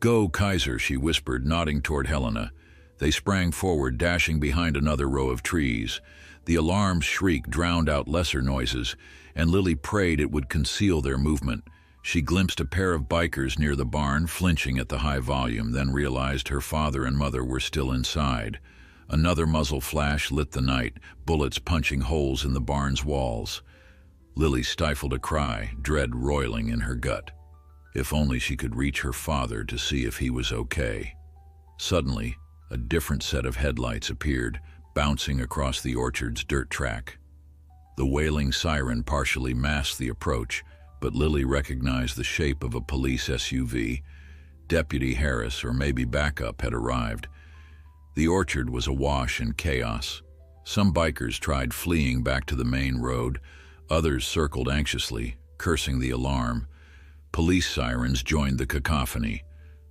"Go, Kaiser," she whispered, nodding toward Helena. They sprang forward, dashing behind another row of trees. The alarm's shriek drowned out lesser noises, and Lily prayed it would conceal their movement. She glimpsed a pair of bikers near the barn, flinching at the high volume, then realized her father and mother were still inside. Another muzzle flash lit the night, bullets punching holes in the barn's walls. Lily stifled a cry, dread roiling in her gut. If only she could reach her father to see if he was okay. Suddenly, a different set of headlights appeared, bouncing across the orchard's dirt track. The wailing siren partially masked the approach, but Lily recognized the shape of a police SUV. Deputy Harris, or maybe backup, had arrived. The orchard was awash in chaos. Some bikers tried fleeing back to the main road. Others circled anxiously, cursing the alarm. Police sirens joined the cacophony.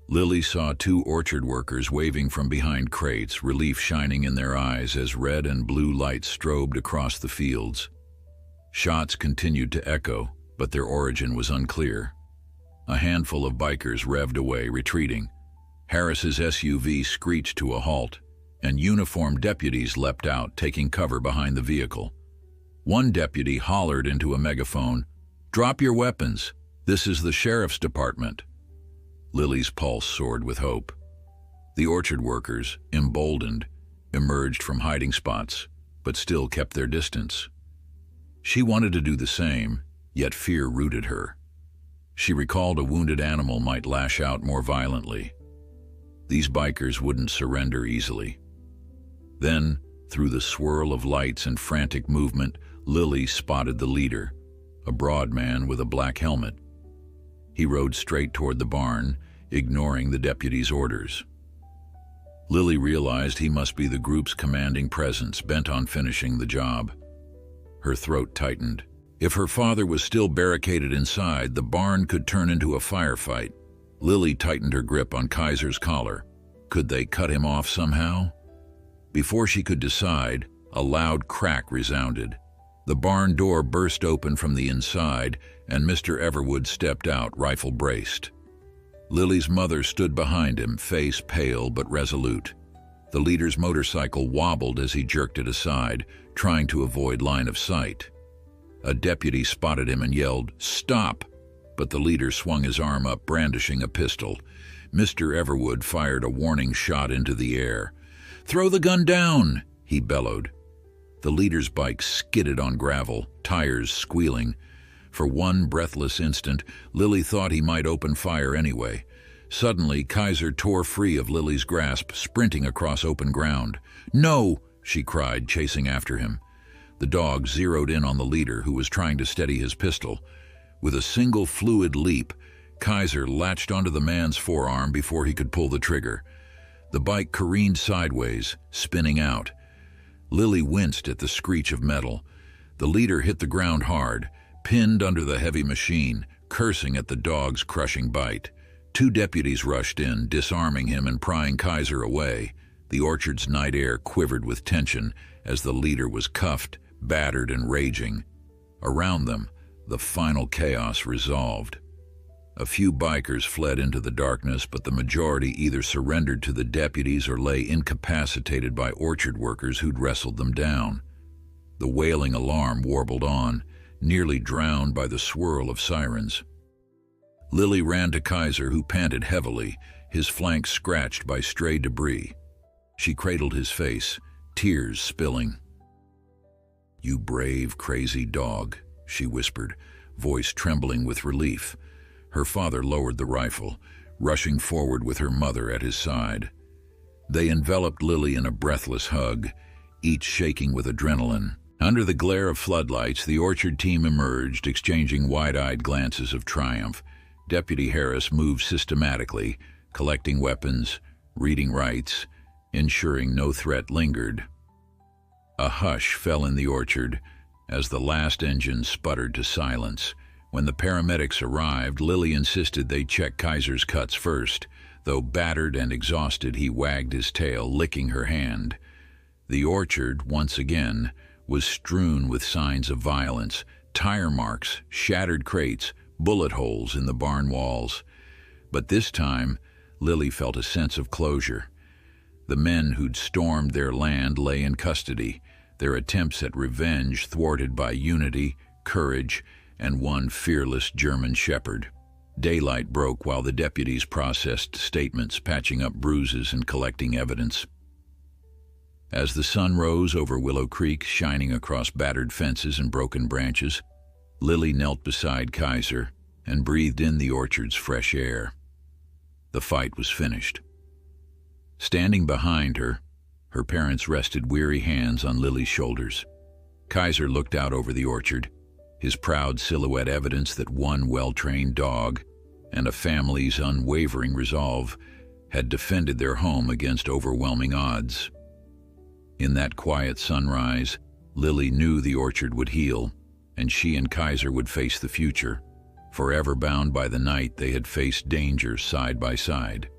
Lily saw two orchard workers waving from behind crates, relief shining in their eyes as red and blue lights strobed across the fields. Shots continued to echo, but their origin was unclear. A handful of bikers revved away, retreating. Harris's SUV screeched to a halt, and uniformed deputies leapt out, taking cover behind the vehicle. One deputy hollered into a megaphone, "Drop your weapons. This is the sheriff's department." Lily's pulse soared with hope. The orchard workers, emboldened, emerged from hiding spots, but still kept their distance. She wanted to do the same, yet fear rooted her. She recalled a wounded animal might lash out more violently. These bikers wouldn't surrender easily. Then, through the swirl of lights and frantic movement, Lily spotted the leader, a broad man with a black helmet. He rode straight toward the barn, ignoring the deputy's orders. Lily realized he must be the group's commanding presence, bent on finishing the job. Her throat tightened. If her father was still barricaded inside, the barn could turn into a firefight. Lily tightened her grip on Kaiser's collar. Could they cut him off somehow? Before she could decide, a loud crack resounded. The barn door burst open from the inside, and Mr. Everwood stepped out, rifle braced. Lily's mother stood behind him, face pale but resolute. The leader's motorcycle wobbled as he jerked it aside, trying to avoid line of sight. A deputy spotted him and yelled, "Stop!" But the leader swung his arm up, brandishing a pistol. Mr. Everwood fired a warning shot into the air. "Throw the gun down!" he bellowed. The leader's bike skidded on gravel, tires squealing. For one breathless instant, Lily thought he might open fire anyway. Suddenly, Kaiser tore free of Lily's grasp, sprinting across open ground. "No!" she cried, chasing after him. The dog zeroed in on the leader, who was trying to steady his pistol. With a single fluid leap, Kaiser latched onto the man's forearm before he could pull the trigger. The bike careened sideways, spinning out. Lily winced at the screech of metal. The leader hit the ground hard, Pinned under the heavy machine, cursing at the dog's crushing bite, 2 deputies rushed in, disarming him and prying Kaiser away. The orchard's night air quivered with tension as the leader was cuffed, battered, and raging. Around them, the final chaos resolved. A few bikers fled into the darkness, but the majority either surrendered to the deputies or lay incapacitated by orchard workers who'd wrestled them down. The wailing alarm warbled on, nearly drowned by the swirl of sirens. Lily ran to Kaiser, who panted heavily, his flanks scratched by stray debris. She cradled his face, tears spilling. "You brave, crazy dog," she whispered, voice trembling with relief. Her father lowered the rifle, rushing forward with her mother at his side. They enveloped Lily in a breathless hug, each shaking with adrenaline. Under the glare of floodlights, the orchard team emerged, exchanging wide-eyed glances of triumph. Deputy Harris moved systematically, collecting weapons, reading rights, ensuring no threat lingered. A hush fell in the orchard as the last engine sputtered to silence. When the paramedics arrived, Lily insisted they check Kaiser's cuts first. Though battered and exhausted, he wagged his tail, licking her hand. The orchard, once again, was strewn with signs of violence, tire marks, shattered crates, bullet holes in the barn walls. But this time, Lily felt a sense of closure. The men who'd stormed their land lay in custody, their attempts at revenge thwarted by unity, courage, and one fearless German shepherd. Daylight broke while the deputies processed statements, patching up bruises and collecting evidence. As the sun rose over Willow Creek, shining across battered fences and broken branches, Lily knelt beside Kaiser and breathed in the orchard's fresh air. The fight was finished. Standing behind her, her parents rested weary hands on Lily's shoulders. Kaiser looked out over the orchard, his proud silhouette evidence that one well-trained dog and a family's unwavering resolve had defended their home against overwhelming odds. In that quiet sunrise, Lily knew the orchard would heal, and she and Kaiser would face the future, forever bound by the night they had faced danger side by side.